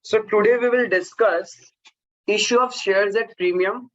So today we will discuss issue of shares at premium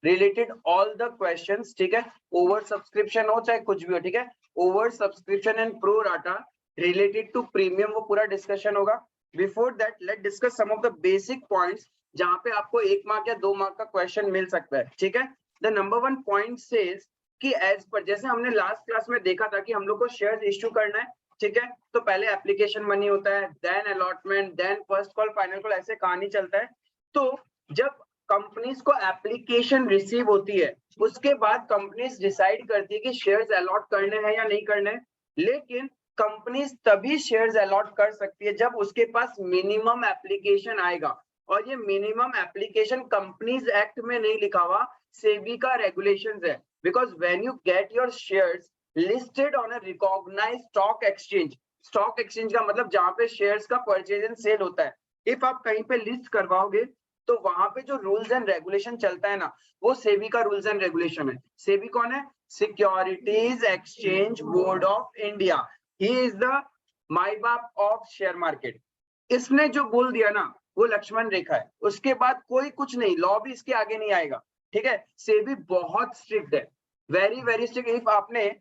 related all the questions. ठीक है, over subscription हो चाहे कुछ भी हो, ठीक है, oversubscription and pro rata related to premium वो पूरा डिस्कशन होगा. Before that let discuss some of the basic points जहां पे आपको 1 मार्क या 2 मार्क का क्वेश्चन मिल सकता है. ठीक है, द नंबर 1 पॉइंट सेज कि एज पर जैसे हमने लास्ट क्लास में देखा था कि हम लोग को शेयर्स इश्यू करना है. ठीक है, तो पहले एप्लीकेशन मनी होता है, then allotment, then first call, final call, ऐसे कहानी चलता है. तो जब कंपनीज को एप्लीकेशन रिसीव होती है उसके बाद कंपनीज डिसाइड करती है कि शेयर्स अलॉट करने हैं या नहीं करने हैं. लेकिन कंपनीज तभी शेयर्स अलॉट कर सकती है जब उसके पास मिनिमम एप्लीकेशन आएगा. और ये मिनिमम एप्लीकेशन कंपनीज एक्ट में नहीं लिखा हुआ, सेबी का रेगुलेशंस है. Because when you get your shares listed on a recognised stock exchange, stock exchange का मतलब जहां पे शेयर्स का परचेज एंड सेल होता है, इफ आप कहीं पे लिस्ट करवाओगे तो वहां पे जो रूल्स एंड रेगुलेशन चलता है ना, वो सेबी का रूल्स एंड रेगुलेशन है. सेबी कौन है? Securities exchange board of India. He is the my बाप ऑफ शेयर मार्केट. इसने जो बोल दिया ना वो लक्ष्मण रेखा है. उसके बाद कोई कुछ नहीं, लॉ भी इसके आगे नहीं आएगा. ठीक है, सेबी बहुत स्ट्रिक्ट है, वेरी वेरी स्ट्रिक्ट. इफ आपने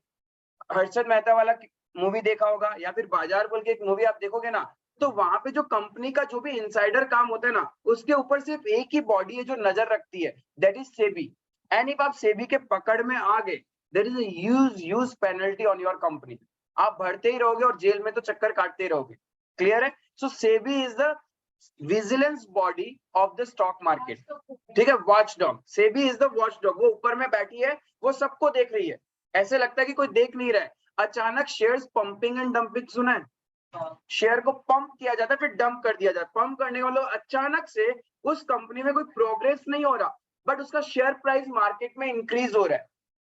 हर्षद मेहता वाला मूवी देखा होगा या फिर बाजार बोल के एक मूवी आप देखोगे ना, तो वहां पे जो कंपनी का जो भी इनसाइडर काम होता है ना, उसके ऊपर सिर्फ एक ही बॉडी है जो नजर रखती है, that is SEBI. And if आप सेबी के पकड़ में आ गए, there is a huge penalty on your company. आप भरते ही रहोगे और जेल में तो चक्कर काटते ही रहोगे. क्लियर है? So SEBI is the vigilance body of the stock market. ठीक है, watch dog. SEBI is the watch dog. वो ऊपर में बैठी है, वो सबको देख रही है. ऐसे लगता है कि कोई देख नहीं रहा है. अचानक शेयर्स पंपिंग एंड डंपिंग सुना है? शेयर को पंप किया जाता है फिर डंप कर दिया जाता है. पंप करने वालों अचानक से उस कंपनी में कोई प्रोग्रेस नहीं हो रहा, बट उसका शेयर प्राइस मार्केट में इंक्रीज हो रहा है.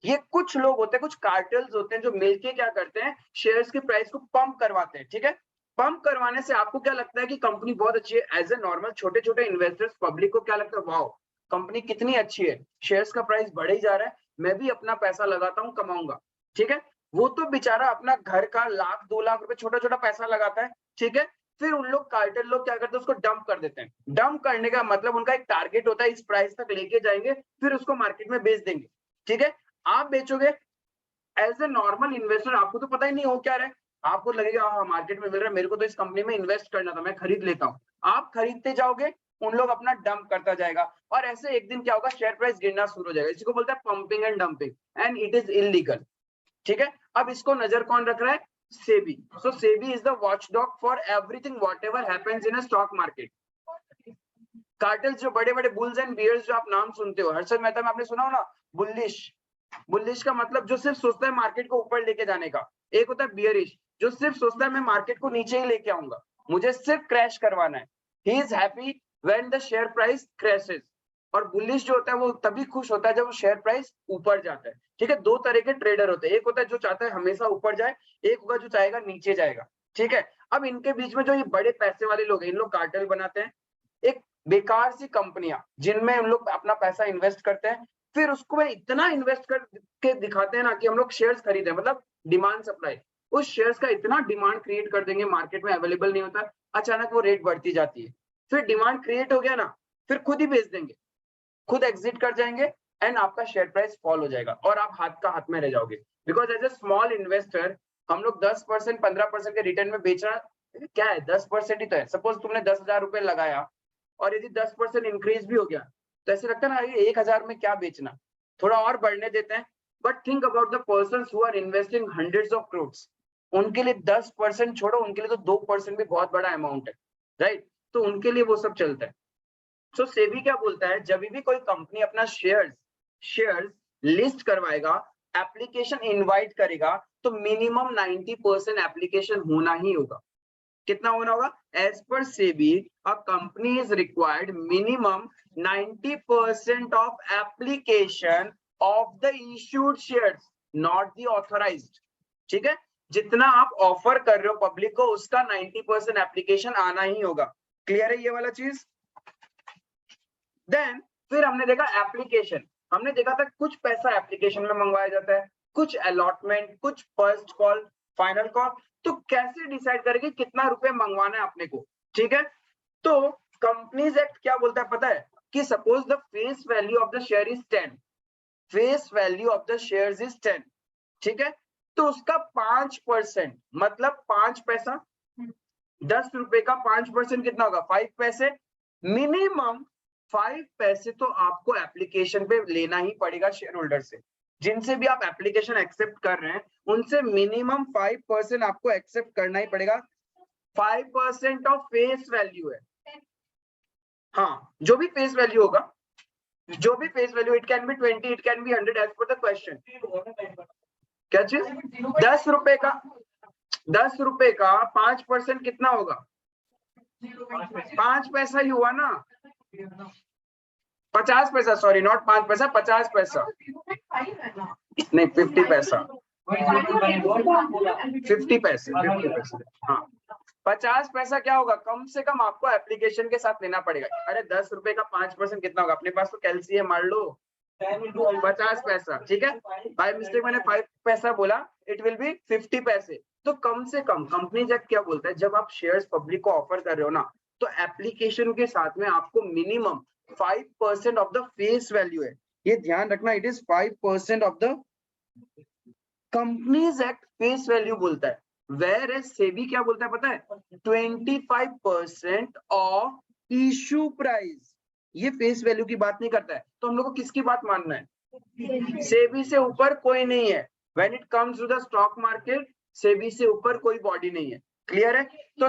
ये कुछ लोग होते हैं, कुछ कार्टेल्स होते हैं जो मिलके क्या करते हैं, शेयर्स के प्राइस को पंप करवाते हैं. ठीक है, पंप करवाने से आपको क्या लगता है कि कंपनी बहुत अच्छी है. एज ए नॉर्मल छोटे छोटे इन्वेस्टर्स पब्लिक को क्या लगता है, वाओ कंपनी कितनी अच्छी है, शेयर्स का प्राइस बढ़े ही जा रहा है, मैं भी अपना पैसा लगाता हूँ, कमाऊंगा. ठीक है, वो तो बेचारा अपना घर का 1,00,000-2,00,000 रुपए छोटा छोटा पैसा लगाता है. ठीक है, फिर उन लोग कार्टेल लोग क्या करते हैं, उसको डंप कर देते हैं. डंप करने का मतलब उनका एक टारगेट होता है, इस प्राइस तक लेके जाएंगे फिर उसको मार्केट में बेच देंगे. ठीक है, आप बेचोगे एज ए नॉर्मल इन्वेस्टर, आपको तो पता ही नहीं हो क्या रहा है. आपको लगेगा हाँ मार्केट में मिल रहा है, मेरे को तो इस कंपनी में इन्वेस्ट करना था, मैं खरीद लेता हूँ. आप खरीदते जाओगे, उन लोग अपना डंप करता जाएगा और ऐसे एक दिन क्या होगा, शेयर प्राइस गिरना शुरू हो जाएगा. इसी को बोलते हैं pumping and dumping, and it is illegal. ठीक है, अब इसको नजर कौन रख रहा है? SEBI. So SEBI is the watchdog for everything whatever happens in a stock market. Cartels जो बड़े बड़े बुल्स एंड बियर्स जो आप नाम सुनते हो, हर्षद मेहता में आपने सुना हो ना, बुलिश. बुलिश का मतलब जो सिर्फ सोचता है मार्केट को ऊपर लेके जाने का. एक होता है बियरिश जो सिर्फ सोचता है मैं मार्केट को नीचे ही लेके आऊंगा, मुझे सिर्फ क्रैश करवाना है. He is happy when the share price crashes. और बुलिश जो होता है वो तभी खुश होता है जब वो शेयर प्राइस ऊपर जाता है. ठीक है, दो तरह के ट्रेडर होते हैं, एक होता है जो चाहता है हमेशा ऊपर जाए, एक होगा जो चाहेगा नीचे जाएगा. ठीक है, अब इनके बीच में जो ये बड़े पैसे वाले लोग हैं, इन लोग कार्टेल बनाते हैं. एक बेकार सी कंपनियां जिनमें हम लोग अपना पैसा इन्वेस्ट करते हैं, फिर उसको इतना इन्वेस्ट करके दिखाते हैं ना कि हम लोग शेयर्स खरीदे, मतलब डिमांड सप्लाई. उस शेयर्स का इतना डिमांड क्रिएट कर देंगे, मार्केट में अवेलेबल नहीं होता, अचानक वो रेट बढ़ती जाती है. फिर डिमांड क्रिएट हो गया ना, फिर खुद ही बेच देंगे, खुद एग्जिट कर जाएंगे एंड आपका शेयर प्राइस फॉल हो जाएगा और आप हाथ का हाथ में रह जाओगे. Because as a small investor हम लोग 10% 15% के रिटर्न में बेचना क्या है, 10% ही तो है. सपोज तुमने 10,000 रुपए लगाया और यदि 10% इंक्रीज भी हो गया तो ऐसे लगता है ना, ये 1,000 में क्या बेचना, थोड़ा और बढ़ने देते हैं. But think about the persons who are investing hundreds of crores. उनके लिए 10% छोड़ो, उनके लिए तो 2% भी बहुत बड़ा अमाउंट है, राइट? तो उनके लिए वो सब चलता है. सो सेबी क्या बोलता है, जब भी कोई कंपनी अपना शेयर्स लिस्ट करवाएगा, एप्लीकेशन इनवाइट करेगा, तो मिनिमम 90% एप्लीकेशन होना ही होगा. कितना होना होगा? As per SEBI a company is required minimum 90% of application of the issued shares, not the authorised. ठीक है, जितना आप ऑफर कर रहे हो पब्लिक को उसका 90% एप्लीकेशन आना ही होगा. क्लियर है ये वाला चीज? देन फिर हमने देखा एप्लीकेशन. हमने देखा था कुछ पैसा एप्लीकेशन में मंगवाया जाता है, कुछ अलॉटमेंट, कुछ फर्स्ट कॉल, फाइनल कॉल. तो कैसे डिसाइड करेंगे कितना रुपए मंगवाना है अपने को? ठीक है, तो कंपनीज एक्ट क्या बोलता है पता है कि suppose the face value of the share is 10, face value of the share is 10, ठीक है, तो उसका 5% मतलब 5 पैसा, 10 रुपए का 5% कितना होगा 5 पैसे, मिनिमम 5 पैसे तो आपको एप्लीकेशन पे लेना ही पड़ेगा शेयर होल्डर से। जिनसे भी आप एप्लीकेशन एक्सेप्ट कर रहे हैं उनसे मिनिमम 5% आपको एक्सेप्ट करना ही पड़ेगा। 5% ऑफ फेस वैल्यू है, हाँ जो भी फेस वैल्यू होगा, जो भी face value, it can be 20, it can be 100 as per the question. क्या चीज 10 रुपए का, 10 रुपए का 5% कितना होगा 5 पैसा ही हुआ ना, 50 पैसा, सॉरी नॉट 5 पैसा, 50 पैसा नहीं 50 पैसा, 50 पैसे, 50 पैसे, हाँ 50 पैसा क्या होगा कम से कम आपको एप्लीकेशन के साथ लेना पड़ेगा। अरे 10 रुपए का 5% कितना होगा, अपने पास तो कैलसी है, मार लो 50 पैसा, ठीक है, बाय मिस्टेक मैंने 5 पैसा बोला, इट विल बी 50 पैसे। तो कम से कम कंपनीज एक्ट क्या बोलता है, जब आप शेयर्स पब्लिक को ऑफर कर रहे हो ना, तो एप्लीकेशन के साथ में आपको minimum 5% of the face value है, ये ध्यान रखना, it is 5% of the companies act face value बोलता है। वेयर एज सेबी क्या बोलता है पता है 25% ऑफ इशू प्राइस, ये फेस वैल्यू की बात नहीं करता है। तो हम लोग को किसकी बात मानना है, सेबी से ऊपर कोई नहीं है। When it comes to the stock market SEBI से ऊपर कोई बॉडी नहीं है, क्लियर है। तो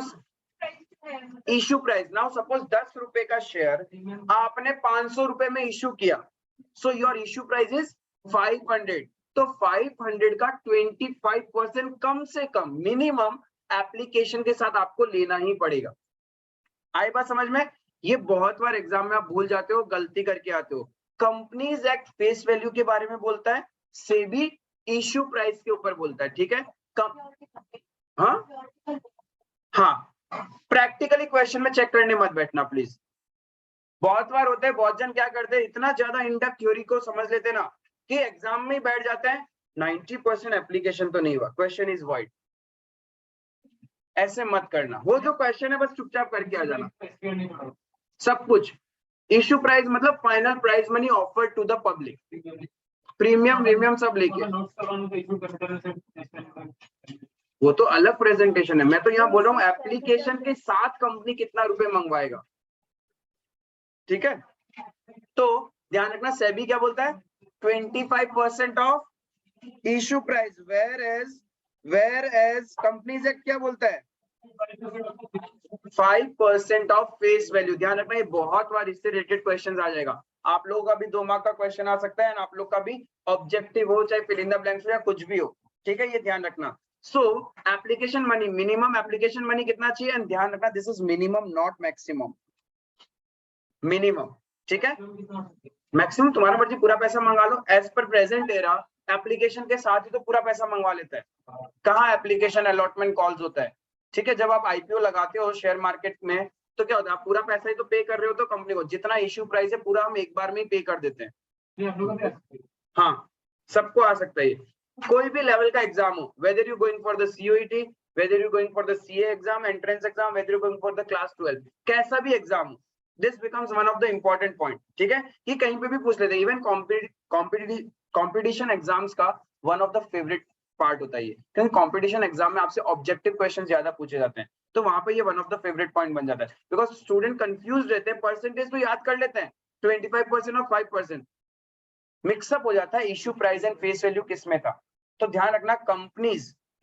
इशू प्राइस, नाउ सपोज 10 रुपए का शेयर आपने 500 रुपए में इशू किया, so your issue price is 500, तो 500 का 25% कम से कम मिनिमम एप्लीकेशन के साथ आपको लेना ही पड़ेगा। आई बात समझ में, ये बहुत बार एग्जाम में आप भूल जाते हो, गलती करके आते हो। कंपनीज एक्ट फेस वैल्यू के बारे में बोलता है, सेबी इशू प्राइस के ऊपर बोलता है, ठीक है। हाँ प्रैक्टिकली क्वेश्चन में चेक करने मत बैठना प्लीज। बहुत बार होता है, बहुत जन क्या करते हैं, इतना ज्यादा इनडेप्थ थ्योरी को समझ लेते ना कि एग्जाम में बैठ जाते हैं, 90% एप्लीकेशन तो नहीं हुआ, क्वेश्चन इज वाइड। ऐसे मत करना, वो जो क्वेश्चन है बस चुपचाप करके आ जाना। सब कुछ इशू प्राइस मतलब final price money offer to the public, premium premium सब लेके, वो तो अलग प्रेजेंटेशन है। मैं तो यहाँ बोल रहा हूँ एप्लीकेशन के साथ कंपनी कितना रुपए मंगवाएगा, ठीक है। तो ध्यान रखना सेबी क्या बोलता है 25% of issue price, whereas companies act क्या बोलता है 5% ऑफ फेस वैल्यू। ध्यान रखना ये बहुत बार इससे रिलेटेड क्वेश्चन आ जाएगा। आप लोगों का भी 2 मार्क का क्वेश्चन आ सकता है, आप लोग का भी ऑब्जेक्टिव हो, चाहे फिल इन द ब्लैंक्स हो या कुछ भी हो, ठीक है, ये ध्यान रखना। So application money, minimum application money कितना चाहिए, एंड ध्यान रखना this is minimum not maximum, minimum, ठीक है। मैक्सिमम तुम्हारा मर्जी पूरा पैसा मंगा लो, as per present era application के साथ ही तो पूरा पैसा मंगवा लेता है। कहाँ एप्लीकेशन अलॉटमेंट कॉल्स होता है, ठीक है। जब आप आईपीओ लगाते हो शेयर मार्केट में तो क्या होता है, आप पूरा पैसा ही तो पे कर रहे हो, तो कंपनी को जितना इश्यू प्राइस है पूरा हम एक बार में ही पे कर देते हैं। हाँ सबको आ सकता है, कोई भी लेवल का एग्जाम हो, whether you going for the COET, whether you going for the CA exam, entrance exam, whether you going for the class 12, कैसा भी एग्जाम हो, this becomes one of the important point, ठीक है। ये कहीं पे भी पूछ लेते हैं, इवन कॉम्पिटिशन एग्जाम्स का one of the favourite part होता है ये, क्योंकि कंपटीशन एग्जाम में आपसे ऑब्जेक्टिव क्वेश्चन ज्यादा पूछे जाते हैं, तो वहां पे ये one of the favourite point बन जाता है। बिकॉज स्टूडेंट कंफ्यूज रहते हैं, परसेंटेज तो याद कर लेते हैं 25% और 5%, मिक्सअप हो जाता है issue price and face value किस में था। तो ध्यान रखना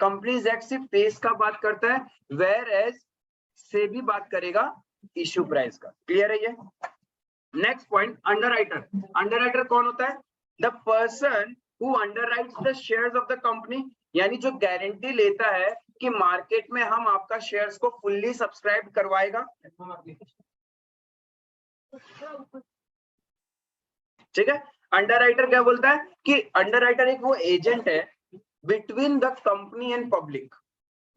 कंपनीज एक्ट सिर्फ फेस का बात करता है, वेयर एज से भी बात करेगा इश्यू प्राइस का, क्लियर है ये। नेक्स्ट पॉइंट अंडरराइटर, अंडरराइटर कौन होता है, the person who underwrites the shares of the company, यानी जो गारंटी लेता है कि मार्केट में हम आपका शेयर्स को फुल्ली सब्सक्राइब करवाएगा, ठीक है। अंडरराइटर क्या बोलता है कि अंडरराइटर एक वो एजेंट है between the company and public,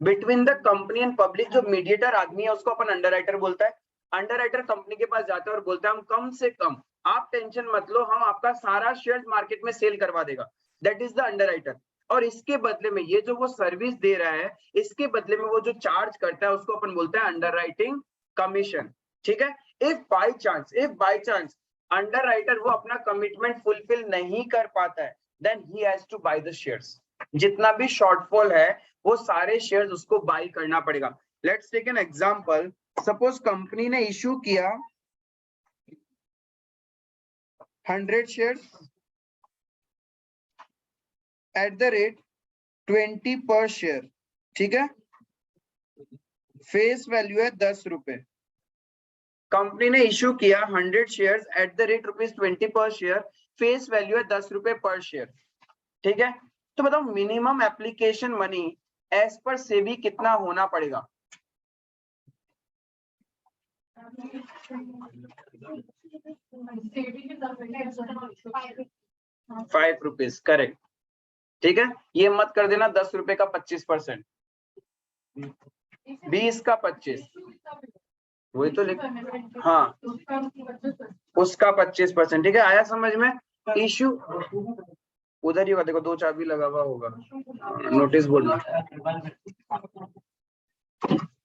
between the company and public, जो मीडिएटर आदमी है उसको अपन अंडरराइटर बोलता है। अंडरराइटर कंपनी के पास जाता है और बोलता है हम कम से कम, आप टेंशन मत लो, हम आपका सारा शेयर मार्केट में सेल करवा देगा, दैट इज द अंडरराइटर। और इसके बदले में ये जो वो सर्विस दे रहा है, इसके बदले में वो जो चार्ज करता है उसको अपन बोलते हैं अंडरराइटिंग कमीशन, ठीक है। If by chance underwriter वो अपना कमिटमेंट फुलफिल नहीं कर पाता है, then he has to buy the shares. जितना भी शॉर्टफॉल है वो सारे शेयर्स उसको बाय करना पड़ेगा। Let's take an example, suppose company ने इश्यू किया 100 shares at the rate 20 per share, ठीक है, फेस वैल्यू है 10 रुपए। कंपनी ने इश्यू किया 100 shares at the rate ₹20 per share, face value है 10 रुपए पर शेयर, ठीक है। तो बताओ minimum application money as per SEBI कितना होना पड़ेगा? 5 रुपीज, करेक्ट, ठीक है। ये मत कर देना 10 रुपए का 25%, 20 का 25, वही तो लिख, हाँ उसका 25%, ठीक है। आया समझ में? इश्यू उधर ही होगा, देखो 2 चाबी लगा हुआ होगा नोटिस बोर्ड में।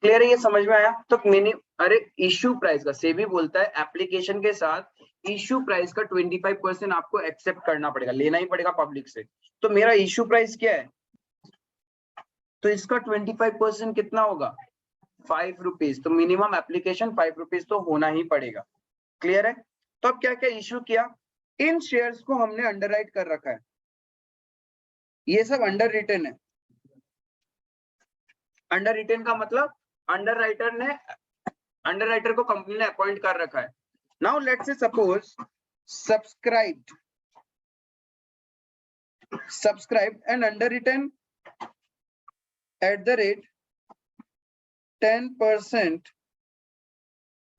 क्लियर है? ये समझ में आया? तो मिनी, अरे इश्यू प्राइस का सेबी बोलता है एप्लीकेशन के साथ इश्यू प्राइस का 25% आपको एक्सेप्ट करना पड़ेगा, लेना ही पड़ेगा पब्लिक से। तो मेरा इश्यू प्राइस क्या है, तो इसका 25% कितना होगा? 5 रुपीज। तो मिनिमम एप्लीकेशन 5 रुपीज तो होना ही पड़ेगा। क्लियर है? तो अब क्या क्या इश्यू किया, इन शेयर्स को हमने अंडरराइट कर रखा है, ये सब अंडर रिटन है। अंडर रिटन का मतलब अंडरराइटर को कंपनी ने अपॉइंट कर रखा है। Now let's say suppose subscribed and underwritten at the rate 10%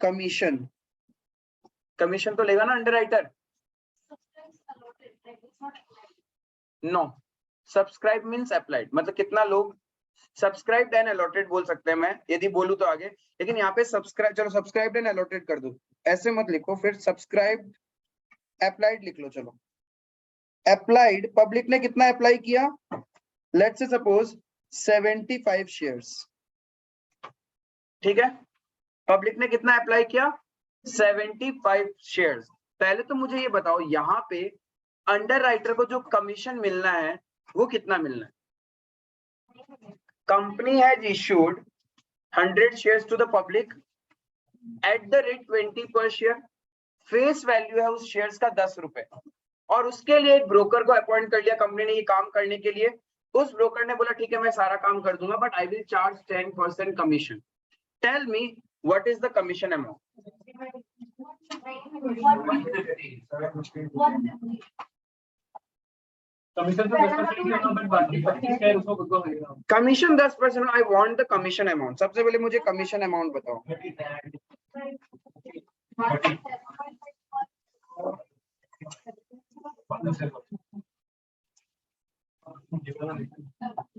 commission. Commission तो लेगा ना underwriter? No, subscribe means applied, मतलब कितना लोग सब्सक्राइब्ड एंड अलॉटेड बोल सकते हैं मैं यदि बोलूं तो आगे, लेकिन यहाँ पे सब्सक्राइब, चलो सब्सक्राइब्ड एंड अलॉटेड कर दो, ऐसे मत लिखो, फिर सब्सक्राइब्ड अप्लाइड लिख लो। चलो अप्लाइड, पब्लिक ने कितना अप्लाई किया, लेट्स से सपोज 75 शेयर्स, ठीक है। पब्लिक ने कितना अप्लाई किया, 75 शेयर्स। पहले तो मुझे ये बताओ यहाँ पे अंडर राइटर को जो कमीशन मिलना है वो कितना मिलना है? Company has issued 100 shares to the public at the rate 20 per share, face value है उस शेयर्स का 10 रुपए, और उसके लिए एक ब्रोकर को अपॉइंट कर लिया कंपनी ने ये काम करने के लिए। उस ब्रोकर ने बोला ठीक है मैं सारा काम कर दूंगा but I will charge 10% commission. Tell me what is the commission amount? Commission 10%, I want the commission amount. सबसे पहले मुझे कमीशन अमाउंट बताओ।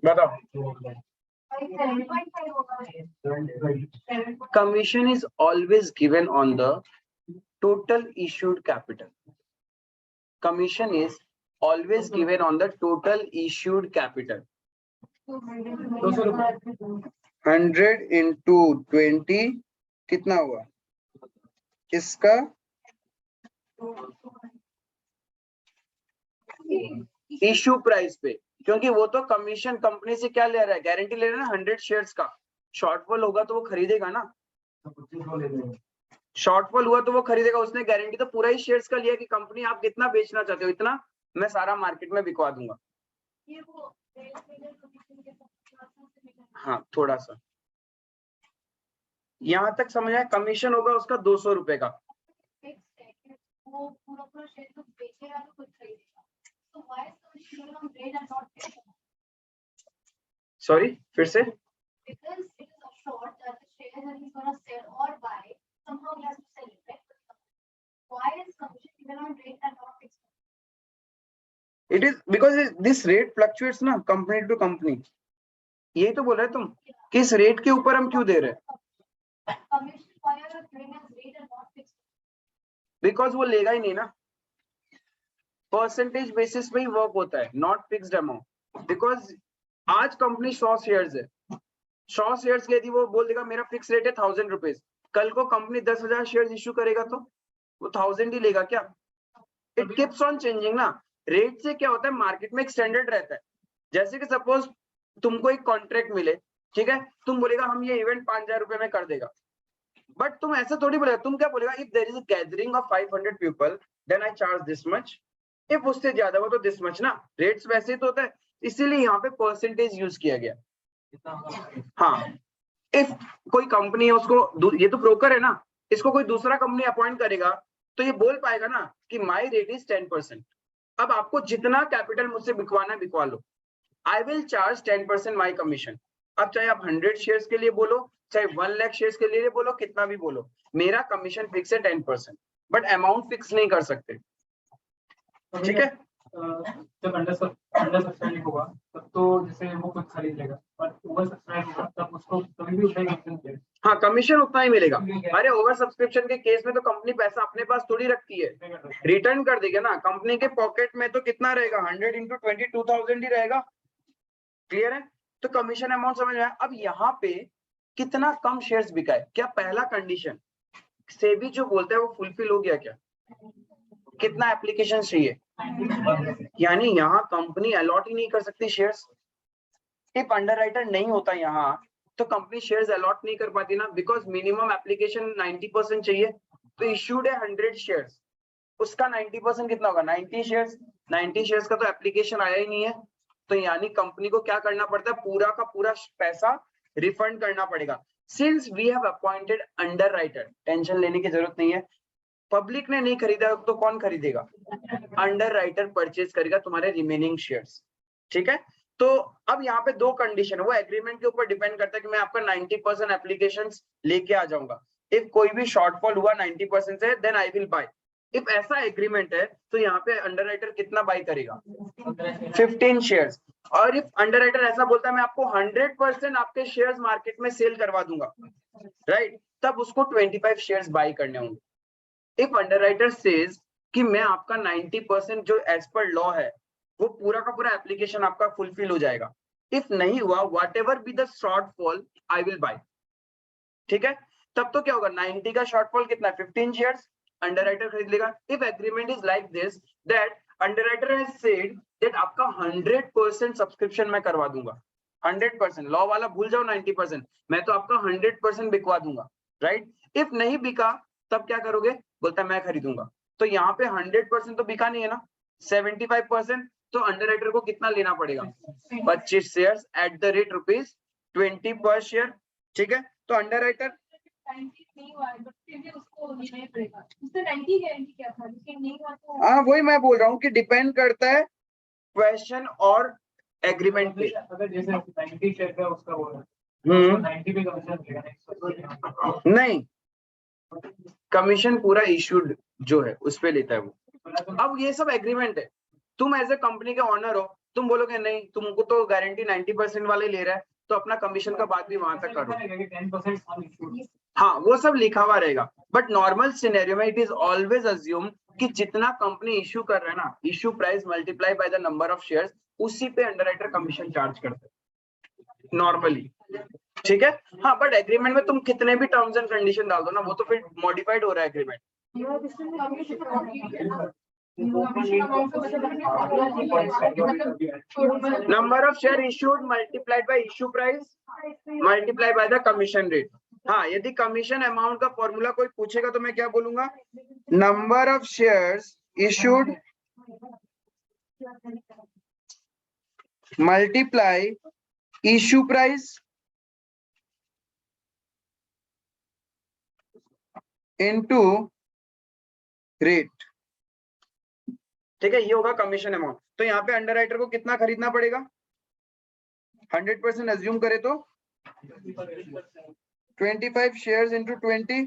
बताओ। Commission is always given on the total issued capital. Commission is always given on the total issued capital. 100 into 20 कितना हुआ इसका? Issue price पे, क्योंकि वो तो कमीशन कंपनी से क्या ले रहा है, गारंटी ले रहा है ना 100 शेयर्स का। शॉर्टफॉल होगा तो वो खरीदेगा ना, शॉर्टफॉल हुआ तो वो खरीदेगा, उसने गारंटी तो पूरा ही शेयर्स का लिया कि कंपनी आप कितना बेचना चाहते हो इतना मैं सारा मार्केट में बिकवा दूंगा। हाँ थोड़ा सा यहाँ तक समझ आया। कमीशन होगा उसका 200 रुपए का। सॉरी फिर से? It is because this rate fluctuates ना कंपनी टू कंपनी। यही तो बोल रहे तुम, किस रेट के ऊपर हम क्यों दे रहे हैं? बिकॉज वो लेगा ही नहीं ना, परसेंटेज बेसिस पे ही वर्क होता है, नॉट फिक्स्ड अमाउंट। बिकॉज आज कंपनी 100 शेयर्स है, 100 शेयर्स के यदि वो बोल देगा मेरा फिक्स रेट है 1000 रुपीज, कल को कंपनी 10,000 शेयर इश्यू करेगा तो वो 1000 ही लेगा क्या? इट कीप्स ऑन चेंजिंग ना। रेट से क्या होता है, मार्केट में एक स्टैंडर्ड रहता है। जैसे कि सपोज तुमको एक कॉन्ट्रैक्ट मिले, ठीक है, तुम बोलेगा हम ये इवेंट 5,000 रुपए में कर देगा, बट तुम ऐसा थोड़ी बोलेगा, तुम क्या बोलेगा, if there is a gathering of 500 people then I charge this much, if उससे ज्यादा हो तो दिस मच ना। रेट्स वैसे ही तो होता है, इसीलिए यहाँ पे परसेंटेज यूज किया गया। हाँ, इफ कोई कंपनी है उसको, ये तो ब्रोकर है ना, इसको कोई दूसरा कंपनी अपॉइंट करेगा तो ये बोल पाएगा ना कि माई रेट इज 10%। अब आपको जितना कैपिटल मुझसे बिकवाना बिकवा लो, I will charge 10% my commission. अब चाहे आप 100 शेयर्स के लिए बोलो, चाहे 1 लाख शेयर्स के लिए बोलो, कितना भी बोलो, मेरा कमीशन फिक्स है 10%, बट अमाउंट फिक्स नहीं कर सकते। ठीक है, जब अंडर सब्सक्राइब होगा तब तो जैसे वो कुछ खरीद लेगा, और ओवर सब्सक्राइब होगा तब उसको कभी भी उतना ही कमीशन मिलेगा। हाँ, कमीशन उतना ही मिलेगा। अरे ओवर सब्सक्रिप्शन के केस में तो कंपनी पैसा अपने पास थोड़ी रखती है, रिटर्न कर देगा ना। कंपनी के पॉकेट में तो कितना रहेगा, 100 into 20 2000 ही रहेगा। क्लियर है? तो कमीशन अमाउंट समझ में आया। अब यहाँ पे कितना कम शेयर्स बिका है, क्या पहला कंडीशन सेबी जो बोलता है वो फुलफिल हो गया क्या? कितना एप्लीकेशन चाहिए, यानी यहाँ कंपनी अलॉट ही नहीं कर सकती शेयर्स। इफ अंडरराइटर नहीं होता यहाँ तो कंपनी शेयर्स अलॉट नहीं कर पाती ना, बिकॉज मिनिमम एप्लीकेशन 90% चाहिए। तो इश्यूड है 100 शेयर्स, उसका 90% कितना होगा, 90 शेयर्स। 90 शेयर्स का तो एप्लीकेशन आया ही नहीं है, तो यानी कंपनी को क्या करना पड़ता है, पूरा का पूरा पैसा रिफंड करना पड़ेगा। Since we have appointed underwriter, tension लेने की जरूरत नहीं है। पब्लिक ने नहीं खरीदा तो कौन खरीदेगा, अंडरराइटर परचेज करेगा तुम्हारे रिमेनिंग शेयर्स। ठीक है, तो अब यहाँ पे दो कंडीशन है, वो एग्रीमेंट के ऊपर डिपेंड करता है कि मैं आपका 90% एप्लीकेशंस लेके आ जाऊंगा। इफ कोई भी शॉर्टफॉल हुआ 90% से, then I will buy. If ऐसा एग्रीमेंट है तो यहाँ पे अंडरराइटर कितना बाय करेगा, 15 शेयर्स। और इफ अंडरराइटर ऐसा बोलता है मैं आपको 100% आपके शेयर्स मार्केट में सेल करवा दूंगा, राइट, तब उसको 25 शेयर्स बाय करने होंगे। इफ अंडरराइटर सेज कि मैं आपका 90% जो एज पर लॉ है वो पूरा का पूरा एप्लीकेशन आपका फुलफिल हो जाएगा। इफ नहीं हुआ, what ever be the shortfall I will bye. ठीक है, तब तो क्या होगा, 90 का शॉर्टफॉल कितना है, 15 शेयर्स अंडरराइटर खरीद लेगा। If agreement is like this that underwriter has said that आपका 100% सब्सक्रिप्शन मैं करवा दूंगा, 100%, लॉ वाला भूल जाओ 90%, मैं तो आपका 100% बिकवा दूंगा, राइट। इफ नहीं बिका तब क्या करोगे, बोलता है मैं खरीदूंगा। तो यहाँ पे 100% तो बिका नहीं है ना, 75%, तो अंडरराइटर को कितना लेना पड़ेगा, 25 shares at the rate ₹20 per share. ठीक है, तो अंडरराइटर हाँ वही मैं बोल रहा हूँ कि डिपेंड करता है क्वेश्चन और एग्रीमेंट पे। अगर जैसे 90 शेयर का उसका वो है, 90 पे कमीशन मिलेगा नहीं, कमीशन पूरा इशूड जो है उस पे लेता है वो। अब ये सब एग्रीमेंट है, तुम एज ए कंपनी के ऑनर हो, तुम बोलोगे नहीं तुमको तो गारंटी 90% वाले ले रहा है, तो अपना कमीशन का बात भी वहां तक करो। हाँ वो सब लिखा हुआ रहेगा, बट नॉर्मल सिनेरियो में इट इज ऑलवेज अज्यूम कि जितना कंपनी इश्यू कर रहा है ना, issue price multiply by the number of shares, उसी पे अंडरराइटर कमीशन चार्ज करते हैं नॉर्मली। ठीक है, हाँ बट एग्रीमेंट में तुम कितने भी टर्म्स एंड कंडीशन डाल दो ना, वो तो फिर मॉडिफाइड हो रहा है agreement. Number of share issued multiplied by issue price multiply by the commission rate. हाँ, यदि कमीशन अमाउंट का फॉर्मूला कोई पूछेगा तो मैं क्या बोलूंगा, number of shares issued multiply issue price into rate. ठीक है, ये होगा कमीशन अमाउंट। तो यहाँ पे अंडरराइटर को कितना खरीदना पड़ेगा, 100% अज्यूम करे तो 25 शेयर्स इंटू 20,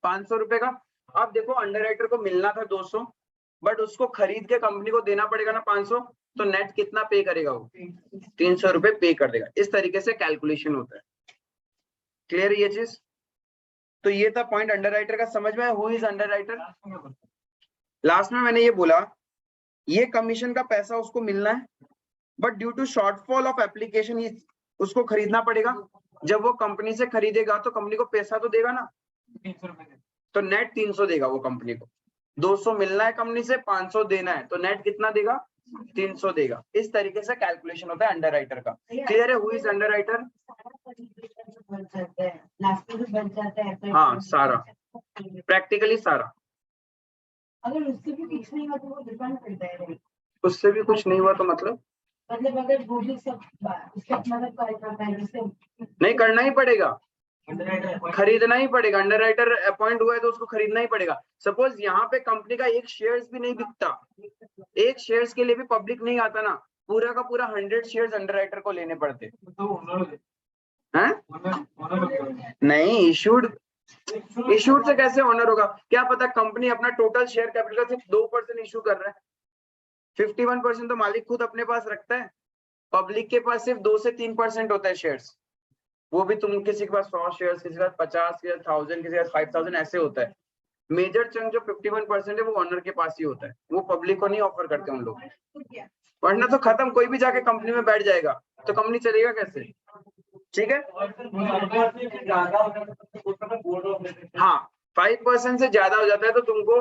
500 रुपए का। अब देखो अंडरराइटर को मिलना था 200, बट उसको खरीद के कंपनी को देना पड़ेगा ना 500, तो नेट कितना पे करेगा वो, 300 रुपए पे कर देगा। इस तरीके से कैलकुलेशन होता है। क्लियर ये चीज? तो ये था पॉइंट अंडरराइटर का, समझ में? Who is underwriter? लास्ट में मैंने ये बोला, ये कमीशन का पैसा उसको मिलना है, but due to shortfall of application उसको खरीदना पड़ेगा, जब वो कंपनी से खरीदेगा तो कंपनी को पैसा तो देगा ना, 300 रुपए। तो नेट 300 देगा वो कंपनी को। 200 मिलना है कंपनी से, 500 देना है, तो नेट कितना देगा? 300 देगा। इस तरीके से कैलकुलेशन होता है अंडरराइटर का। क्लियर है? Who is underwriter? हाँ, सारा, प्रैक्टिकली सारा। अगर उससे भी कुछ नहीं हुआ तो वो डिपेंड करता है। उससे भी कुछ नहीं हुआ तो मतलब अगर वो भी सब उसका मतलब करता है जिससे नहीं करना ही पड़ेगा, खरीदना ही पड़ेगा। अंडरराइटर अपॉइंट हुआ है तो उसको खरीदना ही पड़ेगा। सपोज यहाँ पे कंपनी का एक शेयर्स भी नहीं बिकता, एक शेयर्स के लिए भी पब्लिक नहीं आता ना, पूरा का पूरा 100 शेयर्स अंडरराइटर को लेने पड़ते हैं। नहीं, इशूड से कैसे ऑनर होगा? क्या पता कंपनी अपना टोटल शेयर कैपिटल का सिर्फ 2% इशू कर रहा है, 51% तो मालिक खुद अपने पास रखता है। पब्लिक के पास सिर्फ 2 से 3% होता है शेयर्स, वो भी तुम किसी के पास 100 शेयर्स, किसी के पास 50, किसी के पास 1000, किसी के पास 5000 ऐसे होता है। मेजर चंक जो 51% है वो ऑनर के पास ही होता है, वो पब्लिक को नहीं ऑफर करते उन लोग। वरना तो खत्म, कोई भी जाके कंपनी में बैठ जाएगा तो कंपनी चलेगा कैसे? ठीक है, हाँ, 5% से ज्यादा हो जाता है तो तुमको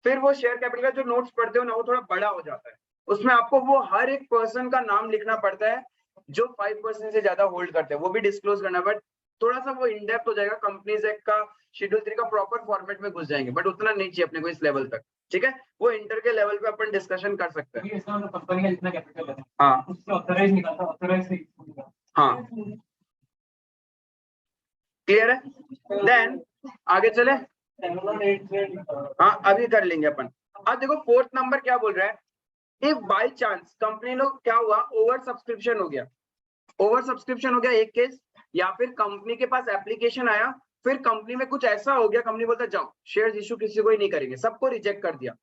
फिर वो शेयर कैपिटल का जो नोट्स पढ़ते हो ना, वो थोड़ा बड़ा हो जाता है, उसमें आपको वो हर एक पर्सन का नाम लिखना पड़ता है जो 5% से ज्यादा होल्ड करते हैं, वो भी डिस्क्लोज करना। बट थोड़ा सा वो इन डेप्थ हो जाएगा, कंपनीज एक्ट का शेड्यूल 3 का प्रॉपर फॉर्मेट में घुस जाएंगे, बट उतना नहीं चाहिए अपने को इस लेवल तक। ठीक है, वो इंटर के लेवल पे अपन डिस्कशन कर सकते हैं। कंपनी का जितना कैपिटल है, हाँ, उससे ऑथराइज निकालता, ऑथराइज से हाँ, क्लियर है? देन आगे चले। हाँ, अभी कर लेंगे अपन। अब देखो फोर्थ नंबर क्या बोल रहा है, इफ बाय चांस कंपनी लोग क्या हुआ, ओवर सब्सक्रिप्शन हो गया, ओवर सब्सक्रिप्शन हो गया एक केस, या फिर कंपनी के पास एप्लीकेशन आया, फिर कंपनी में कुछ ऐसा हो गया, कंपनी बोलता जाओ शेयर्स इशू किसी को ही नहीं करेंगे, सबको रिजेक्ट कर दिया।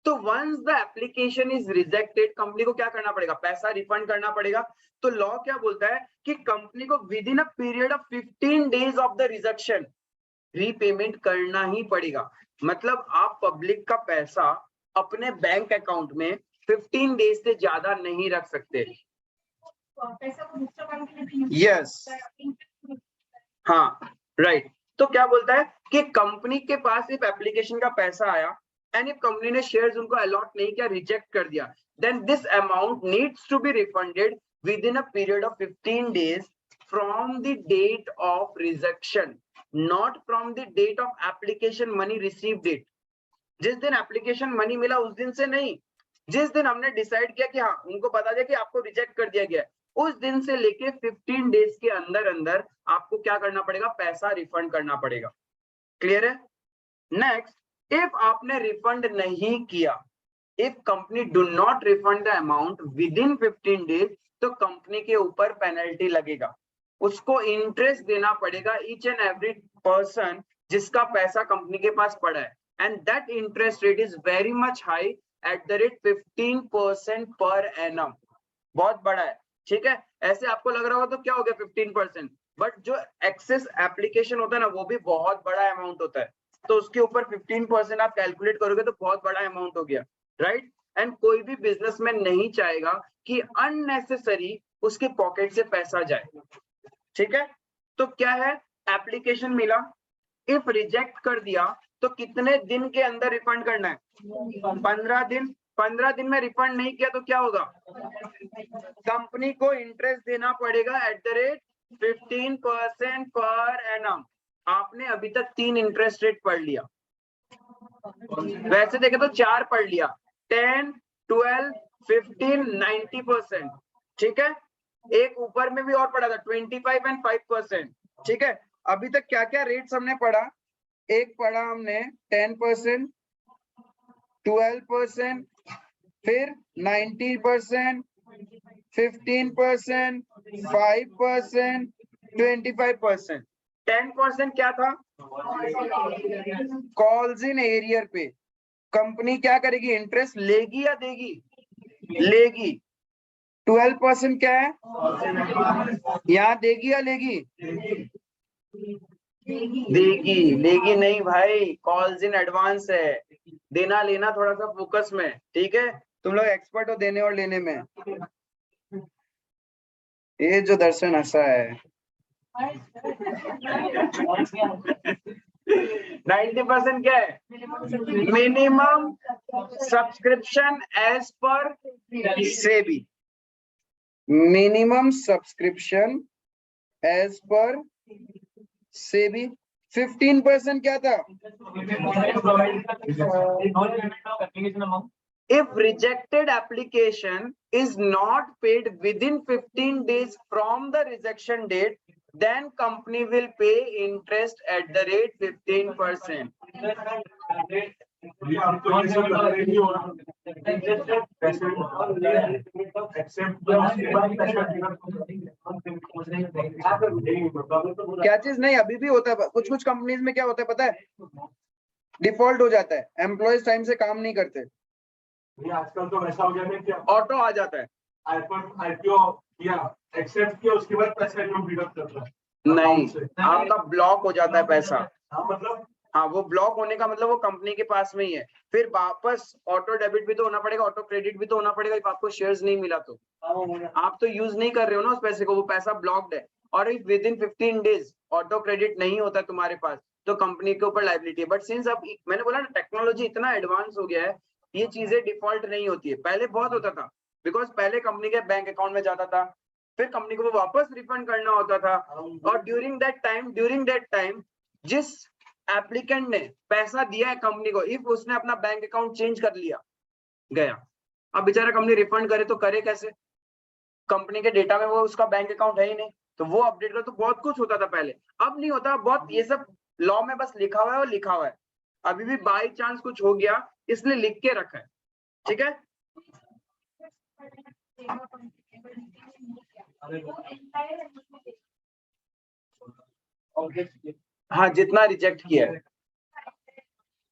तो once the application is rejected, company को क्या करना पड़ेगा? पैसा रिफंड करना पड़ेगा। तो लॉ क्या बोलता है कि कंपनी को with in a period of 15 days of the rejection repayment करना ही पड़ेगा। मतलब आप पब्लिक का पैसा अपने बैंक अकाउंट में 15 डेज से ज्यादा नहीं रख सकते। यस, हाँ, राइट। तो क्या बोलता है कि कंपनी के पास इफ एप्लीकेशन का पैसा आया एंड इफ कंपनी ने शेयर्स उनको अलॉट नहीं किया, रिजेक्ट कर दिया, then this amount needs to be refunded within a period of 15 days from the date of rejection, not from the date of application money received it. जिस दिन application money मिला उस दिन से नहीं, जिस दिन हमने डिसाइड किया कि हाँ, उनको बता दिया कि आपको रिजेक्ट कर दिया गया है, उस दिन से लेके 15 डेज के अंदर अंदर आपको क्या करना पड़ेगा? पैसा रिफंड करना पड़ेगा। क्लियर है? नेक्स्ट, इफ आपने रिफंड नहीं किया, if company do not refund the amount with in 15 days, तो कंपनी के ऊपर पेनल्टी लगेगा, उसको इंटरेस्ट देना पड़ेगा ईच एंड एवरी पर्सन जिसका पैसा कंपनी के पास पड़ा है, and that interest rate is very much high at the rate 15% per annum. बहुत बड़ा है, ठीक है? ऐसे आपको लग रहा होगा तो क्या हो गया 15%, बट जो एक्सेस एप्लीकेशन होता है ना, वो भी बहुत बड़ा अमाउंट होता है, तो उसके ऊपर 15% आप कैलकुलेट करोगे तो बहुत बड़ा अमाउंट हो गया, राइट? एंड कोई भी बिजनेसमैन नहीं चाहेगा कि अननेसेसरी उसके पॉकेट से पैसा जाए, ठीक है? तो क्या है, एप्लीकेशन मिला, इफ रिजेक्ट कर दिया तो कितने दिन के अंदर रिफंड करना है? 15 दिन। 15 दिन में रिफंड नहीं किया तो क्या होगा? कंपनी को इंटरेस्ट देना पड़ेगा eight the rate 15% per annum. आपने अभी तक 3 इंटरेस्ट रेट पढ़ लिया, वैसे देखे तो 4 पढ़ लिया, 10, 12, 15, 90%, ठीक है? एक ऊपर में भी और पढ़ा था 25 एंड 5%, ठीक है? अभी तक क्या क्या रेट्स हमने पढ़ा? एक पढ़ा हमने 10%, 12%, फिर 90%, 15%, 5%, 25%। 10% क्या था? कॉल्स इन एरियर पे कंपनी क्या करेगी? इंटरेस्ट लेगी या देगी? लेगी। 12% क्या है? यहाँ देगी या लेगी? देगी। लेगी नहीं भाई, कॉल्स इन एडवांस है, देना लेना थोड़ा सा फोकस में, ठीक है? तुम लोग एक्सपर्ट हो देने और लेने में। ये जो दर्शन हंसा है, 90% क्या है? Minimum subscription as per SEBI, minimum subscription as per SEBI. 15% क्या था? If rejected application is not paid within 15 days from the rejection date, then company will pay interest at the rate 15%. क्या चीज नहीं, अभी भी होता है कुछ कुछ कंपनीज में। क्या होता है पता है? डिफॉल्ट हो जाता है, एम्प्लॉयज टाइम से काम नहीं करते। आजकल तो वैसा हो गया है कि ऑटो आ जाता है। आईपीओ किया, एक्सेप्ट किया, उसके बाद पैसा एकदम डिडक्ट करता है। नहीं, आपका ब्लॉक हो जाता है पैसा। हाँ मतलब, हाँ, वो ब्लॉक होने का मतलब वो कंपनी के पास में ही है। फिर वापस ऑटो डेबिट भी तो होना पड़ेगा, ऑटो क्रेडिट भी तो होना पड़ेगा। if आपको शेयर्स नहीं मिला तो आप तो यूज नहीं कर रहे हो ना उस पैसे को, वो पैसा ब्लॉक्ड है। और if with in 15 days auto credit नहीं होता तुम्हारे पास, तो कंपनी के ऊपर लायबिलिटी है। बट सिंस अब मैंने बोला ना, टेक्नोलॉजी इतना एडवांस हो गया है, ये चीजें डिफॉल्ट नहीं होती है। पहले बहुत होता था, बिकॉज पहले कंपनी के बैंक अकाउंट में जाता था, फिर कंपनी को वो वापस रिफंड करना होता था। और ड्यूरिंग दैट टाइम जिस एप्लीकेंट ने पैसा दिया है कंपनी को, इफ उसने अपना बैंक अकाउंट चेंज कर लिया गया, अब बेचारा कंपनी रिफंड करे तो करे कैसे? कंपनी के डेटा में वो उसका बैंक अकाउंट है ही नहीं, तो वो अपडेट कर। तो बहुत कुछ होता था पहले, अब नहीं होता। बहुत ये सब लॉ में बस लिखा हुआ है और लिखा हुआ है। अभी भी बाई चांस कुछ हो गया इसलिए लिख के रखा है, ठीक है? हाँ, जितना रिजेक्ट किया है,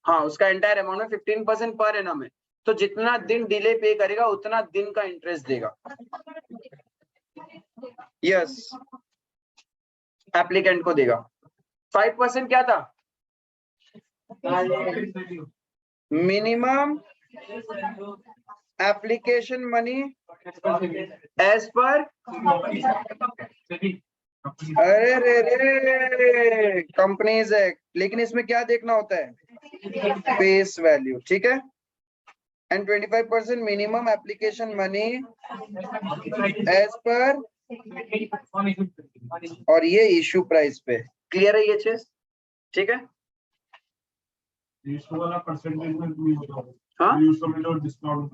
हाँ उसका एंटायर अमाउंट में 15% पर एनम है। तो जितना दिन डिले पे करेगा उतना दिन का इंटरेस्ट देगा। यस, एप्लीकेंट को देगा। 5% क्या था? मिनिमम एप्लीकेशन मनी एज पर। अरे रे कंपनीज एक्ट, लेकिन इसमें क्या देखना होता है? फेस वैल्यू, ठीक है? And 25% minimum application money as per, और ये इशू प्राइस पे। क्लियर है ये चीज? ठीक है? इशू वाला परसेंटेज में नहीं होता। हाँ, रीइशू में जो डिस्काउंट,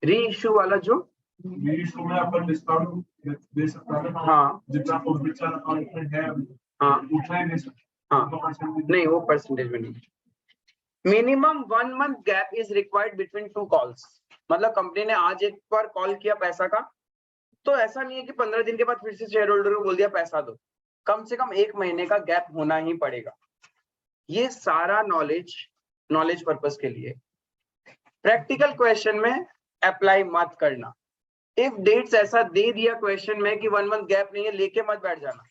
री इशू वाला जो रीइशू में अपन डिस्काउंट दे सकता है। हाँ जितना प्रोफिट अकाउंट में है हाँ उतना ही दे सकता। हाँ, नहीं वो परसेंटेज में नहीं। Minimum 1 month gap is required between 2 calls. मतलब कंपनी ने आज एक बार कॉल किया पैसा का, तो ऐसा नहीं है कि 15 दिन के बाद फिर से शेयर होल्डर को बोल दिया पैसा दो। कम से कम 1 महीने का गैप होना ही पड़ेगा। ये सारा नॉलेज पर्पस के लिए। प्रैक्टिकल क्वेश्चन में अप्लाई मत करना। इफ डेट्स ऐसा दे दिया क्वेश्चन में कि 1 month गैप नहीं है, लेके मत बैठ जाना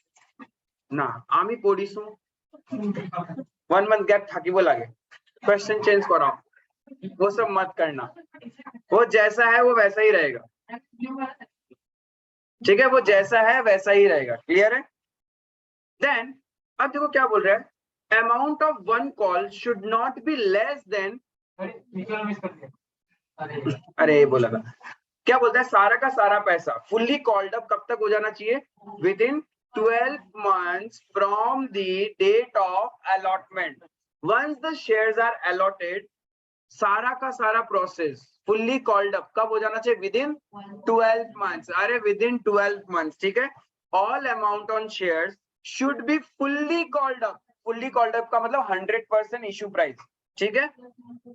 ना। आमी पढ़ीसु 1 month गैप থাকিব লাগে, क्वेश्चन चेंज कराओ, वो सब मत करना। वो जैसा है वो वैसा ही रहेगा, ठीक है? वो जैसा है वैसा ही रहेगा। क्लियर है? देन अब देखो क्या बोल रहा है, amount of 1 call should not be less then. अरे बोला था, क्या बोलता है? सारा का सारा पैसा फुल्ली कॉल्ड अप कब तक हो जाना चाहिए? Within 12 months from the date of allotment. Once the shares are allotted, सारा का सारा प्रोसेस फुल्ली कॉल्ड अप कब हो जाना चाहिए? Within 12 months। अरे विद इन 12 months, ठीक है? All amount on shares should be fully called up. Fully called up का मतलब 100% इशू प्राइस, ठीक है?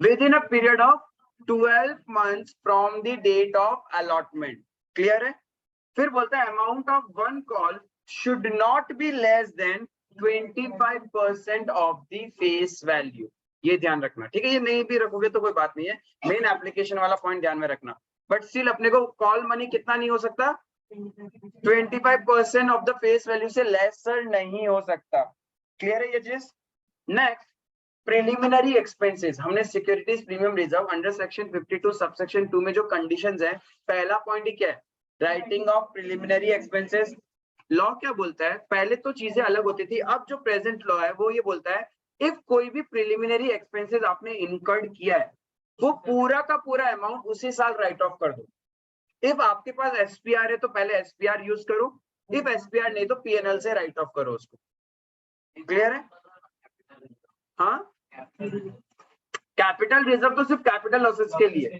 Within a period of 12 months from the date of allotment. Clear है? फिर बोलता है amount of 1 call should not be less than 25% of the face value. ये ध्यान रखना, ठीक है? ये नहीं भी रखोगे तो कोई बात नहीं है, मेन एप्लीकेशन वाला पॉइंट ध्यान में रखना। बट स्टिल अपने को कॉल मनी कितना नहीं हो सकता? 25% ऑफ द फेस वैल्यू से लेसर नहीं हो सकता। क्लियर है ये चीज? Next, preliminary expenses. हमने securities premium reserve under section 52 subsection 2 में जो कंडीशंस है, पहला पॉइंट ही क्या है? Writing of preliminary expenses. Law क्या बोलता है, पहले तो चीजें अलग होती थी, अब जो प्रेजेंट लॉ है वो ये बोलता है इफ कोई भी प्रिलिमिनरी एक्सपेंसेस आपने इनकर्ड किया है वो पूरा का पूरा अमाउंट उसी साल राइट ऑफ कर दो। इफ आपके पास एसपीआर है तो पहले एसपीआर यूज करो, इफ एसपीआर नहीं तो पीएनएल से राइट ऑफ करो उसको। क्लियर है? हाँ, कैपिटल रिजर्व तो सिर्फ कैपिटल लॉसेस के लिए,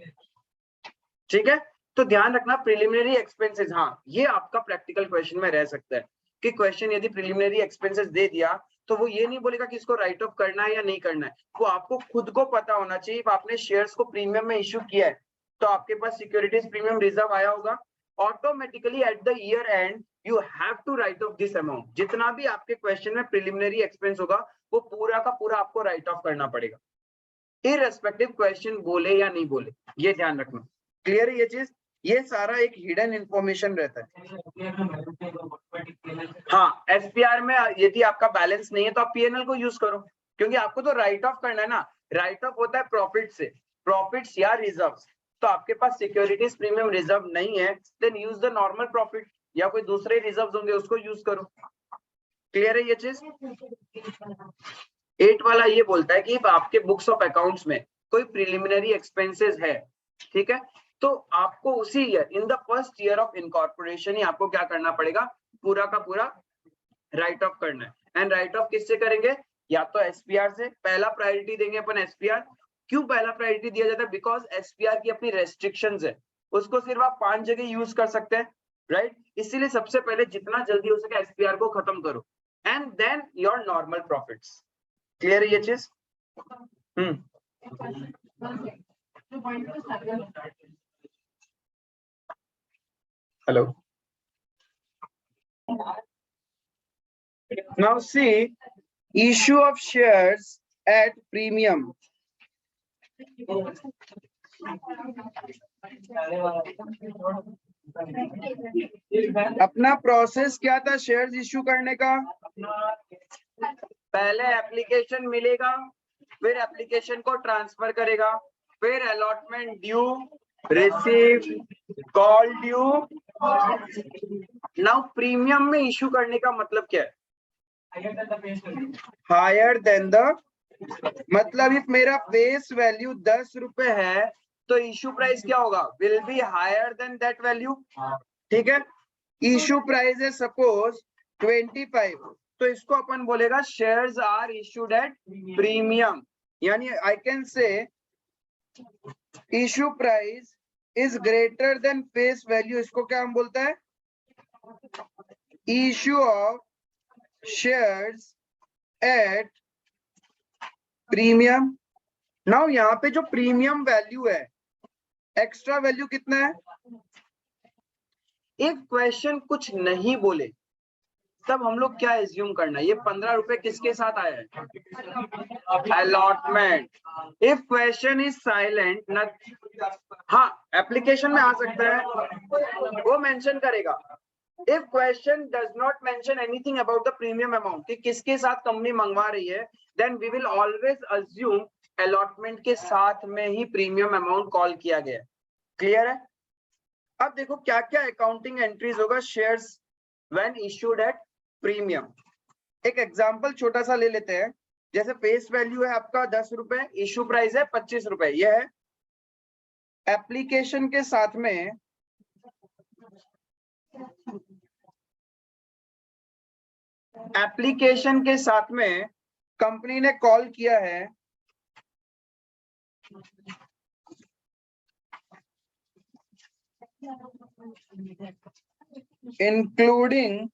ठीक है। तो ध्यान रखना प्रिलिमिनरी एक्सपेंसेस, हाँ ये आपका प्रैक्टिकल क्वेश्चन में रह सकता है कि क्वेश्चन यदि प्रिलिमिनरी एक्सपेंसेस दे दिया तो वो ये नहीं बोलेगा कि इसको राइट ऑफ करना है या नहीं करना है, वो आपको खुद को पता होना चाहिए। आपने शेयर्स को प्रीमियम में इश्यू किया है तो आपके पास सिक्योरिटीज प्रीमियम रिजर्व आया होगा, automatically at the year end you have to write off this amount. जितना भी आपके क्वेश्चन में प्रिलिमिनरी एक्सपेंस होगा वो पूरा का पूरा आपको राइट ऑफ करना पड़ेगा, इररेस्पेक्टिव क्वेश्चन बोले या नहीं बोले, ये ध्यान रखना। क्लियर है ये चीज? ये सारा एक हिडन इंफॉर्मेशन रहता है। हाँ, एसपीआर में यदि आपका बैलेंस नहीं है तो आप पीएनएल को यूज करो, क्योंकि आपको तो राइट ऑफ करना है ना। राइट ऑफ होता है प्रॉफिट से, प्रॉफिट्स या रिजर्व्स। तो आपके पास सिक्योरिटीज प्रीमियम रिजर्व नहीं है, then use the normal profit, या कोई दूसरे रिजर्व्स होंगे उसको यूज करो। क्लियर है ये चीज? 8 वाला ये बोलता है कि आपके बुक्स ऑफ अकाउंट्स में कोई प्रिलिमिनरी एक्सपेंसेस है, ठीक है, तो आपको उसी year in the first year of incorporation ही आपको क्या करना पड़ेगा, पूरा का पूरा राइट ऑफ करना है। एंड राइट ऑफ किससे करेंगे? या तो एसपीआर से। पहला प्रायोरिटी देंगे अपन एसपीआर। क्यों पहला प्रायोरिटी दिया जाता है? बिकॉज एसपीआर की अपनी रेस्ट्रिक्शंस है, उसको सिर्फ आप 5 जगह यूज कर सकते हैं, राइट। इसीलिए सबसे पहले जितना जल्दी हो सके एसपीआर को खत्म करो and then your normal profits. Clear है ये चीज? Hello, now see issue of shares at premium। अपना प्रोसेस क्या था शेयर्स इश्यू करने का? पहले एप्लीकेशन मिलेगा, फिर एप्लीकेशन को ट्रांसफर करेगा, फिर allotment due, receive, call due. Now premium में इश्यू करने का मतलब क्या है? हायर देन द, मतलब इफ मेरा फेस वैल्यू 10 रुपए है तो इश्यू प्राइस क्या होगा? Will be higher than that value, ठीक है। इश्यू प्राइस है सपोज 25, तो इसको अपन बोलेगा shares are issued at premium. यानी I can say issue price is greater than face value, इसको क्या हम बोलते हैं? Issue of shares at premium. Now यहाँ पे जो प्रीमियम वैल्यू है, एक्स्ट्रा वैल्यू कितना है? एक क्वेश्चन कुछ नहीं बोले तब हम लोग क्या एज्यूम करना है? ये 15 रुपए किसके साथ आया है? Allotment. If question is silent न, हाँ एप्लीकेशन में आ सकता है, वो मेंशन करेगा। If question does not mention anything about the premium amount कि किसके साथ कंपनी मंगवा रही है, then we will always assume allotment के साथ में ही प्रीमियम अमाउंट कॉल किया गया। क्लियर है? अब देखो क्या क्या अकाउंटिंग एंट्रीज होगा shares when issued at premium. एक एग्जांपल छोटा सा ले लेते हैं। जैसे फेस वैल्यू है आपका 10 रुपए, इश्यू प्राइस है 25 रुपए, यह है। एप्लीकेशन के साथ में कंपनी ने कॉल किया है इंक्लूडिंग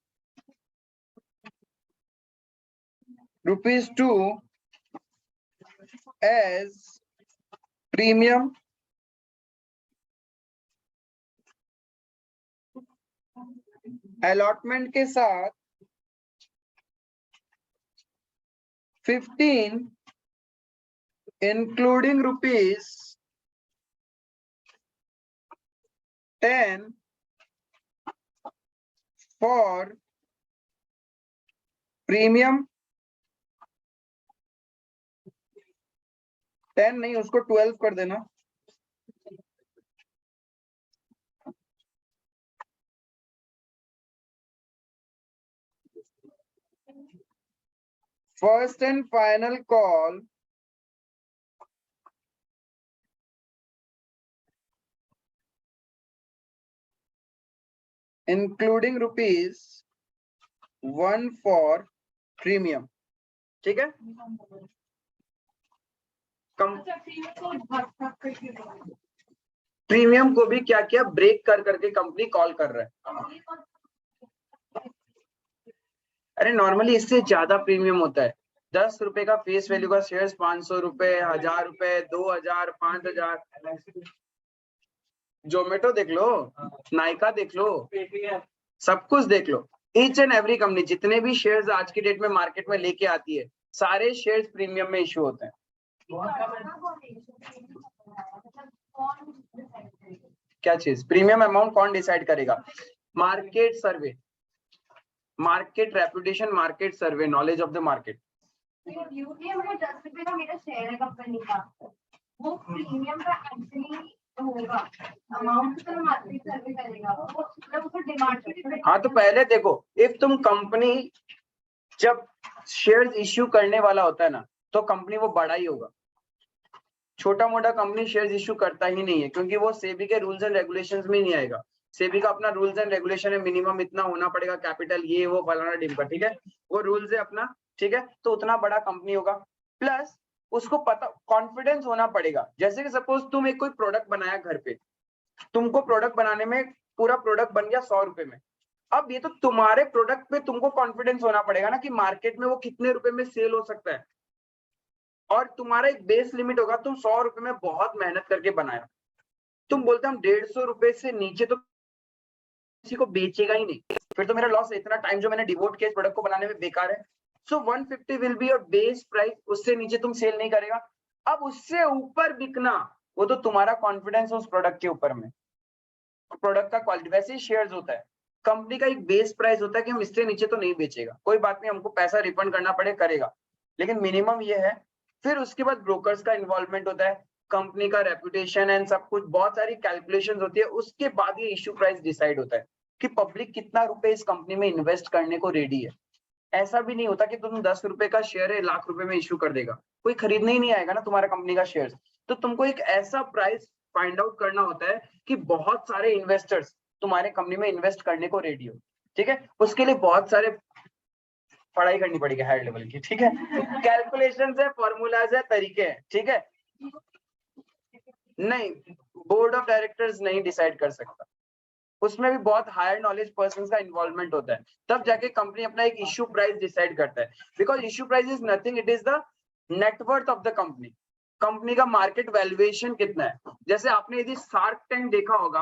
₹2 एज प्रीमियम। अलॉटमेंट के साथ 15 इंक्लूडिंग ₹10 फॉर प्रीमियम। 10 नहीं, उसको 12 कर देना। first and final call including ₹1 for premium. ठीक है? अच्छा प्रीमियम को भाग भाग करके दो। प्रीमियम को भी क्या किया, ब्रेक कर करके कंपनी कॉल कर रहा है। अरे नॉर्मली इससे ज्यादा प्रीमियम होता है। 10 रुपए का फेस वैल्यू का शेयर्स 500 रुपए, 1000 रुपए, 2000, 5000। जोमेटो देख लो, नायका देख लो, सब कुछ देख लो। ईच एंड एवरी कंपनी जितने भी शेयर्स आज की डेट में मार्केट में लेके आती है, सारे शेयर्स प्रीमियम में इशू होते हैं। क्या चीज प्रीमियम अमाउंट कौन डिसाइड करेगा? Market survey, market reputation, market survey, knowledge of the market. वो 10 रुपए का मेरा शेयर है कंपनी का, वो प्रीमियम का एक्चुअली होगा अमाउंट तो मार्केट सर्वे करेगा, वो मतलब उसको डिमांड। हाँ तो पहले देखो, इफ तुम कंपनी जब शेयर्स इश्यू करने वाला होता है ना, तो कंपनी वो बड़ा ही होगा। छोटा मोटा कंपनी शेयर्स इश्यू करता ही नहीं है, क्योंकि वो सेबी के रूल्स एंड रेगुलेशंस में नहीं आएगा। सेबी का अपना रूल्स एंड रेगुलेशन है, मिनिमम इतना होना पड़ेगा कैपिटल, ये वो फलाना ढिमका, ठीक है, वो रूल्स है अपना, ठीक है। तो उतना बड़ा कंपनी होगा, प्लस उसको पता कॉन्फिडेंस होना पड़ेगा। जैसे कि सपोज तुम एक कोई प्रोडक्ट बनाया घर पे, तुमको प्रोडक्ट बनाने में पूरा प्रोडक्ट बन गया 100 रुपए में। अब ये तो तुम्हारे प्रोडक्ट पे तुमको कॉन्फिडेंस होना पड़ेगा ना कि मार्केट में वो कितने रुपए में सेल हो सकता है, और तुम्हारा एक बेस लिमिट होगा। तुम 100 रुपए में बहुत मेहनत करके बनाया, तुम बोलते हम 150 रुपए से नीचे तो किसी को बेचेगा ही नहीं, फिर तो मेरा लॉस है, इतना टाइम जो मैंने डिवोट किया इस प्रोडक्ट को बनाने में बेकार है। सो 150 will be your base price, उससे नीचे तुम सेल नहीं करेगा। अब उससे ऊपर बिकना, वो तो तुम्हारा कॉन्फिडेंस उस प्रोडक्ट के ऊपर में, प्रोडक्ट का क्वालिटी। वैसे ही शेयर्स होता है, कंपनी का एक बेस प्राइस होता है कि हम इससे नीचे तो नहीं बेचेगा, कोई बात नहीं, हमको पैसा रिफंड करना पड़े करेगा, लेकिन मिनिमम ये है। फिर उसके बाद ब्रोकर्स का इन्वॉल्वमेंट होता है, कंपनी का रेपुटेशन एंड सब कुछ, बहुत सारी कैलकुलेशंस होती है। उसके बाद ये इश्यू प्राइस डिसाइड होता है कि पब्लिक कितना रुपए इस कंपनी में इन्वेस्ट करने को रेडी है। ऐसा भी नहीं होता कि तुम 10 रुपए का शेयर है लाख रुपए में इश्यू कर देगा, कोई खरीदने ही नहीं आएगा ना तुम्हारा कंपनी का शेयर। तो तुमको एक ऐसा प्राइस फाइंड आउट करना होता है कि बहुत सारे इन्वेस्टर्स तुम्हारे कंपनी में इन्वेस्ट करने को रेडी हो, ठीक है। उसके लिए बहुत सारे पढ़ाई करनी पड़ेगी हायर लेवल की, ठीक है। कैलकुलेशन है, फॉर्मूलाज है, तरीके हैं, ठीक है। नहीं, बोर्ड ऑफ डायरेक्टर्स नहीं डिसाइड कर सकता, उसमें भी बहुत हायर नॉलेज पर्सन का इन्वॉल्वमेंट होता है, तब जाके कंपनी अपना एक इश्यू प्राइस डिसाइड करता है। Because issue price is nothing, it is the net worth of the company. Company का मार्केट वैल्यूएशन कितना है। जैसे आपने यदि शार्क टैंक देखा होगा,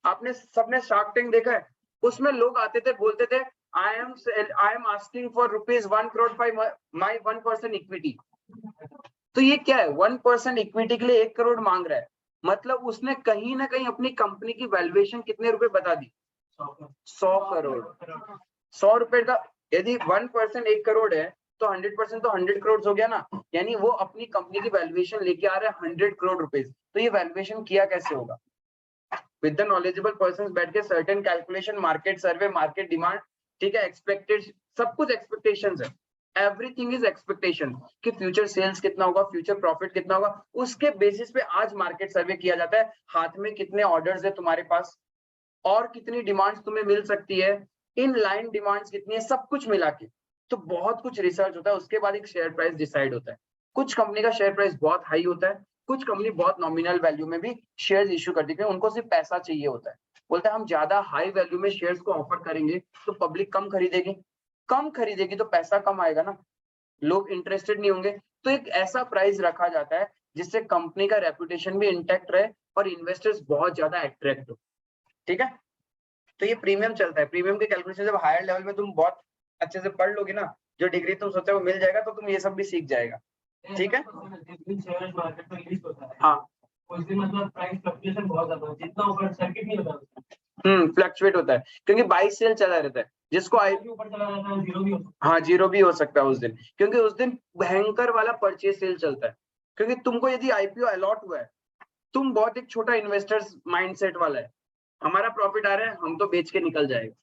आपने सबने शार्क टैंक देखा है, उसमें लोग आते थे बोलते थे I am asking for ₹1 crore for my 1% equity. तो ये क्या है, 1% इक्विटी के लिए 1 करोड़ मांग रहा है, मतलब उसने कहीं ना कहीं अपनी कंपनी की वैल्यूएशन कितने रुपए बता दी, 100 करोड़। 100 रुपए का यदि 1% 1 करोड़ है तो 100% तो 100 करोड़ हो गया ना, यानी वो अपनी कंपनी की वैल्यूएशन लेके आ रहा है 100 करोड़ रुपए। तो ये वैल्यूएशन किया कैसे होगा, विद द नॉलेजेबल पर्सन बैठ के सर्टेन कैलकुलेशन, मार्केट सर्वे, मार्केट डिमांड, ठीक है, एक्सपेक्टेड, सब कुछ एक्सपेक्टेशंस है, एवरीथिंग इज एक्सपेक्टेशन कि फ्यूचर सेल्स कितना होगा, फ्यूचर प्रॉफिट कितना होगा, उसके बेसिस पे आज मार्केट सर्वे किया जाता है। हाथ में कितने ऑर्डर्स है तुम्हारे पास, और कितनी डिमांड्स तुम्हें मिल सकती है, इन लाइन डिमांड्स कितनी है, सब कुछ मिला के तो बहुत कुछ रिसर्च होता है। उसके बाद एक शेयर प्राइस डिसाइड होता है। कुछ कंपनी का शेयर प्राइस बहुत हाई होता है, कुछ कंपनी बहुत नॉमिनल वैल्यू में भी शेयर्स इश्यू करती है, उनको सिर्फ पैसा चाहिए होता है। बोलते हैं हम ज्यादा हाई वैल्यू में शेयर्स को ऑफर करेंगे तो पब्लिक कम खरीदेगी तो पैसा कम आएगा ना, लोग इंटरेस्टेड नहीं होंगे। तो एक ऐसा प्राइस रखा जाता है जिससे कंपनी का रेपुटेशन भी इंटैक्ट रहे और इन्वेस्टर्स बहुत ज्यादा अट्रैक्ट हो, ठीक है। तो ये प्रीमियम चलता है। प्रीमियम के कैलकुलेशन जब हायर लेवल में तुम बहुत अच्छे से पढ़ लोगे ना, जो डिग्री तुम सोचे वो मिल जाएगा, तो तुम ये सब भी सीख जाएगा, ठीक है। मार्केट में लिस्ट होता है, हाँ, उस दिन मतलब प्राइस फ्लक्चुएशन बहुत ज्यादा होता है, जितना ऊपर सर्किट नहीं होता, फ्लक्चुएट होता है क्योंकि बाई सेल चला रहता है, जिसको ऊपर चला जाता है, जीरो भी होता है। हाँ, जीरो भी हो सकता है उस दिन, क्योंकि उस दिन भयंकर वाला परचेज सेल चलता है। क्योंकि तुमको यदि आईपीओ अलॉट हुआ है, तुम बहुत एक छोटा इन्वेस्टर्स माइंडसेट वाला है, हमारा प्रॉफिट आ रहा है हम तो बेच के निकल जाएगा,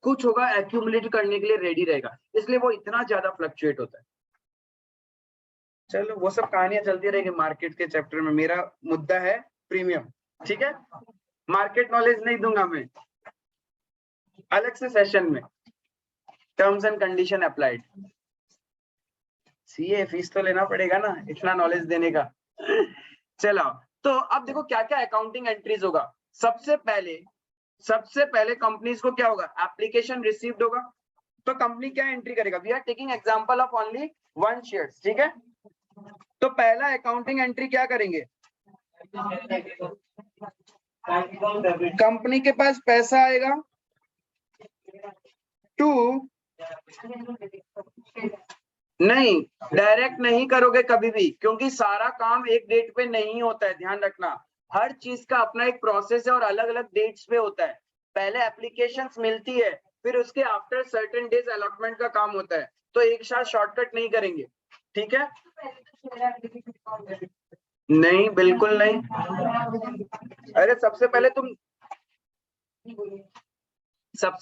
कुछ होगा एक्यूमुलेट करने के लिए रेडी रहेगा, इसलिए वो इतना ज्यादा फ्लक्चुएट होता है। चलो वो सब कहानियां चलती रहेगी मार्केट के चैप्टर में, मेरा मुद्दा है प्रीमियम, ठीक है। मार्केट नॉलेज नहीं दूंगा मैं, अलग से सेशन में। Terms and condition applied, CA fees तो लेना पड़ेगा ना इतना नॉलेज देने का। चलो, तो अब देखो क्या क्या अकाउंटिंग एंट्रीज होगा। सबसे पहले कंपनीज को क्या होगा, एप्लीकेशन रिसीव्ड होगा। तो कंपनी क्या एंट्री करेगा, we are taking example of only 1 shares, ठीक है। तो पहला अकाउंटिंग एंट्री क्या करेंगे, कंपनी के पास पैसा आएगा टू, नहीं डायरेक्ट नहीं करोगे कभी भी, क्योंकि सारा काम एक डेट पे नहीं होता है, ध्यान रखना। हर चीज का अपना एक प्रोसेस है और अलग अलग डेट्स पे होता है। पहले एप्लीकेशंस मिलती है, फिर उसके आफ्टर सर्टेन डेज अलॉटमेंट का काम होता है। तो एक साथ शॉर्टकट नहीं करेंगे, ठीक है। नहीं बिल्कुल नहीं, अरे सबसे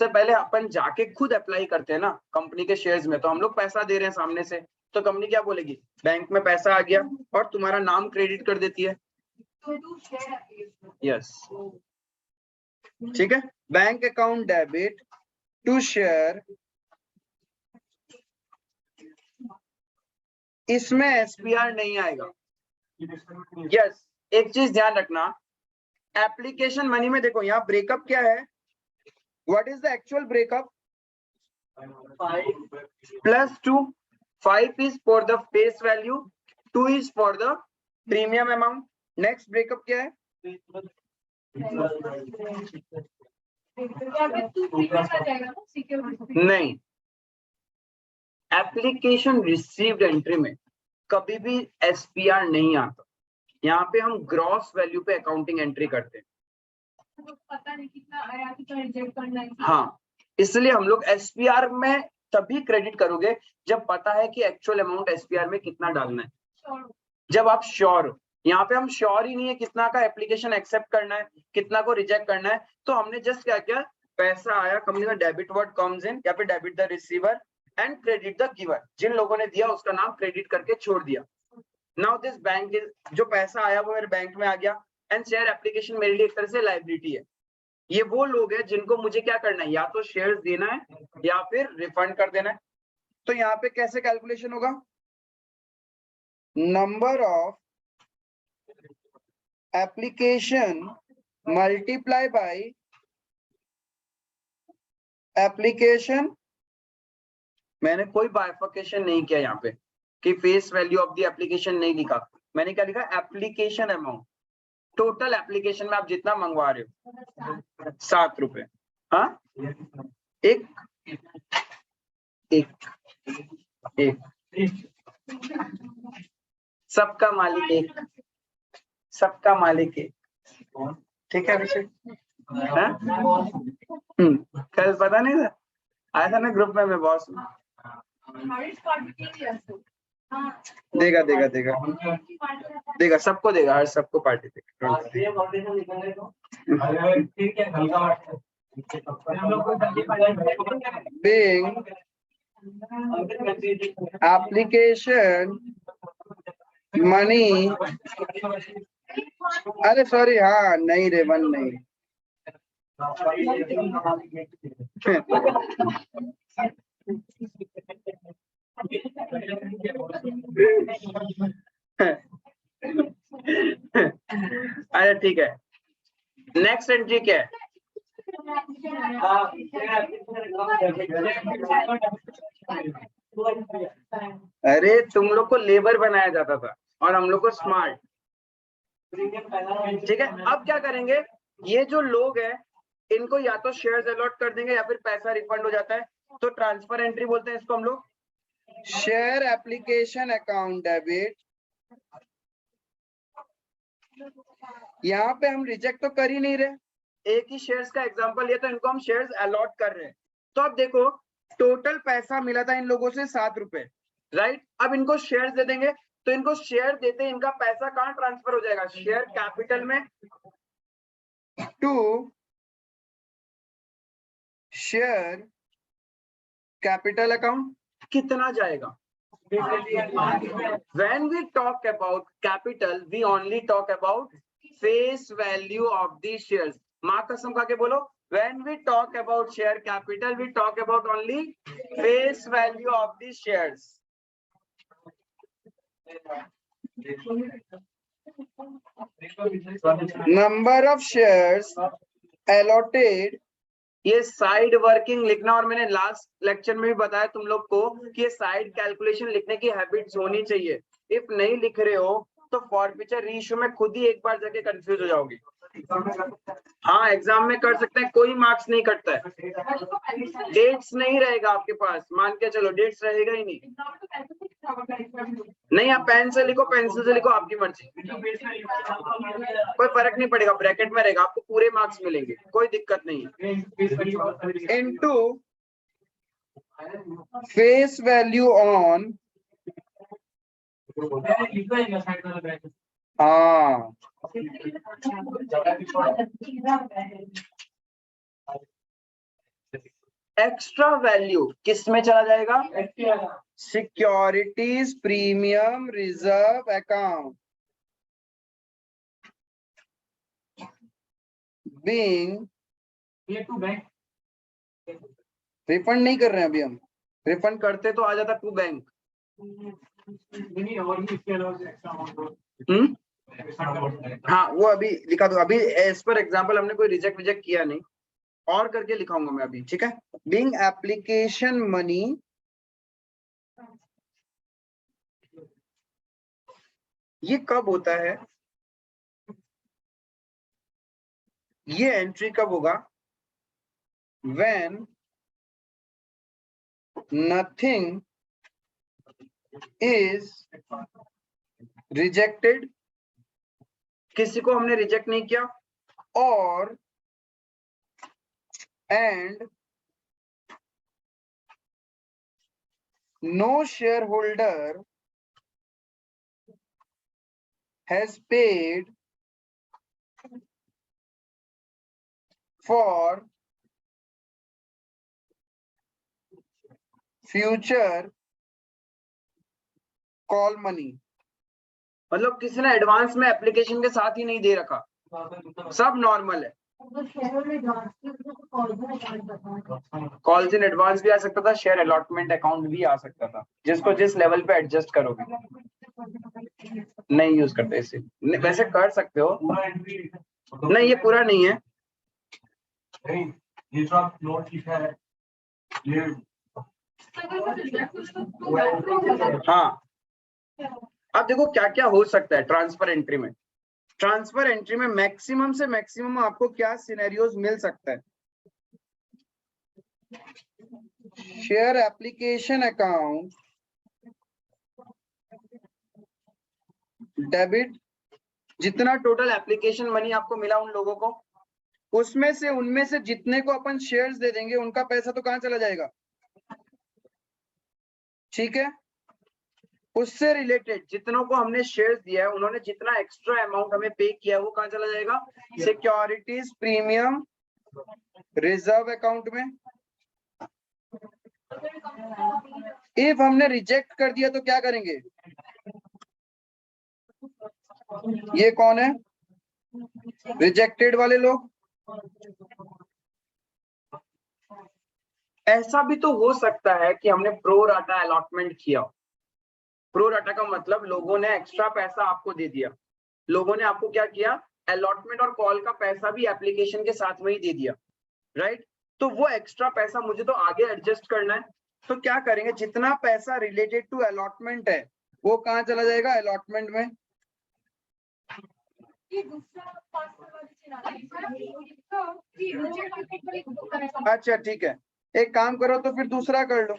पहले अपन जाके खुद अप्लाई करते हैं ना कंपनी के शेयर्स में, तो हम लोग पैसा दे रहे हैं सामने से, तो कंपनी क्या बोलेगी, बैंक में पैसा आ गया और तुम्हारा नाम क्रेडिट कर देती है। यस, ठीक है। Bank account debit to share, इसमें एसपीआर नहीं आएगा। यस, एक चीज ध्यान रखना, एप्लीकेशन मनी में देखो यहाँ ब्रेकअप क्या है, what is the actual breakup, 5+2, 5 is for the face value, 2 is for the premium amount. Next breakup क्या है, नहीं, एप्लीकेशन रिसीव्ड एंट्री में कभी भी एसपीआर नहीं आता। यहाँ पे हम ग्रॉस वैल्यू पे अकाउंटिंग एंट्री करते हैं, पता नहीं कितना आया, कितना रिजेक्ट करना है। हाँ, इसलिए हम लोग एसपीआर में तभी क्रेडिट करोगे जब पता है कि एक्चुअल अमाउंट एसपीआर में कितना डालना है, जब आप श्योर हो। यहाँ पे हम श्योर ही नहीं है कितना का एप्लीकेशन एक्सेप्ट करना है, कितना को रिजेक्ट करना है। तो हमने जस्ट क्या किया, पैसा आया कंपनी का, डेबिट वर्ड कम्स इन, या फिर debit the receiver and credit the giver, जिन लोगों ने दिया उसका नाम क्रेडिट करके छोड़ दिया। नाउ दिस बैंक इज, जो पैसा आया वो मेरे बैंक में आ गया, एंड शेयर एप्लीकेशन मेरे लिए एक तरह से लायबिलिटी है। ये वो लोग हैं जिनको मुझे क्या करना है, या तो शेयर्स देना है या फिर रिफंड कर देना है। तो यहाँ पे कैसे कैलकुलेशन होगा, number of application multiply by application, मैंने कोई बाइफर्केशन नहीं किया यहाँ पे कि face value of the application नहीं लिखा, मैंने क्या लिखा, एप्लीकेशन अमाउंट, टोटल एप्लीकेशन में आप जितना मंगवा रहे हो 7 रुपए। हाँ, एक एक एक सबका मालिक एक, सबका मालिक एक, ठीक है अभिषेक। कल पता नहीं था, आया था ना ग्रुप में, मैं बॉस हूँ। देगा देगा देगा देगा, सबको देगा, हर सबको पार्टी देगा। Being application money, अरे सॉरी, हाँ नहीं रे, 1 नहीं। अरे ठीक है, नेक्स्ट एंट्री क्या है, अरे तुम लोग को लेबर बनाया जाता था और हम लोग को स्मार्ट, ठीक है। अब क्या करेंगे, ये जो लोग हैं इनको या तो शेयर्स अलॉट कर देंगे या फिर पैसा रिफंड हो जाता है, तो ट्रांसफर एंट्री बोलते हैं इसको हम लोग। शेयर एप्लीकेशन अकाउंट डेबिट, यहाँ पे हम रिजेक्ट तो कर ही नहीं रहे, एक ही शेयर्स का एग्जांपल लिया, तो इनको हम शेयर्स अलॉट कर रहे हैं। तो अब देखो, टोटल पैसा मिला था इन लोगों से 7 रुपए, राइट। अब इनको शेयर्स दे देंगे, तो इनको शेयर देते इनका पैसा कहाँ ट्रांसफर हो जाएगा, शेयर कैपिटल में टू शेयर कैपिटल अकाउंट। कितना जाएगा, When we talk about capital, we only talk about face value of the shares. माँ कसम खा के बोलो, when we talk about share capital, we talk about only face value of the shares. Number of shares allotted, ये side working लिखना, और मैंने last lecture में भी बताया तुम लोग को कि ये साइड कैलकुलेशन लिखने की हैबिट्स होनी चाहिए. इफ नहीं लिख रहे हो तो फॉरफीचर रीइश्यू में खुद ही एक बार जाके कंफ्यूज हो जाओगे. हाँ, एग्जाम में कर सकते हैं, कोई मार्क्स नहीं कटता है. डेट्स नहीं रहेगा आपके पास, मान के चलो डेट्स रहेगा ही नहीं. नहीं, आप पेन से लिखो, पेंसिल से लिखो, आपकी मर्जी, कोई फर्क नहीं पड़ेगा, ब्रैकेट में रहेगा, आपको पूरे मार्क्स मिलेंगे, कोई दिक्कत नहीं है. इनटू फेस वैल्यू ऑन, हाँ, एक्स्ट्रा वैल्यू किस में चला जाएगा? Securities premium reserve account. Being, refund नहीं कर रहे हैं अभी हम, रिफंड करते तो आ जाता टू बैंक. हाँ, वो अभी लिखा दो, अभी एज पर एग्जाम्पल हमने कोई रिजेक्ट किया नहीं, और करके लिखाऊंगा मैं अभी, ठीक है. बीइंग एप्लीकेशन मनी, ये कब होता है, ये एंट्री कब होगा? व्हेन नथिंग इज रिजेक्टेड, किसी को हमने रिजेक्ट नहीं किया, और and no share holder has paid for future call money. मतलब किसी ने एडवांस में एप्लीकेशन के साथ ही नहीं दे रखा, सब नॉर्मल है. कॉल्स इन एडवांस भी आ सकता था, शेयर अलॉटमेंट अकाउंट भी आ सकता था, जिसको जिस लेवल पे एडजस्ट करोगे. नहीं यूज करते इसे, वैसे कर सकते हो. नहीं, ये पूरा नहीं है. ये जो आप नोट लिखा है ये, हाँ, अब देखो क्या क्या हो सकता है ट्रांसफर एंट्री में. ट्रांसफर एंट्री में मैक्सिमम से मैक्सिमम आपको क्या सिनेरियोज मिल सकता है? शेयर एप्लीकेशन अकाउंट डेबिट, जितना टोटल एप्लीकेशन मनी आपको मिला उन लोगों को, उसमें से उनमें से जितने को अपन शेयर्स दे देंगे उनका पैसा तो कहां चला जाएगा? ठीक है, उससे रिलेटेड जितनों को हमने शेयर्स दिया है, उन्होंने जितना एक्स्ट्रा अमाउंट हमें पे किया है वो कहां चला जाएगा? सिक्योरिटीज प्रीमियम रिजर्व अकाउंट में. इफ हमने रिजेक्ट कर दिया तो क्या करेंगे? ये कौन है? रिजेक्टेड वाले लोग. ऐसा भी तो हो सकता है कि हमने प्रो राटा अलॉटमेंट किया. प्रो राटा का मतलब लोगों ने एक्स्ट्रा पैसा आपको दे दिया, लोगों ने आपको क्या किया? अलॉटमेंट और कॉल का पैसा भी एप्लीकेशन के साथ में ही दे दिया, राइट? तो वो एक्स्ट्रा पैसा मुझे तो आगे एडजस्ट करना है, तो क्या करेंगे? जितना पैसा रिलेटेड टू अलॉटमेंट है वो कहाँ चला जाएगा? अलॉटमेंट में. अच्छा ठीक है, एक काम करो तो फिर दूसरा कर लो.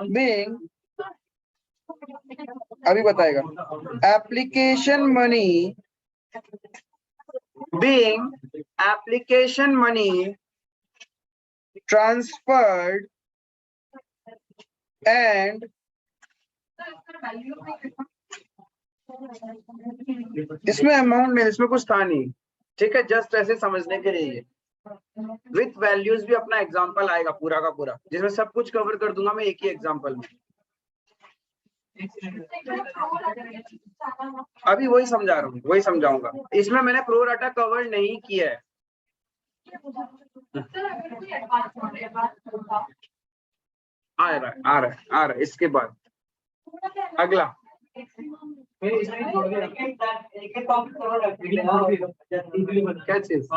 बीइंग, अभी बताएगा. Application money, being application money transferred and, इसमें अमाउंट नहीं, इसमें कुछ था नहीं, ठीक है, जस्ट ऐसे समझने के लिए. विथ वैल्यूज भी अपना एग्जांपल आएगा पूरा का पूरा, जिसमें सब कुछ कवर कर दूंगा मैं एक ही एग्जांपल में। अभी वही समझा रहा हूँ, वही समझाऊंगा। इसमें मैंने प्रो राटा कवर नहीं किया है। आ रहा है इसके बाद अगला। क्या चीज?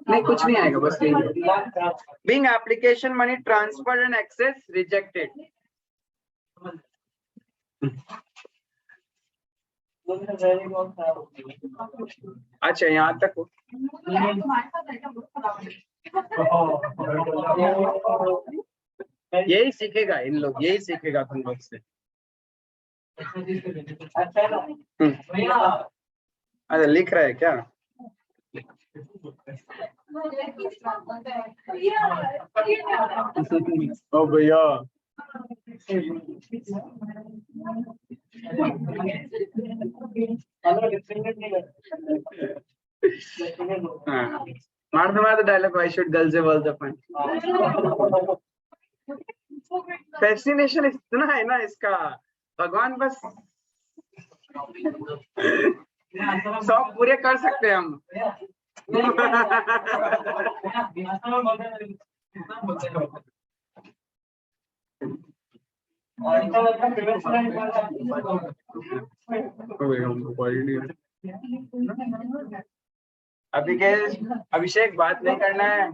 नहीं कुछ नहीं आएगा, बस यही। Being application money transfer and excess rejected. अच्छा यहाँ तक हो। यही सीखेगा इन लोग, यही सीखेगा तुम लोग से। अच्छा लिख रहा है क्या? ओ भैया मार दो डायलॉग। आई शुड गर्ल्स बोल द फन। फैसिनेशन इतना है ना इसका, भगवान बस 100 पूरे कर सकते हैं हम। अभी के अभिषेक बात नहीं करना है।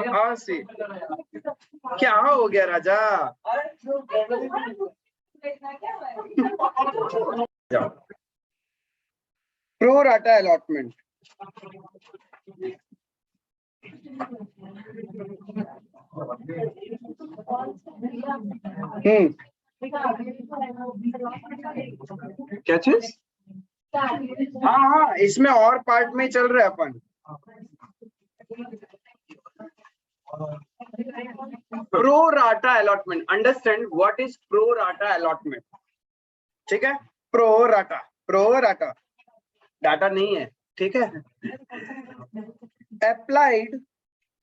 हाँ सी क्या हो गया राजा? Pro rata allotment. क्या चीज? हाँ इसमें और पार्ट में चल रहा है अपन। Pro rata allotment, understand what is pro rata allotment? ठीक है, प्रो राटा डाटा नहीं है, ठीक है। अप्लाइड,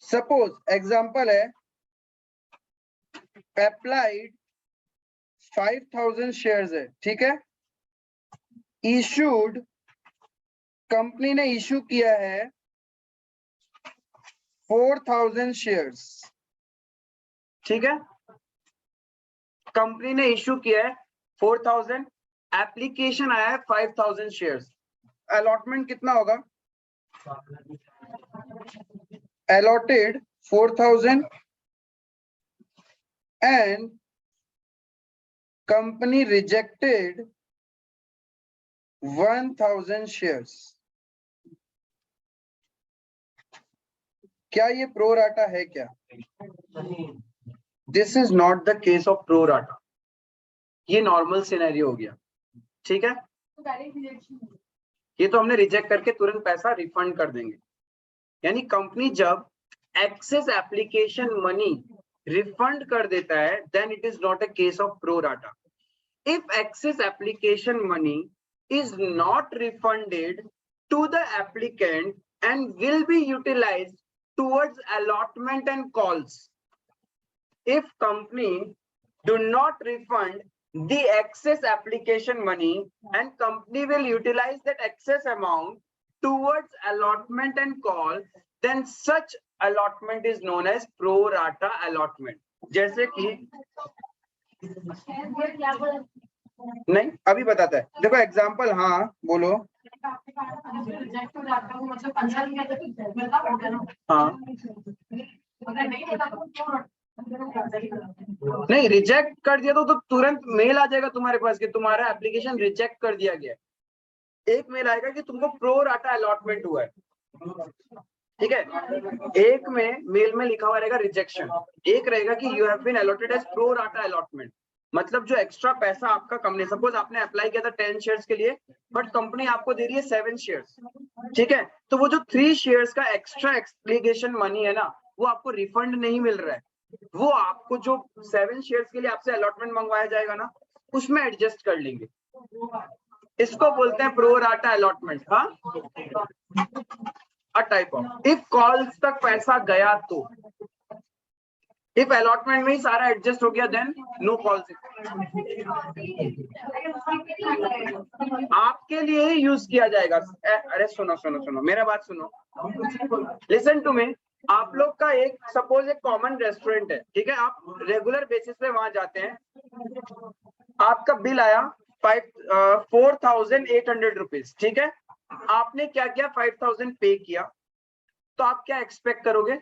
सपोज एग्जांपल है, अप्लाइड 5000 शेयर्स है, ठीक है। इशूड, कंपनी ने इशू किया है 4000 शेयर्स, ठीक है। कंपनी ने इशू किया है 4000, एप्लीकेशन आया है 5000 शेयर्स। अलॉटमेंट कितना होगा? Allotted 4000 and company rejected 1000 shares। क्या ये प्रो राटा है क्या? This is not the case of pro rata, ये नॉर्मल सिनेरियो हो गया, ठीक है। ये तो हमने रिजेक्ट करके तुरंत पैसा रिफंड कर देंगे। यानी कंपनी जब एक्सेस एप्लीकेशन मनी रिफंड कर देता है, then it is not a case of pro rata. If excess application money is not refunded to the applicant and will be utilized towards allotment and calls, if company do not refund the excess application money and company will utilize that excess amount towards allotment and call, then such allotment is known as pro rata allotment। जैसे कि नहीं अभी बताता है, देखो example. हाँ बोलो। हाँ नहीं, रिजेक्ट कर दिया तो तुरंत मेल आ जाएगा तुम्हारे पास कि तुम्हारा एप्लीकेशन रिजेक्ट कर दिया गया। एक मेल आएगा कि तुमको प्रो राटा अलॉटमेंट हुआ है, ठीक है। एक में मेल में लिखा हुआ रहेगा रिजेक्शन, एक रहेगा कि you have been allotted as pro rata allotment. मतलब जो एक्स्ट्रा पैसा आपका कंपनी, सपोज आपने अप्लाई किया था 10 शेयर्स के लिए, बट कंपनी आपको दे रही है 7 शेयर्स, ठीक है। तो वो जो 3 शेयर्स का एक्स्ट्रा एप्लीकेशन मनी है ना, वो आपको रिफंड नहीं मिल रहा है, वो आपको जो 7 शेयर्स के लिए आपसे अलॉटमेंट मंगवाया जाएगा ना, उसमें एडजस्ट कर लेंगे। इसको बोलते हैं प्रो राटा अलॉटमेंट। हाँ, a type of, if calls तक पैसा गया तो, इफ अलॉटमेंट में ही सारा एडजस्ट हो गया देन नो कॉल्स। आपके लिए ही यूज किया जाएगा। अरे सुनो सुनो सुनो, मेरा बात सुनो, लिसन टू मी। आप लोग का एक सपोज एक कॉमन रेस्टोरेंट है, ठीक है, आप रेगुलर बेसिस पे वहां जाते हैं, आपका बिल आया 4,800 रुपीज, ठीक है, आपने क्या किया 5,000 पे किया, तो आप क्या एक्सपेक्ट करोगे?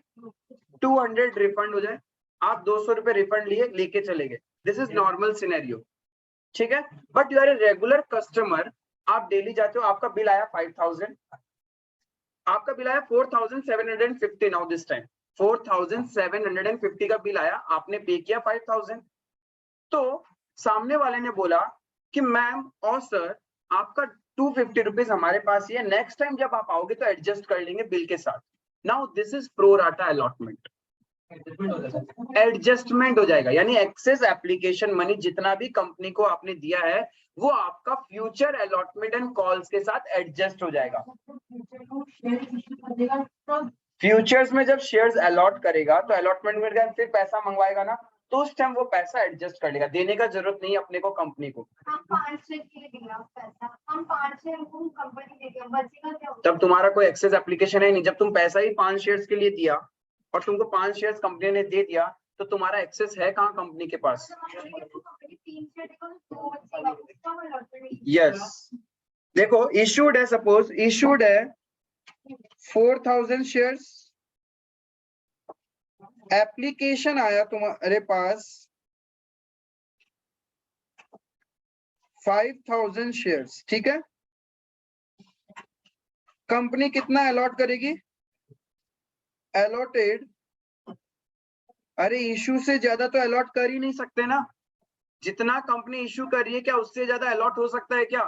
200 रिफंड हो जाए, आप 200 रुपए रिफंड लिए लेके चले गए। दिस इज नॉर्मल सिनेरियो, ठीक है। But you are a regular customer, आप डेली जाते हो, आपका बिल आया 5,000, आपका बिल आया 4,750। नाउ दिस टाइम 4,750 का बिल आया, आपने पे किया 5,000। तो सामने वाले ने बोला कि मैम और सर आपका 250 रुपीज हमारे पास ही है, नेक्स्ट टाइम जब आप आओगे तो एडजस्ट कर लेंगे बिल के साथ। Now this is pro rata allotment. Adjustment हो जाएगा, यानी एक्सेस एप्लीकेशन मनी जितना भी कंपनी को आपने दिया है वो आपका फ्यूचर अलॉटमेंट एंड कॉल्स के साथ एडजस्ट हो जाएगा। फ्यूचर्स में जब शेयर्स अलॉट करेगा तो अलॉटमेंट में फिर पैसा मंगवाएगा ना, तो उस टाइम वो पैसा एडजस्ट कर लेगा, देने का जरूरत नहीं अपने को कंपनी को। हम 5 शेयर के लिए दिया पैसा, हम 5 शेयर को कंपनी देती है, बचेगा क्या? तब तुम्हारा कोई एक्सेस एप्लीकेशन है नहीं। जब तुम पैसा ही 5 शेयर्स के लिए दिया और तुमको 5 शेयर्स कंपनी ने दे दिया, तो तुम्हारा एक्सेस है कहाँ कंपनी के पास? यस, देखो इशूड है, सपोज इशूड है 4,000 शेयर्स, एप्लीकेशन आया तुम्हारे पास 5,000 शेयर्स, ठीक है, कंपनी कितना अलॉट करेगी? अलॉटेड, अरे इशू से ज्यादा तो अलॉट कर ही नहीं सकते ना, जितना कंपनी इशू कर रही है क्या उससे ज्यादा अलॉट हो सकता है क्या?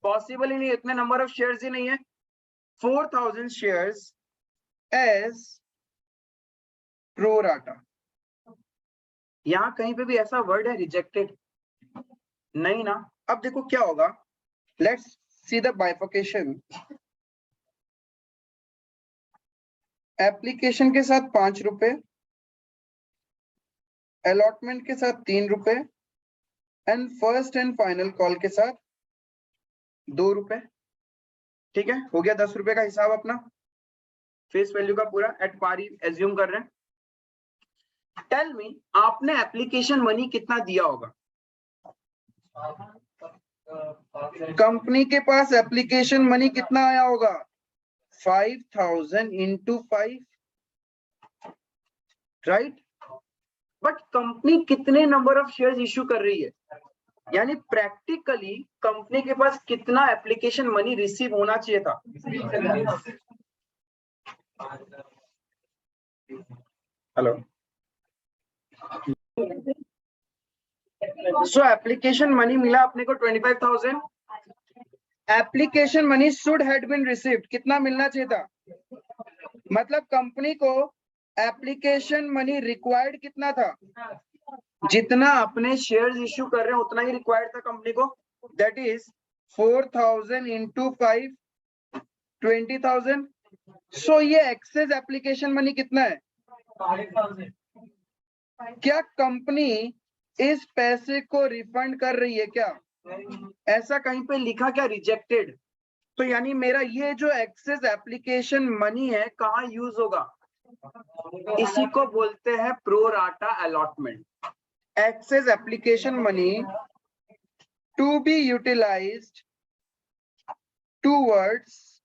पॉसिबल ही नहीं, इतने नंबर ऑफ शेयर्स ही नहीं है। 4,000 शेयर्स एज प्रो राटा। यहां कहीं पे भी ऐसा वर्ड है रिजेक्टेड? नहीं ना। अब देखो क्या होगा, let's see the bifurcation. Application के साथ 5 रुपए, अलॉटमेंट के साथ 3 रुपए and first and final call के साथ 2 रुपए, ठीक है, हो गया 10 रुपए का हिसाब अपना, फेस वैल्यू का पूरा एट पार ही एज्यूम कर रहे हैं। टेल मी, आपने एप्लीकेशन मनी कितना दिया होगा? कंपनी के पास एप्लीकेशन मनी कितना आया होगा? 5,000 इंटू 5, राइट। बट कंपनी कितने नंबर ऑफ शेयर्स इश्यू कर रही है, यानी प्रैक्टिकली कंपनी के पास कितना एप्लीकेशन मनी रिसीव होना चाहिए था? हेलो, सो एप्लीकेशन मनी मिला अपने को 25,000। Application money should had been received, कितना मिलना चाहिए था? मतलब कंपनी को एप्लीकेशन मनी रिक्वायर्ड कितना था? जितना अपने शेयर्स इश्यू कर रहे हैं उतना ही रिक्वायर्ड था कंपनी को, दैट इज 4,000 इंटू 5, 20,000। सो ये एक्सेस एप्लीकेशन मनी कितना है? 5,000। क्या कंपनी इस पैसे को रिफंड कर रही है क्या? ऐसा कहीं पे लिखा क्या रिजेक्टेड? तो यानी मेरा ये जो एक्सेस एप्लीकेशन मनी है कहाँ यूज होगा? इसी को बोलते हैं pro rata allotment. Excess application money to be utilized towards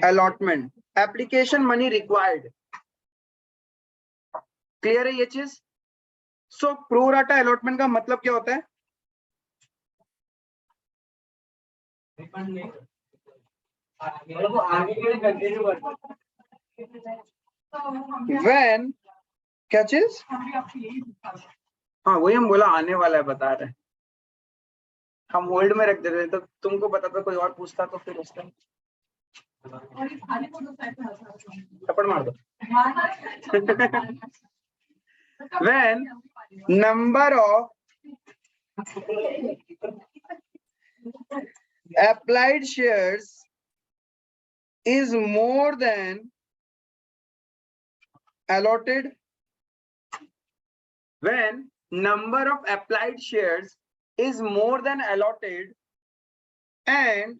allotment, application money required. Clear है ये चीज? सो प्रो राटा अलॉटमेंट का मतलब क्या होता है? When, क्या चीज? हाँ वही हम बोला आने वाला है, बता रहे हम होल्ड में रख देते तो तुमको पता था, कोई और पूछता तो फिर उस टाइम थप्पड़ मार दो। When number of applied shares is more than allotted, when number of applied shares is more than allotted and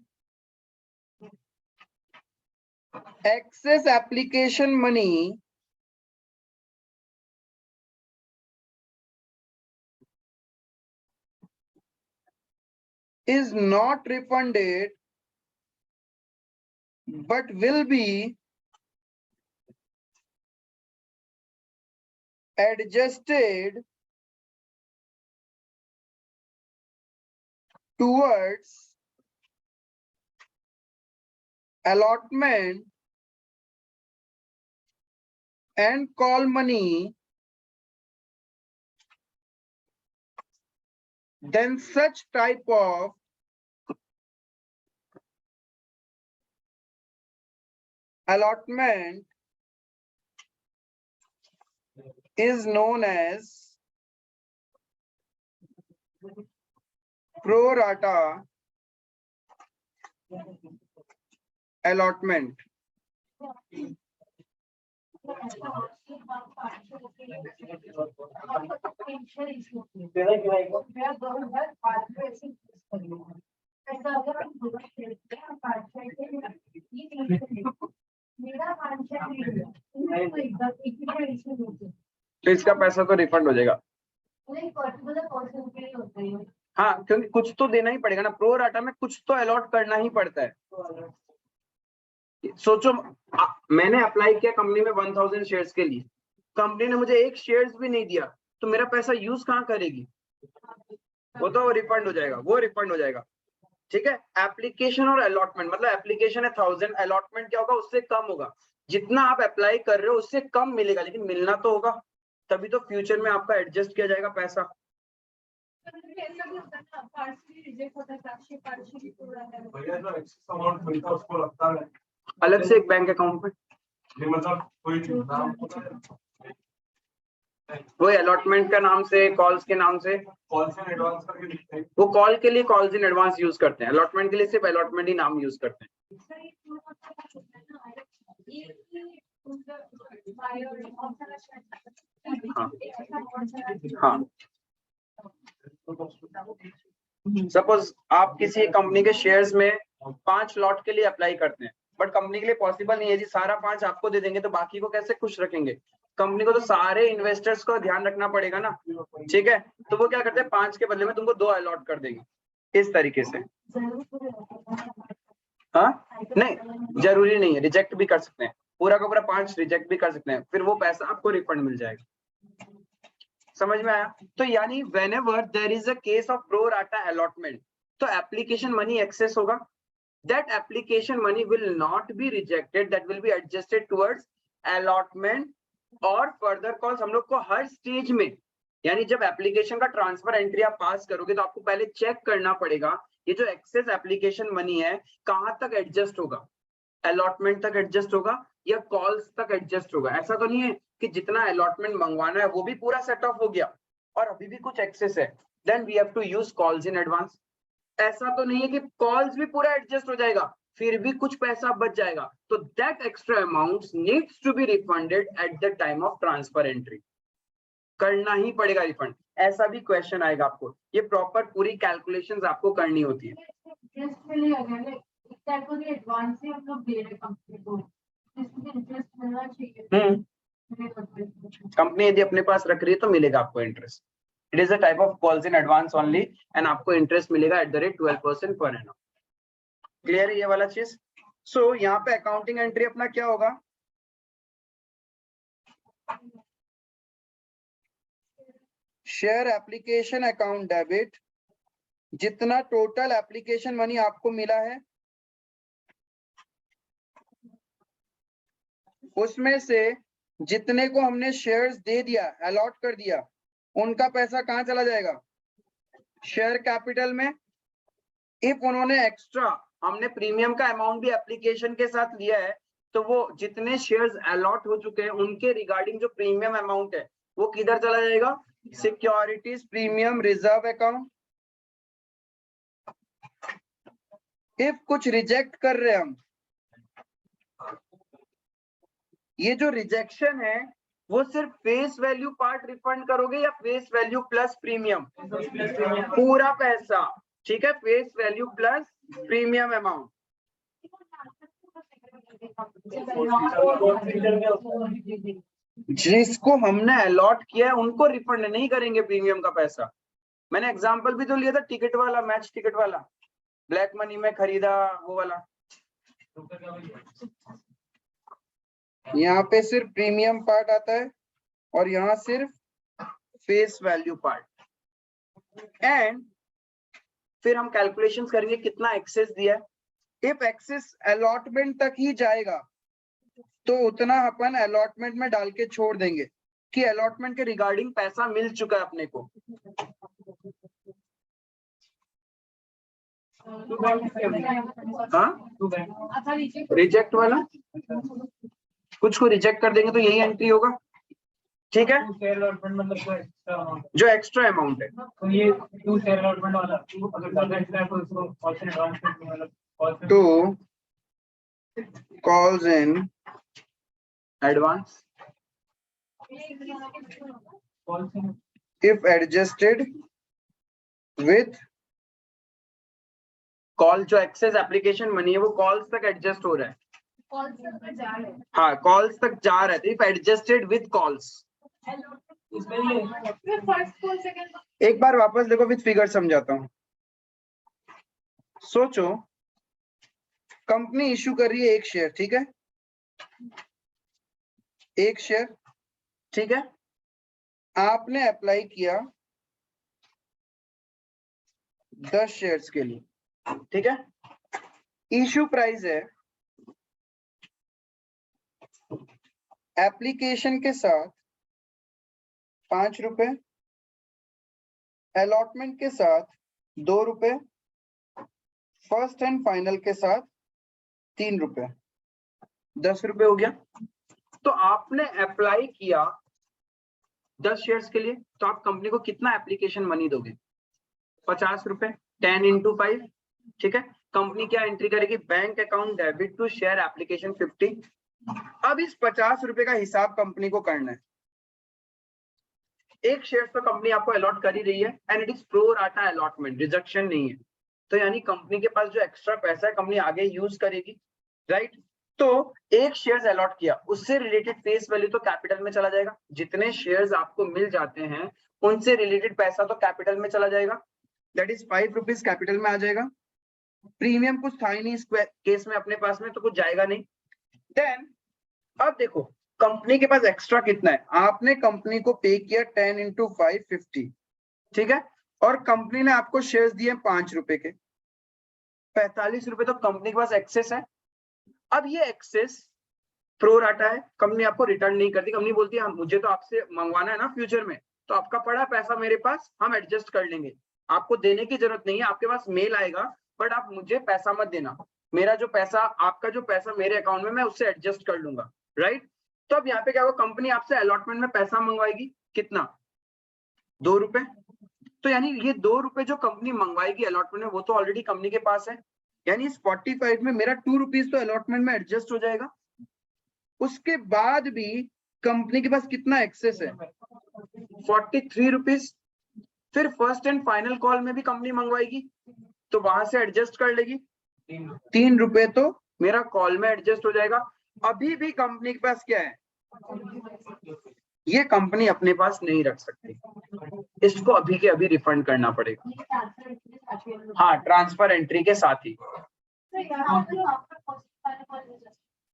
excess application money is not refunded but will be adjusted towards allotment and call money, then such type of allotment is known as pro rata allotment. तो इसका पैसा तो refund हो जाएगा। हाँ, क्योंकि कुछ तो देना ही पड़ेगा ना, प्रो राटा में कुछ तो अलॉट करना ही पड़ता है। सोचो मैंने अप्लाई किया कंपनी में 1000 शेयर्स के लिए, कंपनी ने मुझे एक शेयर्स भी नहीं दिया, तो मेरा पैसा यूज कहाँ करेगी? वो तो रिफंड हो जाएगा, वो रिफंड हो जाएगा। ठीक है, एप्लीकेशन और अलॉटमेंट, मतलब एप्लीकेशन है 1000, अलॉटमेंट क्या होगा, उससे कम होगा। जितना आप अप्लाई कर रहे हो उससे कम मिलेगा, लेकिन मिलना तो होगा, तभी तो फ्यूचर में आपका एडजस्ट किया जाएगा पैसा। अलग से एक बैंक अकाउंट में, मतलब कोई वो अलॉटमेंट का नाम से, कॉल्स के नाम से, कॉल्स इन एडवांस करके, वो कॉल के लिए कॉल्स इन एडवांस यूज करते हैं, अलॉटमेंट के लिए सिर्फ अलॉटमेंट ही नाम यूज करते हैं। हाँ, सपोज आप किसी कंपनी के शेयर्स में 5 लॉट के लिए अप्लाई करते हैं, बट कंपनी के लिए पॉसिबल नहीं है जी सारा 5 आपको दे देंगे, तो बाकी को कैसे खुश रखेंगे? कंपनी को तो सारे इन्वेस्टर्स को ध्यान रखना पड़ेगा ना। ठीक है, तो वो क्या करते हैं, 5 के बदले में तुमको 2 अलॉट कर देंगे, इस तरीके से। हाँ, नहीं जरूरी नहीं है, रिजेक्ट भी कर सकते हैं, पूरा का पूरा 5 रिजेक्ट भी कर सकते हैं, फिर वो पैसा आपको रिफंड मिल जाएगा। समझ में आया? तो यानी whenever there is a case of pro rata allotment, तो एप्लीकेशन मनी एक्सेस होगा, that application money will not be rejected, that will be adjusted towards allotment और further calls। हम लोग को हर स्टेज में, यानी जब एप्लीकेशन का ट्रांसफर एंट्री आप पास करोगे तो आपको पहले चेक करना पड़ेगा ये जो एक्सेस एप्लीकेशन मनी है कहां तक एडजस्ट होगा, अलॉटमेंट तक एडजस्ट होगा या कॉल्स तक एडजस्ट होगा। ऐसा तो नहीं है कि जितना अलॉटमेंट मंगवाना है वो भी पूरा सेट ऑफ हो गया और अभी भी कुछ एक्सेस है, then we have to use calls in advance. ऐसा तो नहीं है कि कॉल्स भी पूरा एडजस्ट हो जाएगा फिर भी कुछ पैसा बच जाएगा, तो that extra amount needs to be refunded at the time of transfer entry. करना ही पड़ेगा रिफंड, ऐसा भी क्वेश्चन आएगा आपको, ये प्रॉपर पूरी कैलकुलेशंस आपको करनी होती है। कंपनी यदि अपने पास रख रही है तो मिलेगा आपको interest. It is a type of calls in advance only and आपको इंटरेस्ट मिलेगा eight the rate 12% per annum. Clear है ये वाला चीज? सो यहाँ पे अकाउंटिंग एंट्री अपना क्या होगा, शेयर एप्लीकेशन अकाउंट डेबिट, जितना टोटल एप्लीकेशन मनी आपको मिला है उसमें से जितने को हमने शेयर्स दे दिया, अलॉट कर दिया, उनका पैसा कहां चला जाएगा, शेयर कैपिटल में। इफ उन्होंने एक्स्ट्रा हमने प्रीमियम का अमाउंट भी एप्लीकेशन के साथ लिया है, तो वो जितने शेयर्स अलॉट हो चुके हैं उनके रिगार्डिंग जो प्रीमियम अमाउंट है वो किधर चला जाएगा, securities premium reserve account. If कुछ रिजेक्ट कर रहे हम, ये जो रिजेक्शन है वो सिर्फ फेस वैल्यू पार्ट रिफंड करोगे या फेस वैल्यू प्लस प्रीमियम, पूरा पैसा, ठीक है, face value plus premium amount. जिसको हमने अलॉट किया है उनको रिफंड नहीं करेंगे प्रीमियम का पैसा। मैंने एग्जांपल भी तो लिया था टिकट वाला, मैच टिकट वाला, ब्लैक मनी में खरीदा वो वाला। यहाँ पे सिर्फ प्रीमियम पार्ट आता है और यहाँ सिर्फ फेस वैल्यू पार्ट। एंड फिर हम कैलकुलेशंस करेंगे कितना एक्सेस दिया है। इफ एक्सेस अलॉटमेंट तक ही जाएगा तो उतना अपन अलॉटमेंट में डाल के छोड़ देंगे कि अलॉटमेंट के रिगार्डिंग पैसा मिल चुका है अपने को। हाँ, रिजेक्ट वाला कुछ को रिजेक्ट कर देंगे तो यही एंट्री होगा, ठीक है, शेयर अलॉटमेंट मतलब जो एक्स्ट्रा अमाउंट है। तो ये टू शेयर अलॉटमेंट वाला अगर ज्यादा एक्स्ट्रा है तो इसको कॉल्स इन एडवांस में मतलब to calls in advance calls in if adjusted with call, जो एक्सेस एप्लीकेशन मनी है वो कॉल्स तक एडजस्ट हो रहा है, हाँ कॉल्स तक जा रहा है, इफ एडजस्टेड विद कॉल्स। एक बार वापस देखो, विद फिगर समझाता हूँ। सोचो कंपनी इशू कर रही है एक शेयर, ठीक है, एक शेयर, ठीक है, आपने अप्लाई किया 10 शेयर्स के लिए, ठीक है, इशू प्राइस है एप्लीकेशन के साथ 5 रुपए, अलॉटमेंट के साथ 2 रुपए, फर्स्ट एंड फाइनल के साथ 3 रुपए, 10 रुपए हो गया। तो आपने अप्लाई किया 10 शेयर्स के लिए, तो आप कंपनी को कितना एप्लीकेशन मनी दोगे, 50 रुपए, 10 into 5, ठीक है। कंपनी क्या एंट्री करेगी, bank account debit to share application 50। अब इस 50 रुपए का हिसाब कंपनी को करना है। एक शेयर तो कंपनी आपको अलॉट कर ही रही है and it is pro rata allotment, rejection नहीं है, तो यानी कंपनी के पास जो एक्स्ट्रा पैसा है कंपनी आगे यूज करेगी, राइट। तो एक शेयर्स अलॉट किया, उससे रिलेटेड फेस वैल्यू तो कैपिटल में चला जाएगा, जितने शेयर्स आपको मिल जाते हैं उनसे रिलेटेड पैसा तो कैपिटल में चला जाएगा, दैट इज 5 रुपीज कैपिटल में आ जाएगा। प्रीमियम कुछ था ही नहीं इस केस में अपने पास में, तो कुछ जाएगा नहीं। देन अब देखो कंपनी के पास एक्स्ट्रा कितना है, आपने कंपनी को पे किया 10 into 5 50, ठीक है, और कंपनी ने आपको शेयर्स दिए 5 रुपए के, 45 रुपए तो कंपनी के पास एक्सेस है। अब ये एक्सेस प्रो राटा है, कंपनी आपको रिटर्न नहीं करती, कंपनी बोलती है मुझे तो आपसे मंगवाना है ना फ्यूचर में, तो आपका पड़ा पैसा मेरे पास, हम एडजस्ट कर लेंगे, आपको देने की जरूरत नहीं है, आपके पास मेल आएगा बट आप मुझे पैसा मत देना, मेरा जो पैसा, आपका जो पैसा मेरे अकाउंट में मैं उससे एडजस्ट कर लूंगा, राइट। तो अब यहाँ पे क्या होगा, कंपनी आपसे अलॉटमेंट में पैसा मंगवाएगी, कितना, 2 रुपए। तो यानी ये 2 रुपए जो कंपनी मंगवाएगी अलॉटमेंट में वो तो ऑलरेडी कंपनी के पास है, यानी इस 45 में मेरा 2 रुपीज तो अलॉटमेंट में एडजस्ट हो जाएगा। उसके बाद भी कंपनी के पास कितना एक्सेस है, 43 रुपीज। फिर फर्स्ट एंड फाइनल कॉल में भी कंपनी मंगवाएगी तो वहां से एडजस्ट कर लेगी, 3 रुपए तो मेरा कॉल में एडजस्ट हो जाएगा। अभी भी कंपनी के पास क्या है, ये कंपनी अपने पास नहीं रख सकती, इसको अभी के अभी रिफंड करना पड़ेगा, हाँ ट्रांसफर एंट्री के साथ ही।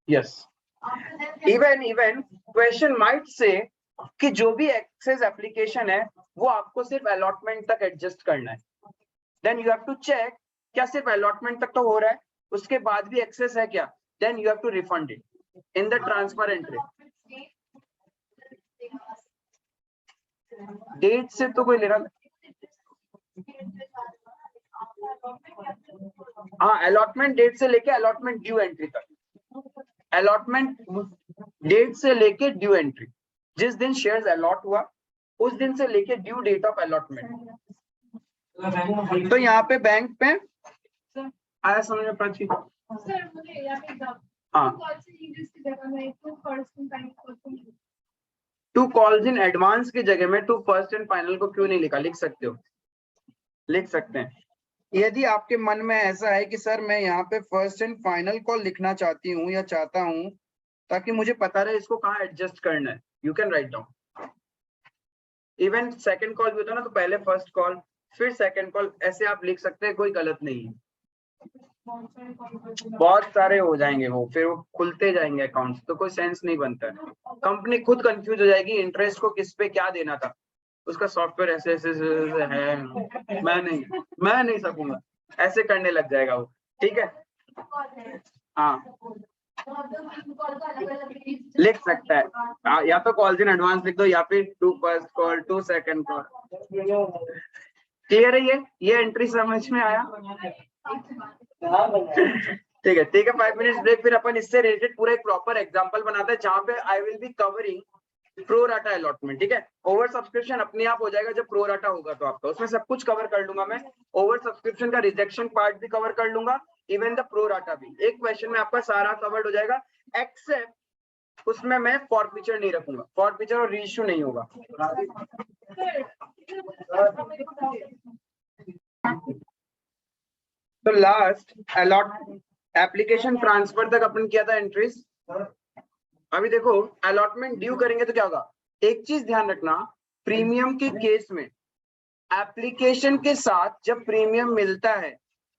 Yes, even question might say कि जो भी एक्सेस एप्लीकेशन है वो आपको सिर्फ अलॉटमेंट तक एडजस्ट करना है, then you have to check क्या सिर्फ अलॉटमेंट तक तो हो रहा है, उसके बाद भी एक्सेस है क्या, then you have to refund it in the transfer entry. Date से तो कोई लेना, हाँ, अलॉटमेंट डेट से लेके अलॉटमेंट ड्यू एंट्री तक, अलॉटमेंट डेट से लेके ड्यू एंट्री, जिस दिन शेयर्स अलॉट हुआ उस दिन से लेके ड्यू डेट ऑफ अलॉटमेंट। तो यहाँ पे बैंक पे आया समझ में प्राची? सर मुझे यहाँ पे हाँ, कॉल से इंग्लिश की जगह में to first and final to calls in advance की जगह में टू फर्स्ट एंड फाइनल को क्यों नहीं लिखा? लिख सकते हो, लिख सकते हैं। यदि आपके मन में ऐसा है कि सर मैं यहाँ पे फर्स्ट एंड फाइनल कॉल लिखना चाहती हूँ या चाहता हूँ ताकि मुझे पता रहे इसको कहाँ एडजस्ट करना है, you can write down. Even second call भी होता है ना, तो पहले फर्स्ट कॉल फिर सेकंड कॉल, ऐसे आप लिख सकते हैं, कोई गलत नहीं है। बहुत सारे हो जाएंगे वो, फिर वो खुलते जाएंगे अकाउंट्स, तो कोई सेंस नहीं बनता है। कंपनी खुद कंफ्यूज हो जाएगी इंटरेस्ट को किस पे क्या देना था, उसका सॉफ्टवेयर ऐसे ऐसे है, मैं नहीं सकूंगा, ऐसे करने लग जाएगा वो। ठीक है, हाँ लिख सकता है, या तो कॉल्स इन एडवांस लिख दो या फिर to first call to second call. Clear है? ये एंट्री समझ में आया? ठीक है, 5 मिनट्स ब्रेक, फिर अपन इससे रिलेटेड पूरा एक प्रॉपर एग्जांपल बनाते हैं जहां पे I will be covering pro rata allotment. ठीक है, ओवर सब्सक्रिप्शन अपने आप हो जाएगा जब प्रो राटा होगा, तो आपका उसमें सब कुछ कवर कर लूंगा मैं। ओवर सब्सक्रिप्शन का रिजेक्शन पार्ट भी कवर कर लूंगा, इवन द प्रो राटा भी। एक क्वेश्चन में आपका सारा कवर्ड हो जाएगा, एक्सेप्ट उसमें मैं फॉरफीचर नहीं रखूंगा, फॉरफीचर और रीइश्यू नहीं होगा। तो लास्ट अलॉट एप्लीकेशन ट्रांसफर तक अपन किया था एंट्रीज। अभी देखो अलॉटमेंट ड्यू करेंगे तो क्या होगा, एक चीज ध्यान रखना, प्रीमियम के केस में एप्लीकेशन के साथ जब प्रीमियम मिलता है,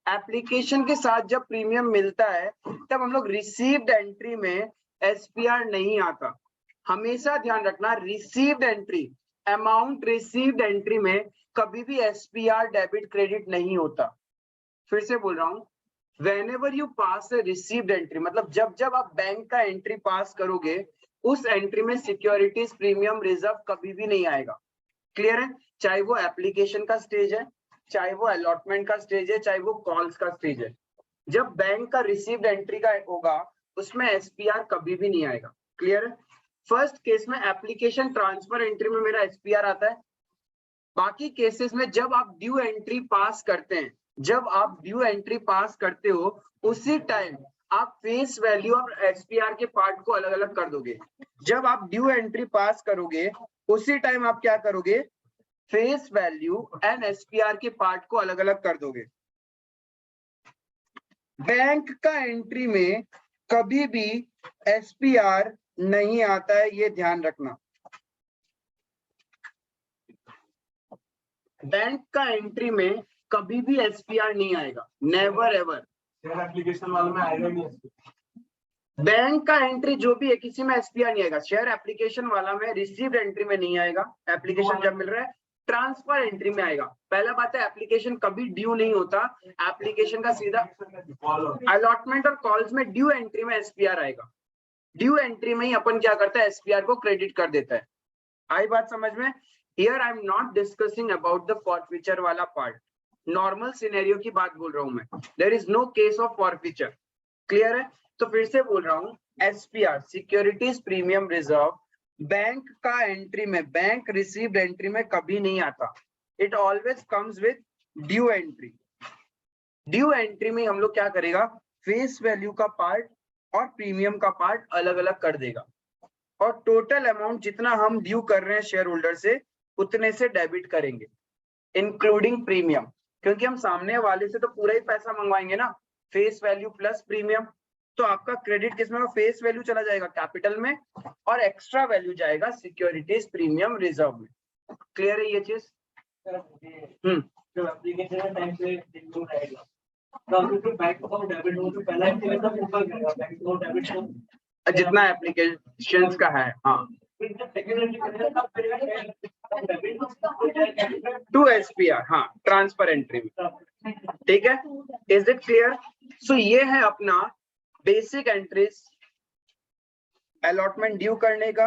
एप्लीकेशन के साथ जब प्रीमियम मिलता है तब हम लोग रिसीव्ड एंट्री में एसपीआर नहीं आता। हमेशा ध्यान रखना, received entry, amount received entry में कभी भी एसपीआर डेबिट क्रेडिट नहीं होता। फिर से बोल रहा हूं, whenever you pass a received entry, मतलब जब जब आप बैंक का एंट्री पास करोगे उस एंट्री में सिक्योरिटीज प्रीमियम रिजर्व कभी भी नहीं आएगा। क्लियर है? चाहे वो एप्लीकेशन का स्टेज है, चाहे वो अलॉटमेंट का स्टेज है, चाहे वो कॉल्स का स्टेज है, जब बैंक का रिसीव्ड एंट्री का होगा उसमें एसपीआर कभी भी नहीं आएगा। क्लियर है? फर्स्ट केस में एप्लीकेशन ट्रांसफर एंट्री में मेरा एसपीआर आता है, बाकी केसेस में जब आप ड्यू एंट्री पास करते हैं, जब आप ड्यू एंट्री पास करते हो उसी टाइम आप फेस वैल्यू और एसपीआर के पार्ट को अलग अलग कर दोगे। जब आप ड्यू एंट्री पास करोगे उसी टाइम आप क्या करोगे, फेस वैल्यू एंड एसपीआर के पार्ट को अलग अलग कर दोगे। बैंक का एंट्री में कभी भी एसपीआर नहीं आता है, ये ध्यान रखना। बैंक का एंट्री में कभी भी एसपीआर नहीं आएगा, नेवर एवर। एप्लीकेशन वाले में आएगा नहीं। बैंक का एंट्री जो भी है किसी में एसपीआर नहीं आएगा। शेयर एप्लीकेशन वाला में रिसीव्ड एंट्री में नहीं आएगा, एप्लीकेशन जब मिल रहा है ट्रांसफर एंट्री में आएगा। पहला बात है, एप्लीकेशन कभी ड्यू नहीं होता, एप्लीकेशन का सीधा अलॉटमेंट और कॉल्स में ड्यू एंट्री में एसपीआर आएगा। ड्यू एंट्री में ही अपन क्या करता है, एसपीआर को क्रेडिट कर देता है। आई बात समझ में? Here I am not discussing about the forfeiture वाला पार्ट, नॉर्मल सिनेरियो की बात बोल रहा हूं मैं। There is no case of forfeiture. Clear है? तो फिर से बोल रहा हूं, SPR securities premium reserve bank का एंट्री में, बैंक रिसीव्ड एंट्री में कभी नहीं आता। It always comes with due entry. Due entry में हम लोग क्या करेगा, फेस वैल्यू का पार्ट और प्रीमियम का पार्ट अलग अलग कर देगा, और टोटल अमाउंट जितना हम ड्यू कर रहे हैं शेयर होल्डर से उतने से डेबिट करेंगे, इंक्लूडिंग प्रीमियम, क्योंकि हम सामने वाले से तो पूरा ही पैसा मंगवाएंगे ना, फेस वैल्यू प्लस प्रीमियम। तो आपका क्रेडिट किसमें, फेस वैल्यू चला जाएगा कैपिटल में और एक्स्ट्रा वैल्यू जाएगा सिक्योरिटीज प्रीमियम रिजर्व में। क्लियर है ये चीज? जितना एप्लीकेशन का है, हाँ, टू एसपीआर, हाँ, ट्रांसफर एंट्री में। ठीक है, इज इट क्लियर? सो ये है अपना बेसिक एंट्रीज, अलॉटमेंट ड्यू करने का,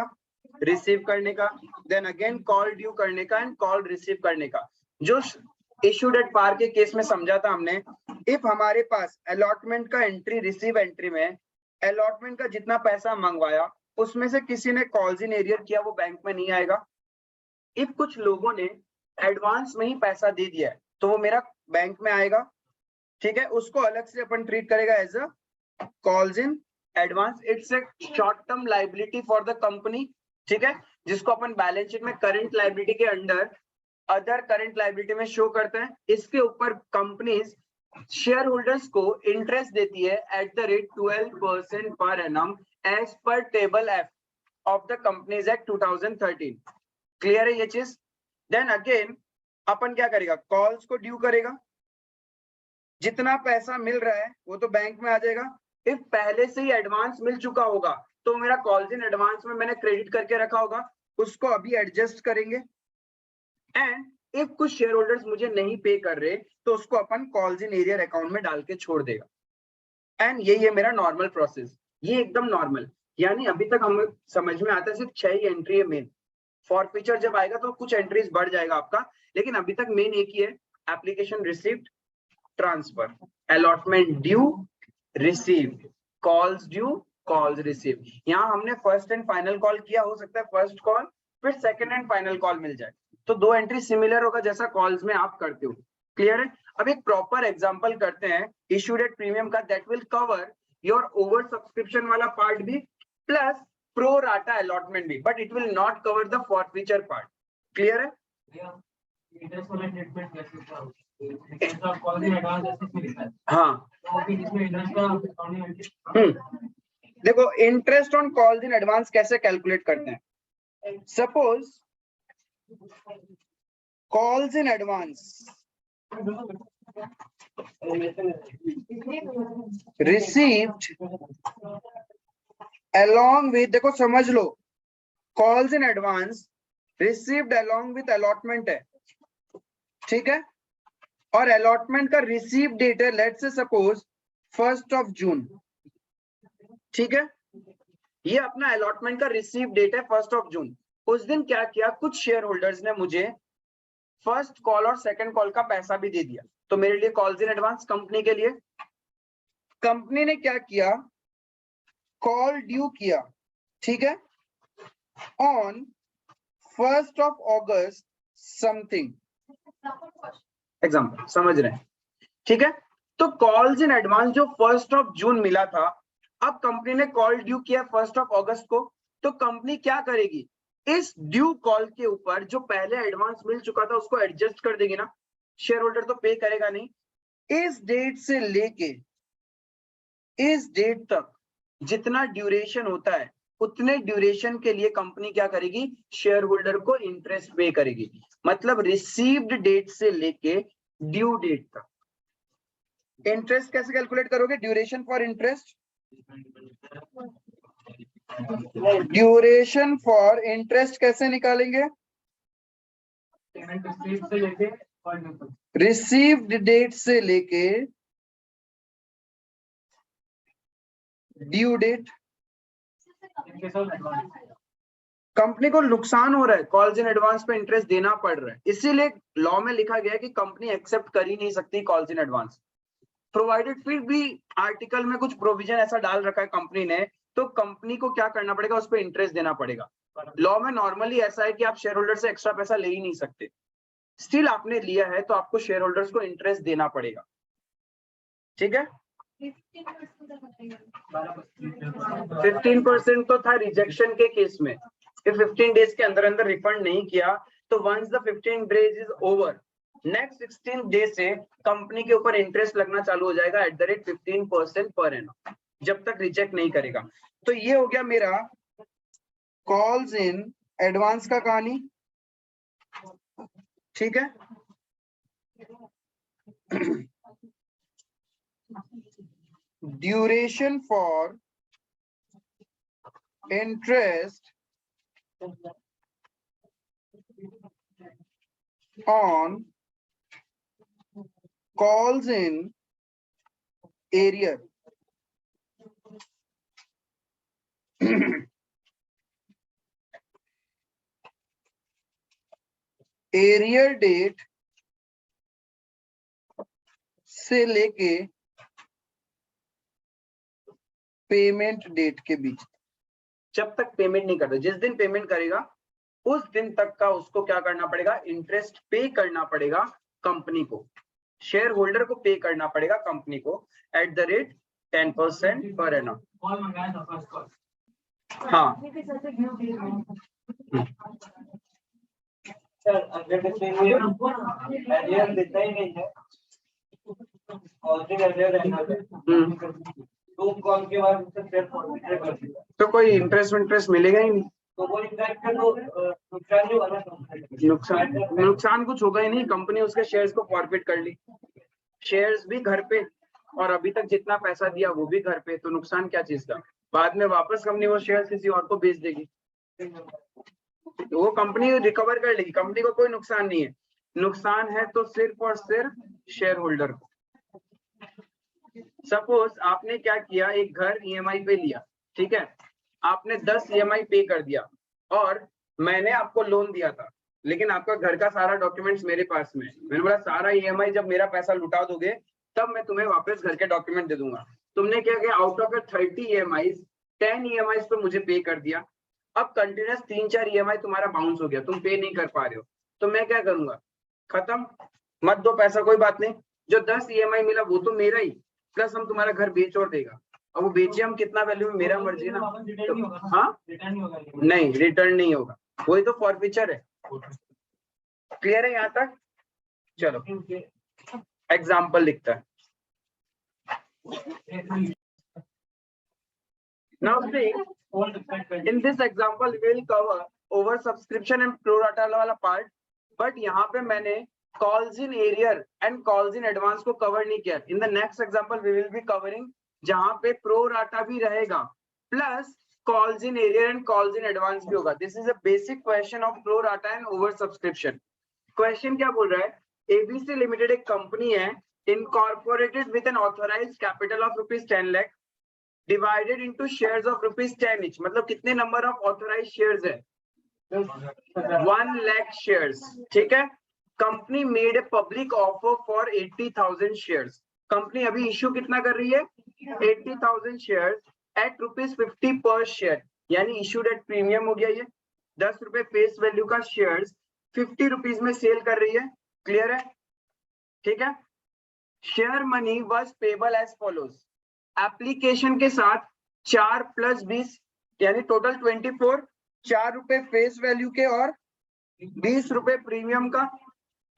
रिसीव करने का, देन अगेन कॉल ड्यू करने का एंड कॉल रिसीव करने का। जो इशूड एट पार के केस में समझा था हमने, इफ हमारे पास अलॉटमेंट का एंट्री रिसीव एंट्री में अलॉटमेंट का जितना पैसा मंगवाया उसमें से किसी ने कॉल्स इन एरियर किया, वो बैंक में नहीं आएगा। इफ कुछ लोगों ने एडवांस में ही पैसा दे दिया है तो वो मेरा बैंक में आएगा, ठीक है। उसको अलग से अपन ट्रीट करेगा as a calls in advance. It's a short term liability for the company, ठीक है, जिसको अपन बैलेंस शीट में करंट लाइबिलिटी के अंडर अदर करंट लाइबिलिटी में शो करते हैं। इसके ऊपर कंपनीज शेयर होल्डर्स को इंटरेस्ट देती है at the rate 12% per annum as per table F of the companies act 2013। Clear है ये चीज? देन अगेन अपन क्या करेगा, कॉल्स को ड्यू करेगा, जितना पैसा मिल रहा है वो तो बैंक में आ जाएगा। इफ पहले से ही एडवांस मिल चुका होगा तो मेरा कॉल्स इन एडवांस में मैंने क्रेडिट करके रखा होगा, उसको अभी एडजस्ट करेंगे। एंड इफ कुछ शेयर होल्डर्स मुझे नहीं पे कर रहे तो उसको अपन कॉल्स इन एरियर अकाउंट में डाल के छोड़ देगा। एंड यही है मेरा नॉर्मल प्रोसेस, ये एकदम नॉर्मल। यानी अभी तक हम समझ में आता है सिर्फ 6 ही एंट्री है मेन। फॉरफीचर जब आएगा तो कुछ एंट्रीज बढ़ जाएगा आपका, लेकिन अभी तक मेन एक ही है, application received, transfer, allotment due, receive, calls due, calls receive. यहाँ हमने फर्स्ट एंड फाइनल कॉल किया, हो सकता है फर्स्ट कॉल फिर सेकंड एंड फाइनल कॉल मिल जाए, तो 2 एंट्री सिमिलर होगा जैसा कॉल्स में आप करते हो। क्लियर है? अब एक प्रॉपर एग्जांपल करते हैं इश्यूड एट प्रीमियम का, that will cover your over subscription वाला पार्ट भी प्लस प्रो राटा अलॉटमेंट भी, but it will not cover the forfeiture part. Clear है? इंटरेस्ट वाला ट्रीटमेंट कैसे क्या होता है? Interest of call in advance ऐसे लिखा है, हाँ तो फिर इसमें इंटरेस्ट का अकाउंटिंग देखो, interest on calls in advance कैसे कैलकुलेट करते हैं। Suppose calls in advance received along with, देखो समझ लो, calls in advance received along with allotment है, ठीक है, और अलॉटमेंट का रिसीव डेट है लेट्स से सपोज 1 जून, ठीक है। ये अपना अलॉटमेंट का रिसीव डेट है 1 जून। उस दिन क्या किया, कुछ शेयर होल्डर्स ने मुझे फर्स्ट कॉल और सेकंड कॉल का पैसा भी दे दिया, तो मेरे लिए कॉल्स इन एडवांस। कंपनी के लिए कंपनी ने क्या किया, कॉल ड्यू किया, ठीक है, ऑन 1 अगस्त समथिंग, एग्जाम्पल समझ रहे हैं, ठीक है। तो कॉल्स इन एडवांस जो 1 जून मिला था, अब कंपनी ने कॉल ड्यू किया 1 अगस्त को, तो कंपनी क्या करेगी, इस ड्यू कॉल के ऊपर जो पहले एडवांस मिल चुका था उसको एडजस्ट कर देगी ना, शेयर होल्डर तो पे करेगा नहीं। इस डेट से लेके इस डेट तक जितना ड्यूरेशन होता है उतने ड्यूरेशन के लिए कंपनी क्या करेगी, शेयर होल्डर को इंटरेस्ट पे करेगी। मतलब रिसीव्ड डेट से लेके ड्यू डेट तक। इंटरेस्ट कैसे कैलकुलेट करोगे, duration for interest, duration for interest कैसे निकालेंगे, पेमेंट स्टेज से लेके कॉल ड्यू तक, रिसीव्ड डेट से लेके ड्यू डेट। इनके साथ एडवांस कंपनी को नुकसान हो रहा है, कॉल्स इन एडवांस पे इंटरेस्ट देना पड़ रहा है, इसीलिए लॉ में लिखा गया है कि कंपनी एक्सेप्ट कर ही नहीं सकती कॉल्स इन एडवांस प्रोवाइडेड। फिर भी आर्टिकल में कुछ प्रोविजन ऐसा डाल रखा है कंपनी ने, तो कंपनी को क्या करना पड़ेगा, उस पर इंटरेस्ट देना पड़ेगा। लॉ में नॉर्मली ऐसा है कि आप शेयर होल्डर से एक्स्ट्रा पैसा ले ही नहीं सकते, स्टिल आपने लिया है तो आपको शेयर होल्डर्स को इंटरेस्ट देना पड़ेगा, ठीक है। 15% तो था रिजेक्शन के केस में, if 15 डेज के अंदर अंदर रिफंड नहीं किया तो once the 15 days is over, next 16 days से कंपनी के ऊपर इंटरेस्ट लगना चालू हो जाएगा eight the rate 15% per annum, जब तक रिजेक्ट नहीं करेगा। तो ये हो गया मेरा कॉल्स इन एडवांस का कहानी, ठीक है। Duration for interest on calls in arrear. Arrear date से लेके पेमेंट डेट के बीच, जब तक पेमेंट नहीं करता, जिस दिन पेमेंट करेगा उस दिन तक का उसको क्या करना पड़ेगा, इंटरेस्ट पे करना पड़ेगा कंपनी को, शेयर होल्डर को पे करना पड़ेगा कंपनी को eight the rate 10% per annum. Call मंगाया था फर्स्ट कॉल। हाँ सर अगर एरियर देता ही नहीं है और फिर एरियर रहना है तो कॉल के बाद उससे शेयर फॉरवर्ड कर देगा तो कोई इंटरेस्ट मिलेगा ही नहीं, तो वो इम्पैक्ट का तो नुकसान ही वाला नुकसान कुछ होगा ही नहीं, कंपनी उसके शेयर्स को फॉरफिट कर ली, शेयर्स भी घर पे और अभी तक जितना पैसा दिया वो भी घर पे, तो नुकसान क्या चीज का, बाद में वापस कंपनी वो शेयर्स किसी और को बेच देगी, तो वो कंपनी रिकवर कर लेगी, कंपनी को कोई नुकसान नहीं है, नुकसान है तो सिर्फ और सिर्फ शेयर होल्डर को। सपोज आपने क्या किया, एक घर ईएमआई पे लिया, ठीक है, आपने 10 ईएमआई पे कर दिया और मैंने आपको लोन दिया था, लेकिन आपका घर का सारा डॉक्यूमेंट्स मेरे पास में, मैंने बोला सारा ईएमआई जब मेरा पैसा लुटा दोगे तब मैं तुम्हें वापस घर के डॉक्यूमेंट दे दूंगा। तुमने क्या किया, आउट ऑफ 30 ईएमआई 10 ईएमआई पे मुझे पे कर दिया, अब कंटिन्यूस 3-4 ईएमआई तुम्हारा बाउंस हो गया, तुम पे नहीं कर पा रहे हो, तो मैं क्या करूंगा, खत्म, मत दो पैसा, कोई बात नहीं, जो 10 ईएमआई मिला वो तो मेरा ही, प्लस हम तुम्हारा घर बेच और देगा, अब वो बेचे हम कितना वैल्यू में मेरा मर्जी है ना, तो हाँ नहीं रिटर्न नहीं होगा, वही तो फॉरफीचर है। क्लियर है यहाँ तक? चलो एग्जाम्पल लिखता है। Now see, in this example we will cover over subscription and pro rata वाला part, but यहाँ पे मैंने calls in arrear and calls in advance को cover नहीं किया। In the next example we will be covering जहाँ पे pro rata भी रहेगा plus calls in arrear and calls in advance भी होगा। This is a basic question of pro rata and over subscription। Question क्या बोल रहा है, ABC Limited एक कंपनी है, incorporated with an authorized capital of ₹10 lakh divided into shares of ₹10 each, मतलब कितने नंबर ऑफ ऑथोराइज्ड शेयर्स है, 1 lakh shares, ठीक है। Company made a public offer for 80,000 shares, company अभी इश्यू कितना कर रही है, 80,000 शेयर्स एट ₹50 पर शेयर, यानी इश्यूड एट प्रीमियम हो गया, ये 10 रुपए फेस वैल्यू का शेयर्स 50 रुपीज में सेल कर रही है। क्लियर है? ठीक है। Share money was payable as follows, application के साथ 4 + 20 यानी टोटल 24, 4 रुपए फेस वैल्यू के और 20 रुपए प्रीमियम का,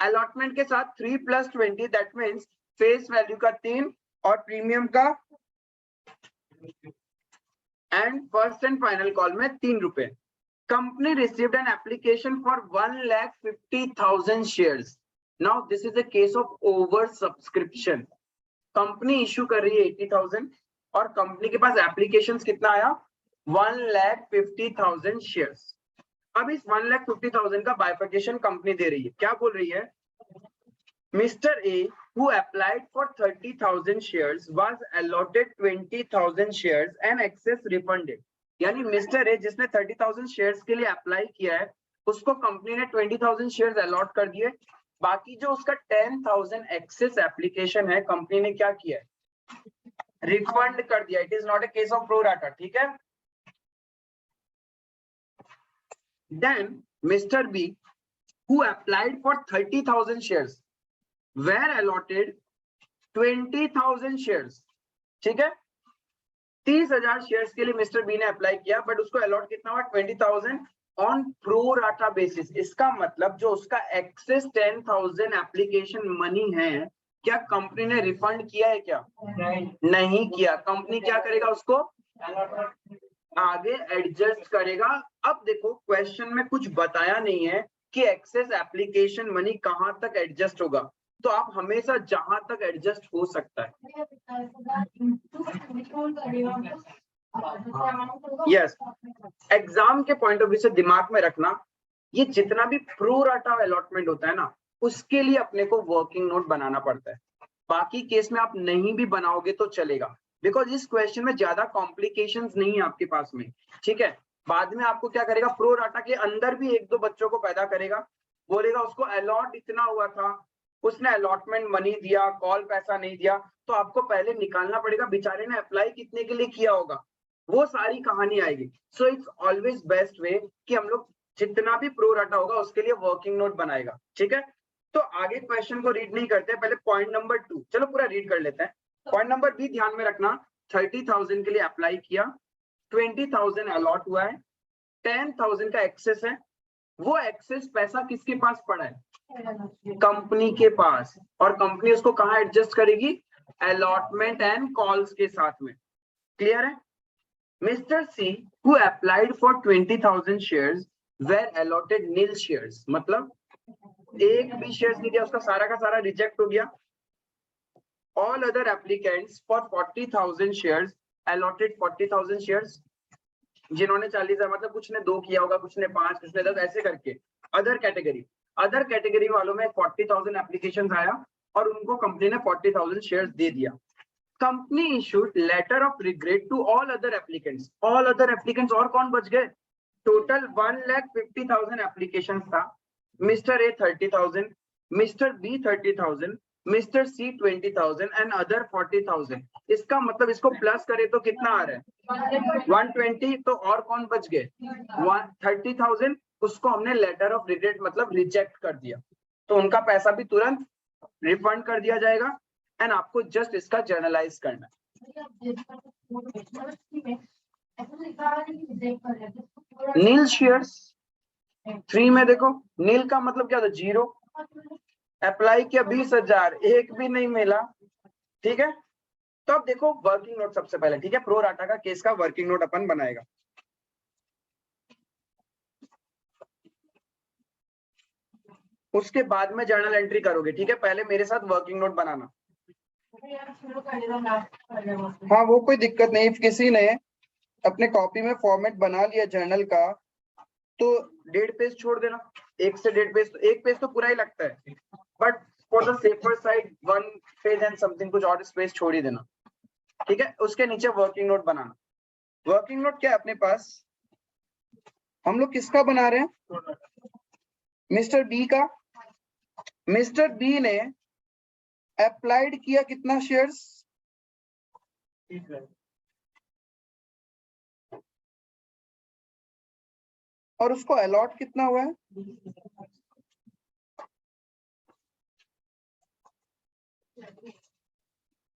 अलॉटमेंट के साथ 3 + 20 दैट मींस फेस वैल्यू का 3 और प्रीमियम का, and first and final call में 3 रुपए। Company received an application for 1,50,000 shares. Now this is a case of over subscription. Company issue कर रही है 80,000 और कंपनी के पास एप्लीकेशंस कितना आया, 1,50,000 शेयर्स। अब इस 1,50,000 का बाइफर्केशन कंपनी दे रही है, क्या बोल रही है, mister A who applied for 30,000 shares was allotted 20,000 shares and excess refunded। यानी मिस्टर ए जिसने 30,000 शेयर्स के लिए अप्लाई किया है उसको कंपनी ने 20,000 शेयर्स अलॉट कर दिए, बाकी जो उसका 10,000 एक्सेस एप्लीकेशन है कंपनी ने क्या किया है, रिफंड कर दिया। It is not a case of pro rata, ठीक है। Then mister B who applied for 30,000 shares were allotted 20,000 shares, ठीक है। 30,000 शेयर्स के लिए मिस्टर बी ने अप्लाई किया, बट उसको अलॉट कितना हुआ, 20,000 ऑन प्रो राटा बेसिस। इसका मतलब जो उसका एक्सेस 10,000 एप्लीकेशन मनी है, क्या कंपनी ने रिफंड किया है, क्या नहीं किया। कंपनी क्या करेगा, उसको आगे एडजस्ट करेगा। अब देखो क्वेश्चन में कुछ बताया नहीं है कि एक्सेस एप्लीकेशन मनी कहां तक एडजस्ट होगा, तो आप हमेशा जहां तक एडजस्ट हो सकता है, यस, एग्जाम के पॉइंट ऑफ व्यू से दिमाग में रखना, ये जितना भी प्रो राटा अलॉटमेंट होता है ना, उसके लिए अपने को वर्किंग नोट बनाना पड़ता है। बाकी केस में आप नहीं भी बनाओगे तो चलेगा, बिकॉज इस क्वेश्चन में ज्यादा कॉम्प्लिकेशंस नहीं है आपके पास में, ठीक है। बाद में आपको क्या करेगा, प्रो राटा के अंदर भी 1-2 बच्चों को पैदा करेगा, बोलेगा उसको अलॉट इतना हुआ था, उसने अलॉटमेंट मनी दिया, कॉल पैसा नहीं दिया, तो आपको पहले निकालना पड़ेगा बेचारे ने अप्लाई कितने के लिए किया होगा, वो सारी कहानी आएगी। So it's always best way कि हम लोग जितना भी प्रो राटा होगा उसके लिए वर्किंग नोट बनाएगा, ठीक है। तो आगे क्वेश्चन को रीड नहीं करते, पहले पॉइंट नंबर 2 चलो पूरा रीड कर लेते हैं। पॉइंट नंबर बी ध्यान में रखना, 30,000 के लिए अप्लाई किया, 20,000 अलॉट हुआ है, 10,000 का एक्सेस है, वो एक्सेस पैसा किसके पास पड़ा है, कंपनी के पास, और कंपनी उसको कहां एडजस्ट करेगी, अलॉटमेंट एंड कॉल्स के साथ में। क्लियर है। Mister C who applied for 20,000 shares were allotted nil shares, मतलब एक भी शेयर्स नहीं दिया, उसका सारा का सारा रिजेक्ट हो गया। All other applicants for 40,000 shares allotted 40,000 shares, जिन्होंने 40,000 मतलब कुछ ने 2 किया होगा, कुछ ने 5, कुछ ने 10, ऐसे करके अदर कैटेगरी वालों में 40,000 एप्लीकेशंस आया और उनको कंपनी ने 40,000 शेयर्स दे दिया। Company issued letter of regret to all other applicants, और कौन बच गए, टोटल 1,50,000 एप्लीकेशंस था। Mister A 30,000, mister B 30,000, mister C 20,000 and other 40,000। इसका मतलब इसको प्लस करे तो कितना आ रहा है 120, तो और कौन बच गए 30,000, उसको हमने लेटर ऑफ रिग्रेट मतलब रिजेक्ट कर दिया, तो उनका पैसा भी तुरंत रिफंड कर दिया जाएगा। एंड आपको जस्ट इसका जर्नलाइज करना है। नील शेयर्स 3 में देखो, नील का मतलब क्या था, 0, अप्लाई किया 20,000, एक भी नहीं मिला, ठीक है। तो अब देखो वर्किंग नोट सबसे पहले, ठीक है, प्रो राटा का केस का वर्किंग नोट अपन बनाएगा। उसके बाद में जर्नल एंट्री करोगे, ठीक है, पहले मेरे साथ वर्किंग नोट बनाना। हाँ वो कोई दिक्कत नहीं, किसी ने अपने कॉपी में फॉर्मेट बना लिया जर्नल का तो 1.5 पेज छोड़ देना, 1 से 1.5 पेज, 1 पेज तो पूरा ही लगता है, but for the safer side 1 page and something कुछ और स्पेस छोड़ ही देना, ठीक है। उसके नीचे वर्किंग नोट बनाना। वर्किंग नोट क्या है अपने पास, हम लोग किसका बना रहे हैं, मिस्टर बी का। मिस्टर बी ने अप्लाइड किया कितना शेयर्स, 30 और उसको अलॉट कितना हुआ है,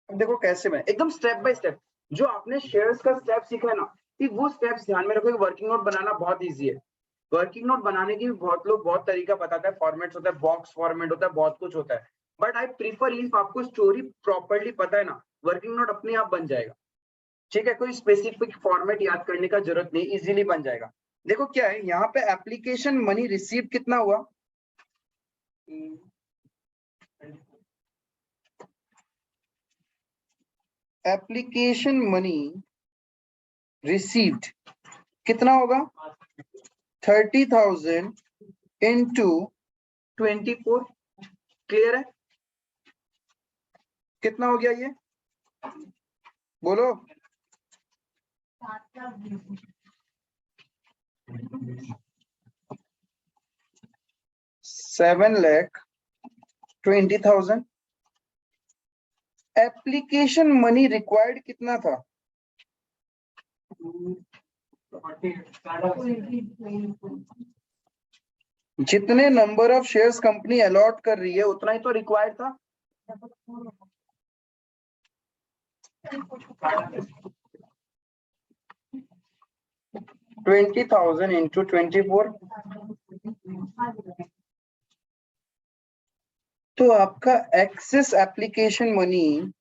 अब देखो कैसे मैं एकदम स्टेप बाय स्टेप, जो आपने शेयर्स का स्टेप सीखा है ना, कि वो स्टेप्स ध्यान में रखो। वर्किंग नोट बनाना बहुत इजी है। वर्किंग नोट बनाने की बहुत लोग बहुत तरीका बताते हैं, फॉर्मेट्स होता है, बॉक्स फॉर्मेट होता है, बहुत कुछ होता है, बट आई प्रीफर इफ आपको स्टोरी प्रॉपर्ली पता है ना, वर्किंग नोट अपने आप बन जाएगा, ठीक है। कोई स्पेसिफिक फॉर्मेट याद करने का जरूरत नहीं, इजीली बन जाएगा। देखो क्या है यहाँ पे, एप्लीकेशन मनी रिसीव कितना हुआ, एप्लीकेशन मनी रिसीव्ड कितना होगा 30,000 इंटू 24, क्लियर है, कितना हो गया ये, बोलो 7,20,000। एप्लीकेशन मनी रिक्वायर्ड कितना था, जितने number of shares company allot कर रही है उतना ही तो रिक्वायर्ड था। $20,000 इंटू 24, तो आपका excess application money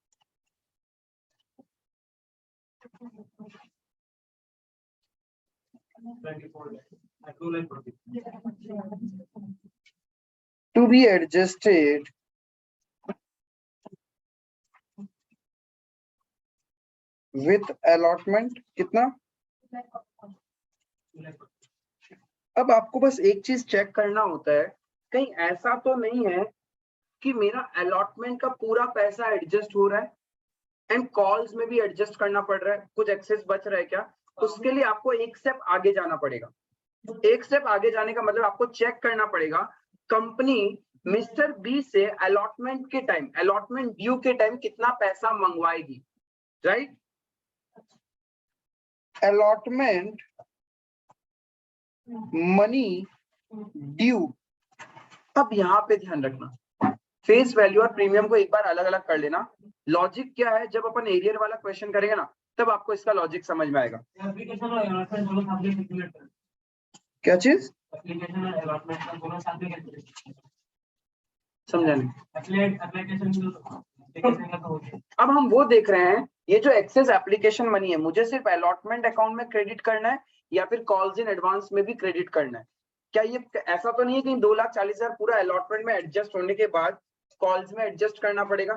to be adjusted with allotment कितना। अब आपको बस एक चीज चेक करना होता है, कहीं ऐसा तो नहीं है कि मेरा अलॉटमेंट का पूरा पैसा एडजस्ट हो रहा है एंड कॉल्स में भी एडजस्ट करना पड़ रहा है, कुछ एक्सेस बच रहा है क्या। उसके लिए आपको एक स्टेप आगे जाना पड़ेगा। एक स्टेप आगे जाने का मतलब आपको चेक करना पड़ेगा कंपनी मिस्टर बी से अलॉटमेंट के टाइम, अलॉटमेंट ड्यू के टाइम कितना पैसा मंगवाएगी, राइट? Allotment money due. अब यहाँ पे ध्यान रखना, फेस वैल्यू और प्रीमियम को एक बार अलग अलग कर लेना। लॉजिक क्या है, जब अपन एरियर वाला क्वेश्चन करेंगे ना, तब आपको इसका लॉजिक समझ में आएगा। एप्लीकेशन और अलॉटमेंट दोनों साथ में कैलकुलेट करें। क्या चीज? एप्लीकेशन और अलॉटमेंट का दोनों साथ में कैलकुलेट करें। समझा नहीं? एप्लीकेशन का तो हो गया। अब हम वो देख रहे हैं, ये जो एक्सेस एप्लीकेशन मनी है, मुझे सिर्फ अलॉटमेंट अकाउंट में क्रेडिट करना है या फिर कॉल्स इन एडवांस में भी क्रेडिट करना है? क्या ये ऐसा तो नहीं है कि 2,40,000 पूरा अलॉटमेंट में एडजस्ट होने के बाद कॉल्स में एडजस्ट करना पड़ेगा?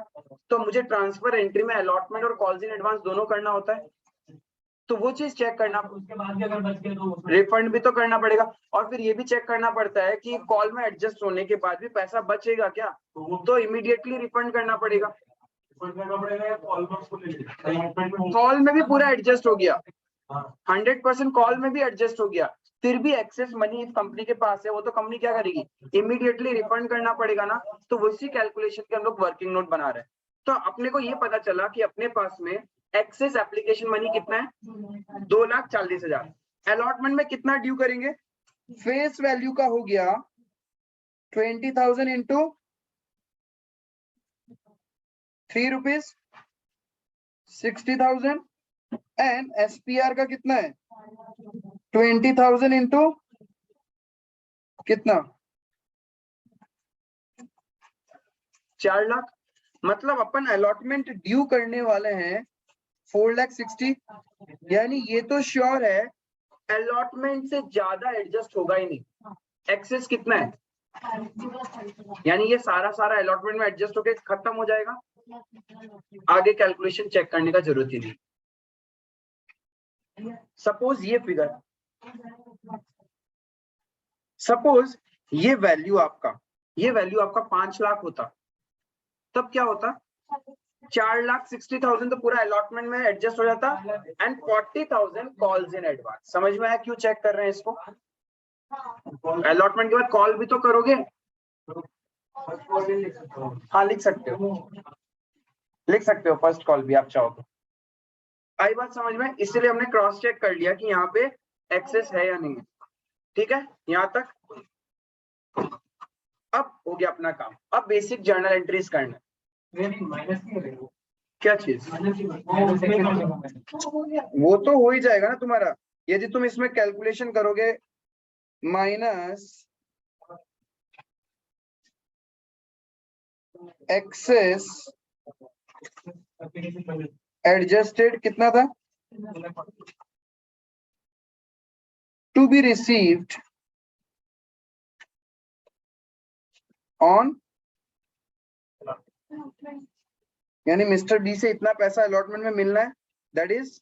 तो मुझे ट्रांसफर एंट्री में अलॉटमेंट और कॉल्स इन एडवांस दोनों करना होता है, तो वो चीज चेक करना, उसके बाद भी अगर बच गया तो रिफंड भी तो करना पड़ेगा। और फिर ये भी चेक करना पड़ता है कि कॉल में एडजस्ट होने के बाद भी पैसा बचेगा क्या, तो इमीडिएटली रिफंड करना पड़ेगा। करना पड़ेगा या कॉल बॉक्स को ले लीजिए। कॉल में भी पूरा एडजस्ट हो गया, हाँ 100% कॉल में भी एडजस्ट हो गया, फिर भी एक्सेस मनी इस कंपनी के पास है, वो तो कंपनी क्या करेगी, इमीडिएटली रिफंड करना पड़ेगा ना। तो उसी कैलकुलेशन के हम लोग वर्किंग नोट बना रहे हैं। तो अपने को ये पता चला कि अपने पास में एक्सेस एप्लीकेशन मनी कितना है, 2,40,000। अलॉटमेंट में कितना ड्यू करेंगे, फेस वैल्यू का हो गया 20,000 इंटू 3 रुपीज 60,000 एंड एसपीआर का कितना है 20,000 इंटू कितना 4 लाख। मतलब अपन अलॉटमेंट ड्यू करने वाले हैं 4,60,000, यानी ये तो श्योर है अलॉटमेंट से ज्यादा एडजस्ट होगा ही नहीं। एक्सेस कितना है, यानी ये सारा अलॉटमेंट में एडजस्ट होके खत्म हो जाएगा, आगे कैलकुलेशन चेक करने का जरूरत ही नहीं। सपोज ये फिगर, सपोज ये वैल्यू आपका 5 लाख होता, तब क्या होता, 4,60,000 तो पूरा अलॉटमेंट में एडजस्ट हो जाता एंड 40,000 कॉल्स इन एडवांस। समझ में आया क्यों चेक कर रहे हैं इसको? अलॉटमेंट के बाद कॉल भी तो करोगे। हाँ लिख सकते हो फर्स्ट कॉल भी आप चाहो तो। आई बात समझ में? इसीलिए हमने क्रॉस चेक कर लिया कि यहाँ पे एक्सेस है या नहीं है। ठीक है, यहाँ तक। अब हो गया अपना काम, अब बेसिक जर्नल एंट्रीज करना है। माइनस नहीं करेगा, क्या चीज? माइनस वो तो हो ही जाएगा ना तुम्हारा, यदि तुम इसमें कैलकुलेशन करोगे माइनस एक्सेस एडजस्टेड कितना था, टू बी रिसीव्ड ऑन, यानी मिस्टर बी से इतना पैसा अलॉटमेंट में मिलना है, दैट इज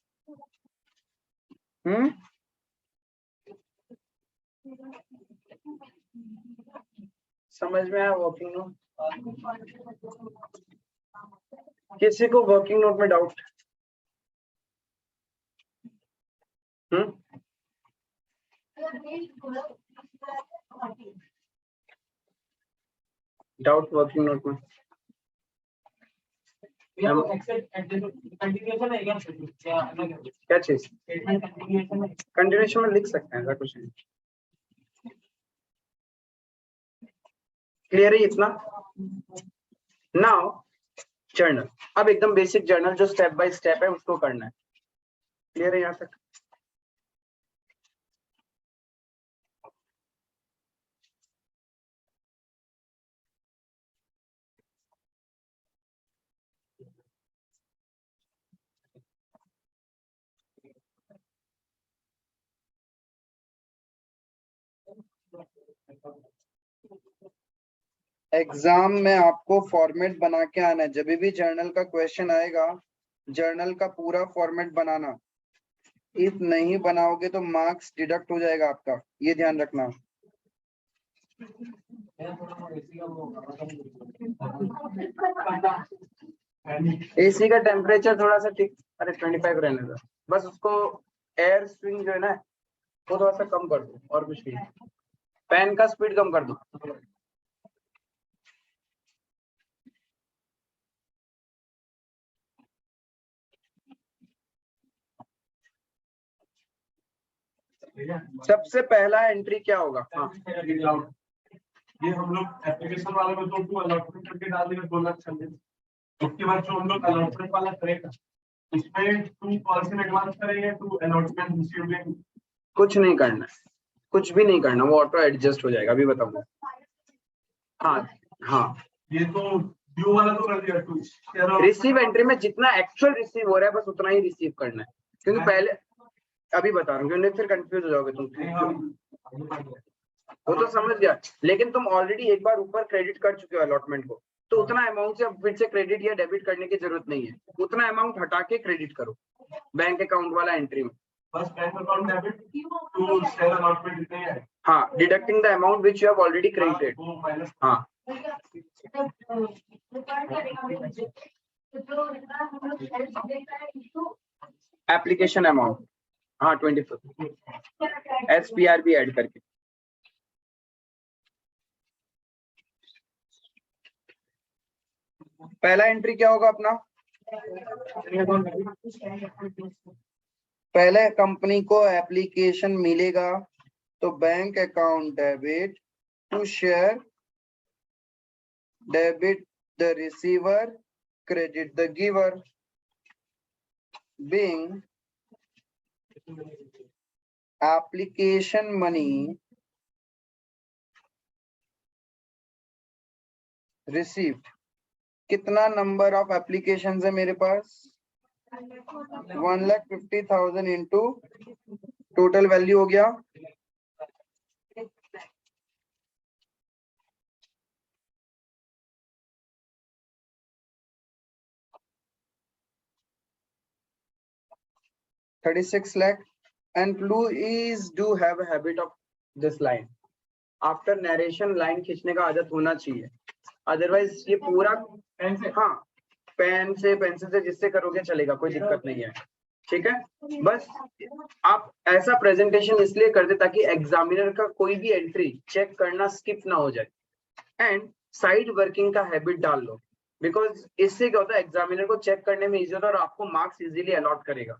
समझ में आया वर्किंग नोट? किसी को वर्किंग नोट में डाउट? डाउट वर्किंग नोट में? कंटिन्यूएशन है क्या अलग है? क्या चीज? कंटिन्यूएशन है। कंटिन्यूएशन में लिख सकते हैं, ऐसा कुछ नहीं। क्लियर है इतना? नाउ जर्नल, अब एकदम बेसिक जर्नल जो स्टेप बाय स्टेप है उसको करना है। क्लियर है यहाँ तक? एग्जाम में आपको फॉर्मेट बना के आना है, जब भी जर्नल का क्वेश्चन आएगा जर्नल का पूरा फॉर्मेट बनाना। इफ नहीं बनाओगे तो मार्क्स डिडक्ट हो जाएगा आपका, ये ध्यान रखना। एसी का टेम्परेचर थोड़ा सा ठीक, अरे 25 रहने दो बस, उसको एयर स्विंग जो है ना वो थोड़ा सा कम कर दो और कुछ नहीं, फैन का स्पीड कम कर दो। ठीक है। सबसे पहला एंट्री क्या होगा? हाँ ये हम लोग एप्लीकेशन वाले में तो अलॉटमेंट करके डाल देंगे 2 लाख चल देंगे। उसके बाद जो हम लोग अलॉटमेंट वाला करेगा इसमें टू कॉल से एडवांस करेंगे, टू अलॉटमेंट रिसीविंग। कुछ नहीं करना है, कुछ भी नहीं करना, वो ऑटो एडजस्ट हो जाएगा, अभी बताऊंगा। हाँ हाँ, ये तो ड्यू वाला तो कर दिया टू। रिसीव एंट्री में जितना एक्चुअल रिसीव हो रहा है बस उतना ही रिसीव करना है, क्योंकि पहले अभी बता रहा हूँ क्योंकि फिर कंफ्यूज हो जाओगे तुम। वो तो समझ गया, लेकिन तुम ऑलरेडी एक बार ऊपर क्रेडिट कर चुके हो अलॉटमेंट को, तो उतना अमाउंट से अब फिर से क्रेडिट या डेबिट करने की जरूरत नहीं है, उतना अमाउंट हटा के क्रेडिट करो बैंक अकाउंट वाला एंट्री में। बस bank account debit to share allotment जितने हैं। हाँ, deducting the amount which you have already credited. वो माइनस। हाँ एप्लीकेशन अमाउंट, हाँ 24 SPR भी ऐड करके। पहला एंट्री क्या होगा अपना? पहले कंपनी को एप्लीकेशन मिलेगा तो bank account debit to share, debit the receiver, credit the giver, being application money received। कितना नंबर ऑफ एप्लीकेशन है मेरे पास? 1,50,000 इंटू टोटल वैल्यू हो गया 36 lakh, and please do have a habit of this line. After narration line खींचने का आदत होना चाहिए, अदरवाइज ये पूरा हाँ पेन से पेंसिल से जिससे करोगे चलेगा, कोई दिक्कत नहीं है, ठीक है। बस आप ऐसा प्रेजेंटेशन इसलिए करते ताकि एग्जामिनर का कोई भी एंट्री चेक करना स्किप ना हो जाए, एंड साइड वर्किंग का हैबिट डाल लो, बिकॉज इससे क्या होता है एग्जामिनर को चेक करने में इजी होता है और आपको मार्क्स इजीली अलॉट करेगा।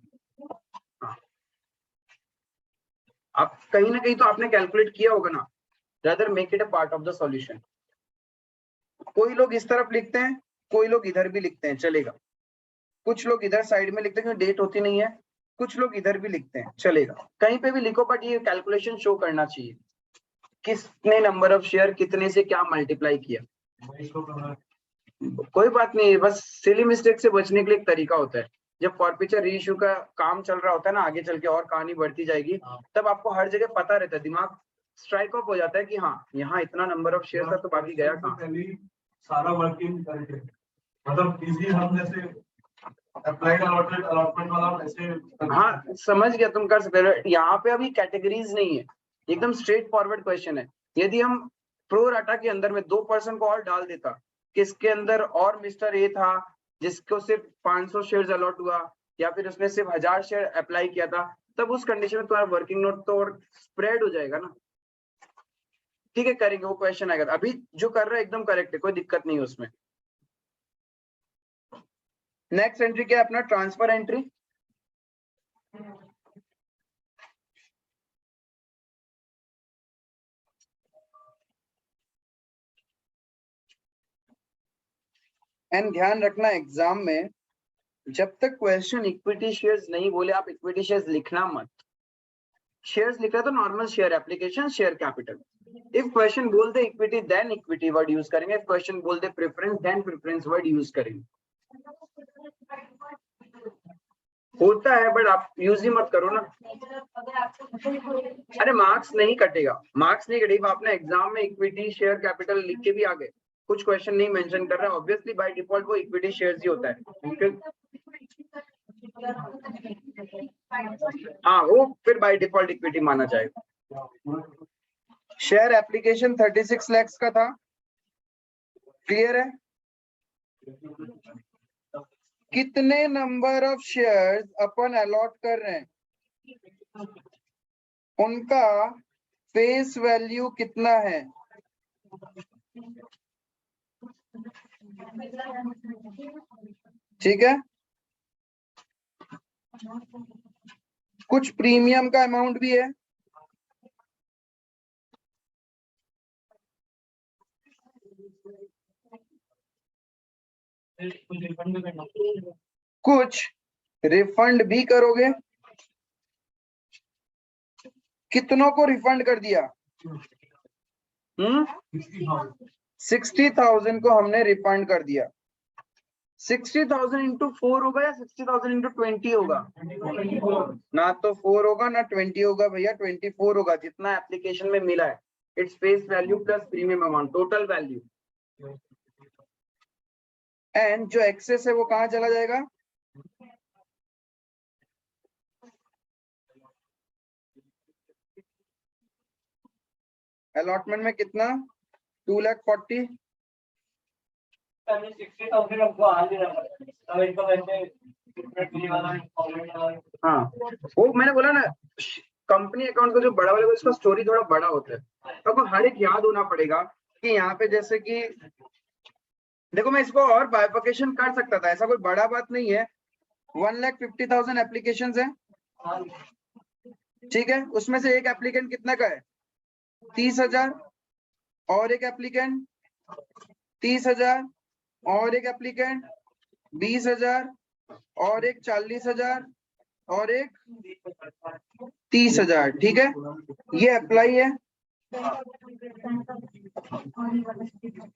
आप कहीं ना कहीं तो आपने कैलकुलेट किया होगा ना, rather make it a part of the solution. कोई लोग इस तरफ लिखते हैं, कोई लोग इधर भी लिखते हैं, चलेगा। कुछ लोग इधर साइड में लिखते हैं, डेट होती नहीं है, कुछ लोग इधर भी लिखते हैं, चलेगा। कहीं पे भी लिखो, बट ये कैलकुलेशन शो करना चाहिए किसने नंबर ऑफ शेयर कितने से क्या मल्टीप्लाई किया। कोई बात नहीं, बस सिली मिस्टेक से बचने के लिए एक तरीका होता है। जब फॉरफीचर रीइश्यू का काम चल रहा होता है ना, आगे चल के और कहानी बढ़ती जाएगी, तब आपको हर जगह पता रहता है, दिमाग स्ट्राइक ऑफ हो जाता है कि हाँ यहाँ इतना नंबर ऑफ शेयर था तो बाकी गया कहाँ। सारा वर्किंग करके मतलब इजी, हम जैसे अप्लाइड अलॉटमेंट वाला वैसे। हाँ समझ गया, तुम कर सकते हो। यहाँ पे अभी कैटेगरीज नहीं है, एकदम स्ट्रेट फॉरवर्ड क्वेश्चन है। यदि हम प्रो राटा के अंदर में 2% को और डाल देता, किसके अंदर और मिस्टर ए था जिसको सिर्फ 500 शेयर्स अलॉट हुआ, या फिर उसने सिर्फ 1000 शेयर अप्लाई किया था, तब उस कंडीशन में तुम्हारा वर्किंग नोट तो और स्प्रेड हो जाएगा ना। ठीक है, करेंगे, वो क्वेश्चन आएगा। अभी जो कर रहे हैं एकदम करेक्ट है, कोई दिक्कत नहीं है उसमें। नेक्स्ट एंट्री क्या है अपना? Transfer entry. एंड ध्यान रखना एग्जाम में जब तक क्वेश्चन इक्विटी शेयर्स नहीं बोले, आप इक्विटी शेयर्स लिखना मत। शेयर्स लिख रहे तो normal share, application, share capital. If question बोल दे equity, then equity word use करेंगे। इफ क्वेश्चन बोल दे preference, then preference word use करेंगे। होता है बट आप यूज ही मत करो ना। अरे मार्क्स नहीं कटेगा, मार्क्स नहीं कटेगा। आपने एग्जाम में इक्विटी शेयर कैपिटल लिख के भी आ गए, कुछ क्वेश्चन नहीं मेंशन कर रहा है, ऑब्वियसली बाय डिफॉल्ट वो इक्विटी शेयर्स ही होता है। हाँ वो फिर बाय डिफॉल्ट इक्विटी माना जाएगा। शेयर एप्लीकेशन 36 लाख का था, क्लियर है? कितने नंबर ऑफ शेयर्स अपन अलॉट कर रहे हैं, उनका फेस वैल्यू कितना है? ठीक है, कुछ प्रीमियम का अमाउंट भी है, कुछ रिफंड भी करना। कुछ रिफंड भी करोगे। कितनों को रिफंड कर दिया? 60,000 को हमने रिफंड कर दिया। 60,000 इंटू 4 होगा या 60,000 इंटू 20 होगा? ना तो 4 होगा ना 20 होगा भैया, 24 होगा जितना एप्लीकेशन में मिला है। Its face value plus premium amount, total value. And जो एक्सेस है वो कहाँ चला जाएगा? अलॉटमेंट में कितना? 2,40,000। 60,000 हमको आ नहीं रहा, तो इनको वैसे हाँ, वो मैंने बोला ना, कंपनी अकाउंट का जो बड़ा वाला इसका स्टोरी थोड़ा बड़ा होता है, तो आपको हर एक याद होना पड़ेगा कि यहाँ पे जैसे कि देखो, मैं इसको और बाइफर्केशन कर सकता था, ऐसा कोई बड़ा बात नहीं है। 1,50,000 एप्लीकेशन है, ठीक है। उसमें से एक एप्लीकेंट कितना का है? 30,000, और एक एप्लीकेंट 30,000, और एक एप्लीकेंट 20,000, और एक 40,000, और एक 30,000, ठीक है। ये अप्लाई है,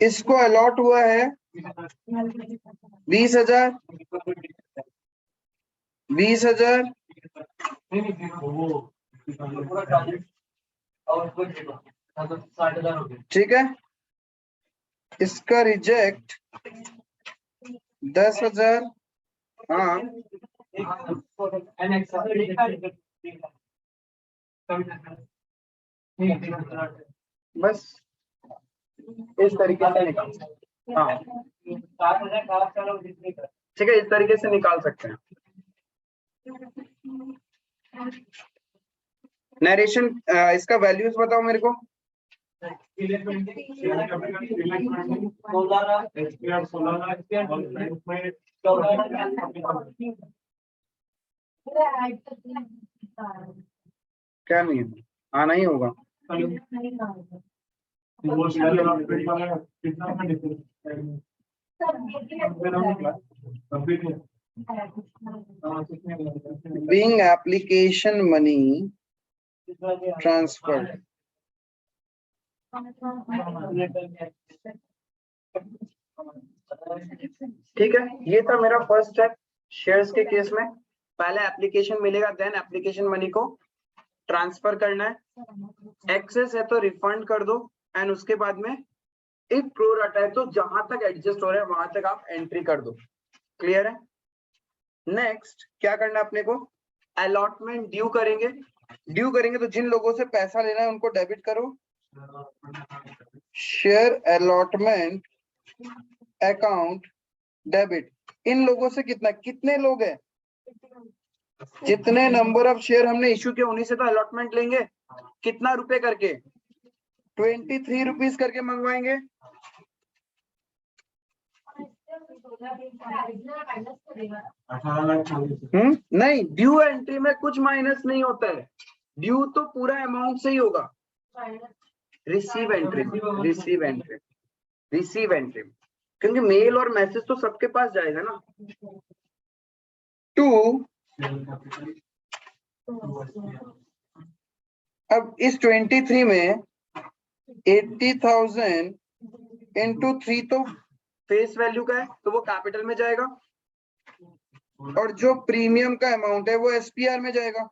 इसको अलॉट हुआ है 20,000, 20,000, ठीक है। इसका रिजेक्ट 10,000, हाँ बस इस तरीके से निकाल, हाँ ठीक है, इस तरीके से निकाल सकते हैं। नरेशन, इसका वैल्यूज बताओ मेरे को। क्या नहीं है, आना ही होगा। Being application money transferred, ठीक है। ये था मेरा फर्स्ट स्टेप शेयर्स के केस में। पहले एप्लीकेशन मिलेगा, देन एप्लीकेशन मनी को ट्रांसफर करना है। एक्सेस है तो रिफंड कर दो, एंड उसके बाद में एक प्रो राटा है तो जहां तक एडजस्ट हो रहा है वहां तक आप एंट्री कर दो। क्लियर है? नेक्स्ट क्या करना है अपने को? अलॉटमेंट ड्यू करेंगे। ड्यू करेंगे तो जिन लोगों से पैसा लेना है उनको डेबिट करो। Share allotment account debit. इन लोगों से कितना, कितने लोग हैं, जितने नंबर ऑफ शेयर हमने इश्यू किया उन्हीं से तो अलॉटमेंट लेंगे। कितना रुपए करके? 23 रुपीज करके मंगवाएंगे। नहीं, ड्यू एंट्री में कुछ माइनस नहीं होता है। ड्यू तो पूरा अमाउंट से ही होगा। Receive entry, receive entry, receive entry, क्योंकि मेल और मैसेज तो सबके पास जाएगा ना। 2, अब इस 23 में 80,000 इंटू 3 तो फेस वैल्यू का है तो वो कैपिटल में जाएगा, और जो प्रीमियम का अमाउंट है वो एसपीआर में जाएगा।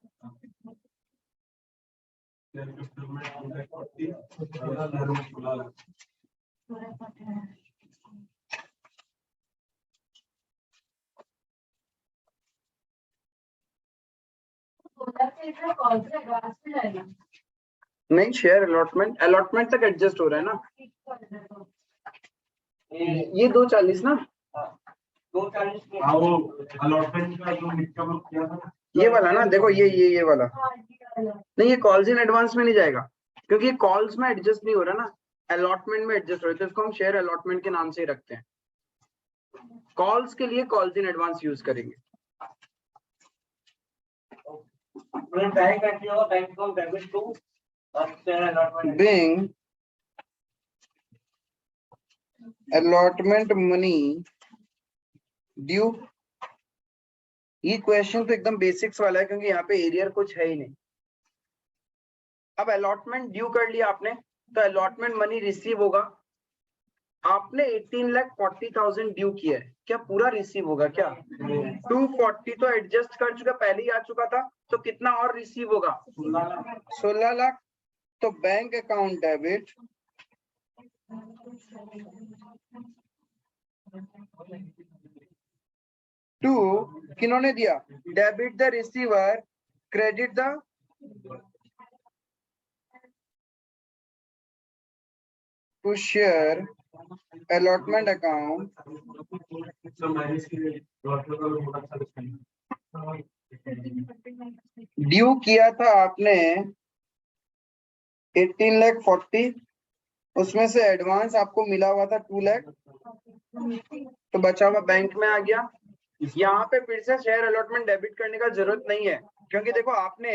नहीं, शेयर अलॉटमेंट, अलॉटमेंट तक एडजस्ट हो रहा है ना। ये 240 ना, 240 वो अलॉटमेंट का जो निकल किया था, ये वाला ना, देखो ये वाला नहीं, ये कॉल्स इन एडवांस में नहीं जाएगा क्योंकि कॉल्स में एडजस्ट नहीं हो रहा ना, अलॉटमेंट में एडजस्ट हो रहा है, तो इसको हम शेयर अलॉटमेंट के नाम से ही रखते हैं। कॉल्स के लिए कॉल्स इन एडवांस यूज करेंगे। बैंक एंट्री होगा, बैंक को डेबिट टू और share allotment. Being allotment money due। ये क्वेश्चन तो एकदम बेसिक्स वाला है क्योंकि यहाँ पे एरियर कुछ है ही नहीं। अब अलॉटमेंट ड्यू कर लिया आपने, तो अलॉटमेंट मनी रिसीव होगा। आपने 18,40,000 ड्यू किया है, क्या पूरा रिसीव होगा क्या? 240 तो एडजस्ट कर चुका, पहले ही आ चुका था, तो कितना और रिसीव होगा? 16 लाख। तो बैंक अकाउंट डेबिट टू, किन्होंने दिया? Debit the receiver, credit the two share allotment account So minus की डॉक्टर का बहुत अच्छा दिखाई। ड्यू किया था आपने 18,40,000, उसमें से एडवांस आपको मिला हुआ था 2 लाख, तो बचा हुआ बैंक में आ गया। यहाँ पे फिर से शेयर अलॉटमेंट डेबिट करने का जरूरत नहीं है, क्योंकि देखो आपने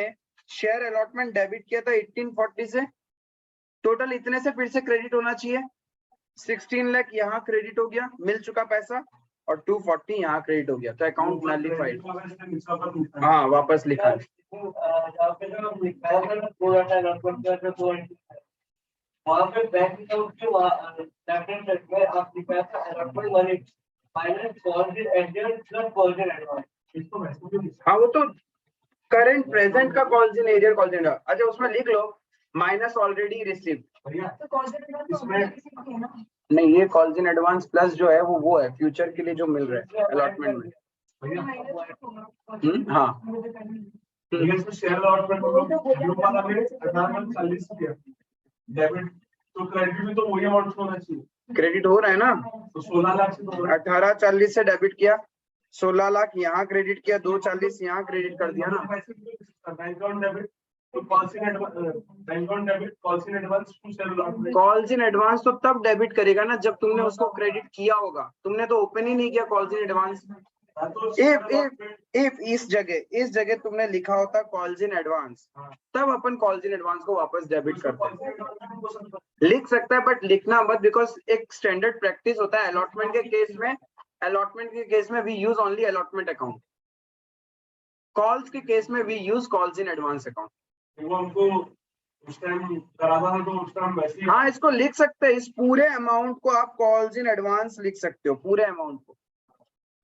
शेयर अलॉटमेंट डेबिट किया था 1840 से, टोटल इतने से फिर से क्रेडिट होना चाहिए। 16 लाख यहाँ क्रेडिट हो गया, मिल चुका पैसा, और 240 यहाँ क्रेडिट हो गया, तो अकाउंट नलिफाइड। हाँ वापस लिखा है। जहाँ पे जो लिखा है ना पूरा सा allotment का जो 280 है, वहाँ पे बैंक अकाउंट के लेफ्ट हैंड साइड में आप लिखा था allotment money minus calls in arrears plus calls in advance। हाँ वो तो करंट प्रेजेंट का calls in arrear calls in, अच्छा उसमें लिख लो माइनस ऑलरेडी रिसीव। नहीं, ये कॉल्स इन एडवांस प्लस जो है वो है फ्यूचर के लिए जो मिल रहा है अलॉटमेंट में। हाँ शेयर अलॉटमेंट वाला में 18,40 किया डेबिट, तो क्रेडिट भी तो वही अमाउंट होना चाहिए। क्रेडिट हो रहा है ना, तो 16 लाख से 1840 से डेबिट किया, 16 लाख यहाँ क्रेडिट किया, 240 यहाँ क्रेडिट कर दिया ना। Bank on debit to calls in advance, bank on debit calls in advance to share allotment. Calls in advance तो तब डेबिट करेगा ना जब तुमने उसको क्रेडिट किया होगा, तुमने तो ओपन ही नहीं किया कॉल्स इन एडवांस। इफ इस जगह तुमने लिखा होता कॉल्स इन एडवांस, तब अपन कॉल्स इन एडवांस को वापस डेबिट करते हैं। लिख सकता है बट लिखना मत, बिकॉज एक स्टैंडर्ड प्रैक्टिस होता है अलॉटमेंट के केस में। अलॉटमेंट के केस में we use only allotment account, calls के केस में we use calls in advance account. वो हमको उस टाइम कराना है तो उस टाइम वैसे ही। हाँ इसको लिख सकते हैं, इस पूरे अमाउंट को आप कॉल्स इन एडवांस लिख सकते हो, पूरे अमाउंट को,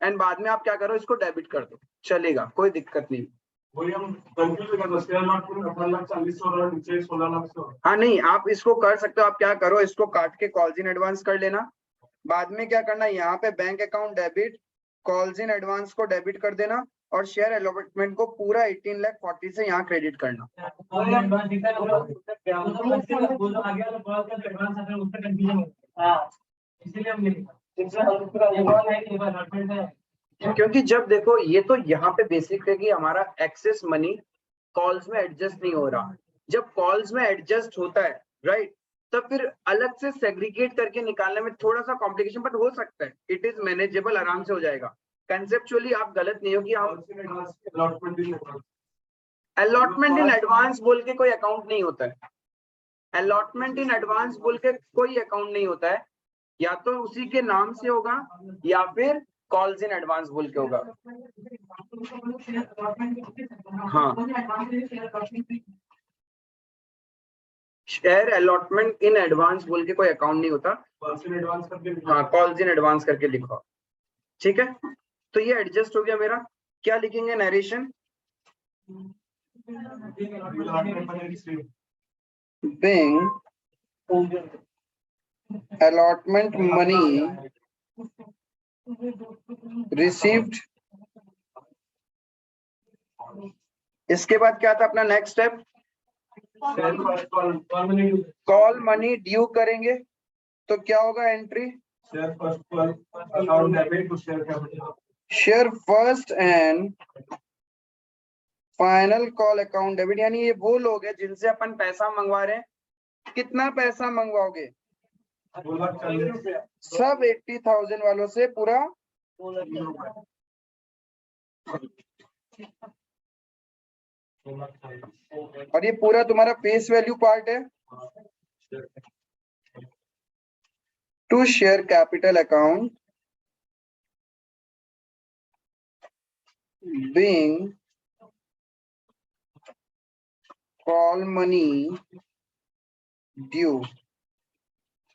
एंड बाद में आप क्या करो, इसको डेबिट कर दो, चलेगा, कोई दिक्कत नहीं। वही हम कंफ्यूज कर दो, शेयर अलॉटमेंट 18,40,000 और नीचे 16 लाख से। हाँ नहीं, आप इसको कर सकते हो, आप क्या करो, इसको काट के कॉल्स इन एडवांस कर लेना, बाद में क्या करना, यहाँ पे bank account debit, calls in advance को डेबिट कर देना, और शेयर अलॉटमेंट को पूरा 18,40,000 से यहाँ क्रेडिट करना। क्योंकि जब देखो ये तो यहाँ पे बेसिक है कि हमारा एक्सेस मनी कॉल्स में एडजस्ट नहीं हो रहा, जब कॉल्स में एडजस्ट होता है राइट, तब फिर अलग से सेग्रीगेट करके निकालने में थोड़ा सा कॉम्प्लिकेशन, बट हो सकता है, इट इज मैनेजेबल, आराम से हो जाएगा। कंसेप्चुअली आप गलत नहीं हो कि आप अलॉटमेंट इन एडवांस बोल के कोई अकाउंट नहीं होता है, अलॉटमेंट इन एडवांस बोल के कोई अकाउंट नहीं होता है, या तो उसी के नाम से होगा या फिर कॉल्स इन एडवांस बोल के होगा। हाँ शेयर अलॉटमेंट इन एडवांस बोल के कोई अकाउंट नहीं होता, कॉल्स इन एडवांस करके। हाँ कॉल्स इन एडवांस करके लिखो, ठीक है। तो ये एडजस्ट हो गया मेरा, क्या लिखेंगे narration, being allotment money received। इसके बाद क्या था अपना next step, call money due करेंगे, तो क्या होगा entry, share first and final call account debit, यानी ये वो लोग हैं जिनसे अपन पैसा मंगवा रहे हैं। कितना पैसा मंगवाओगे, सब 80,000 वालों से पूरा, और ये पूरा तुम्हारा फेस वैल्यू पार्ट है। to share capital account being call money due.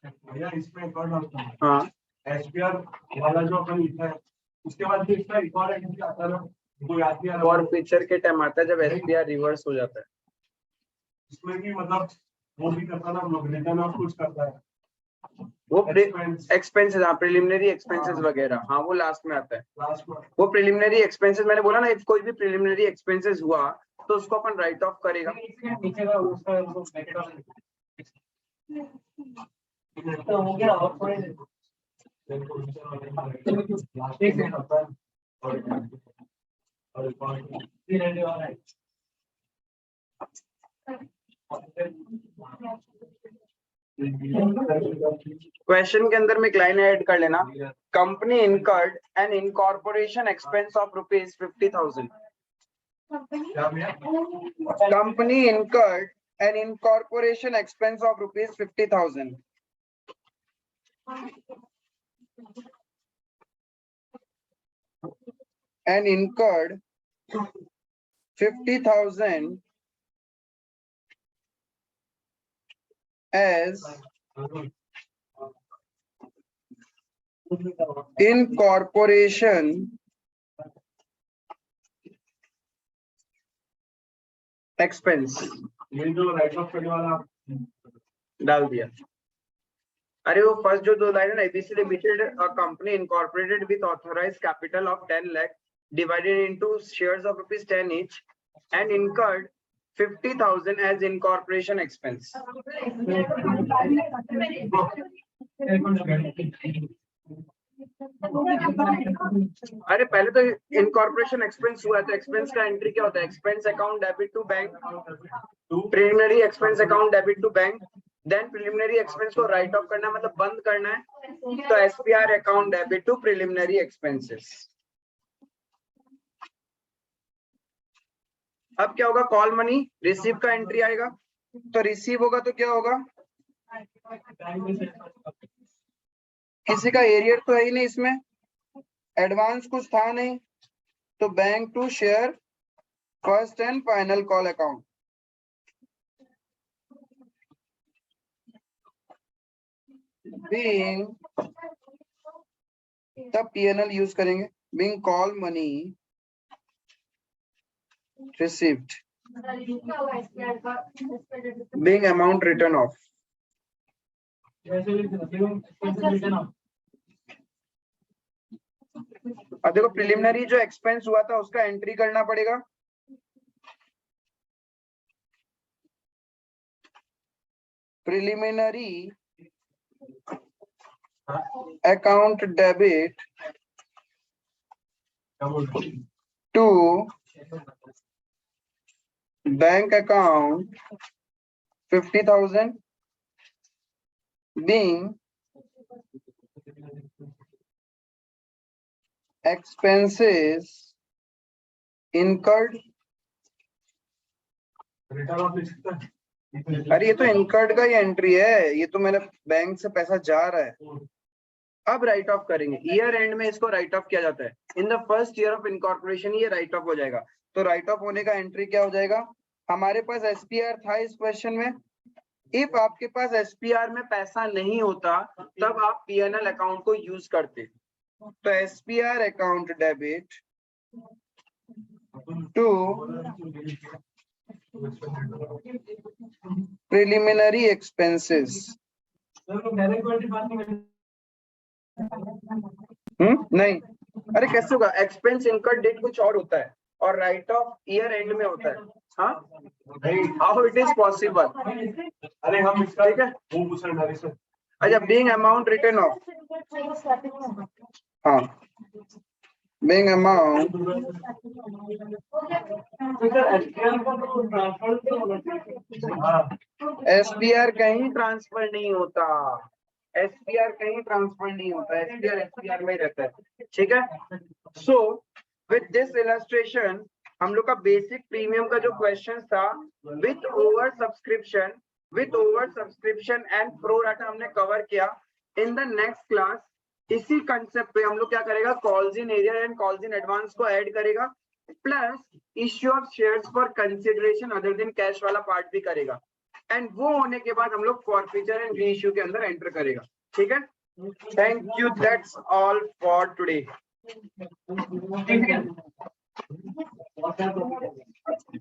भैया इसमें एक और डाउट है। हाँ एसपीआर वाला जो अपन लिखा है उसके बाद फिर इसका एक और एंट्री आता है वो याद नहीं आ रहा और फीचर के टाइम आता है जब एसपीआर रिवर्स हो जाता है। इसमें भी मतलब वो भी करता ना हम लोग रिटर्न ऑफ कुछ करता है वो Expense. एक्सपेंसेस, हाँ प्रिलिमिनरी एक्सपेंसेस वगैरह, हाँ वो लास्ट में आता है। लास्ट में वो प्रिलिमिनरी एक्सपेंसेस मैंने बोला ना, if कोई भी प्रिलिमिनरी एक्सपेंसेस हुआ तो उसको अपन राइट ऑफ करेगा। नीचे का उसका वो ब्रैकेट वाला तो हो गया और थोड़े एक सेकंड होता है और रहने वाला है। क्वेश्चन के अंदर में एक लाइन ऐड कर लेना, company incurred an incorporation expense of ₹50,000। क्या भैया company incurred an incorporation expense of ₹50,000। and incurred 50,000 as incorporation expense। ये जो राइट ऑफ करने वाला डाल दिया। अरे वो फर्स्ट जो दो लाइन है ना, ABC limited a company incorporated with authorised capital of 10 lakh divided into shares of ₹10 each and incurred 50,000 as incorporation expense। अरे पहले तो इनकॉर्पोरेशन एक्सपेंस हुआ तो एक्सपेंस का एंट्री क्या होता है? Expense account debit to bank, preliminary expense account debit to bank, then preliminary expense को राइट ऑफ करना मतलब बंद करना है, तो SPR account debit to preliminary expenses. अब क्या होगा? कॉल मनी रिसीव का एंट्री आएगा, तो रिसीव होगा तो क्या होगा? किसी का एरियर तो है ही नहीं इसमें, एडवांस कुछ था नहीं, तो bank to share first and final call account. Being तब पीएनएल यूज करेंगे, being call money received, being amount written off। अब देखो प्रिलिमिनरी जो एक्सपेंस हुआ था उसका एंट्री करना पड़ेगा, preliminary account debit to bank account 50,000 being expenses incurred। Return of लिख सकता है। अरे ये तो इनकर्ड का ही एंट्री है, ये तो मेरे बैंक से पैसा जा रहा है। अब राइट ऑफ करेंगे, ईयर एंड में इसको राइट ऑफ किया जाता है। इन the first year of incorporation ये राइट ऑफ हो जाएगा। तो राइट ऑफ होने का एंट्री क्या हो जाएगा? हमारे पास एसपीआर था इस क्वेश्चन में। इफ आपके पास एसपीआर में पैसा नहीं होता तब आप पीएनएल अकाउंट को यूज करते, तो SPR account debit to preliminary expenses. नहीं, अरे कैसे होगा? एक्सपेंस इनकर्ड डेट कुछ और होता है और राइट ऑफ ईयर एंड में होता है। हाँ, हाउ इट इज पॉसिबल? अरे हम इसका ठीक है, वो पूछ रहे हैं सर। अच्छा, बीइंग अमाउंट रिटर्न ऑफ, हाँ बीइंग अमाउंट एसपीआर कहीं ट्रांसफर नहीं होता, एसपीआर कहीं ट्रांसफर नहीं होता, एसपीआर में ही रहता है। ठीक है, सो विद दिस इलस्ट्रेशन हम लोग का बेसिक प्रीमियम का जो क्वेश्चन था with over subscription and pro rata हमने कवर किया। इन द नेक्स्ट क्लास इसी कंसेप्ट पे हम लोग क्या करेगा, calls in arrear and calls in advance को ऐड करेगा, plus issue of shares for consideration other than cash वाला पार्ट भी करेगा, एंड वो होने के बाद हम लोग फॉरफीचर एंड रीइश्यू के अंदर एंटर करेगा। ठीक है, thank you, that's all for today. ठीक है।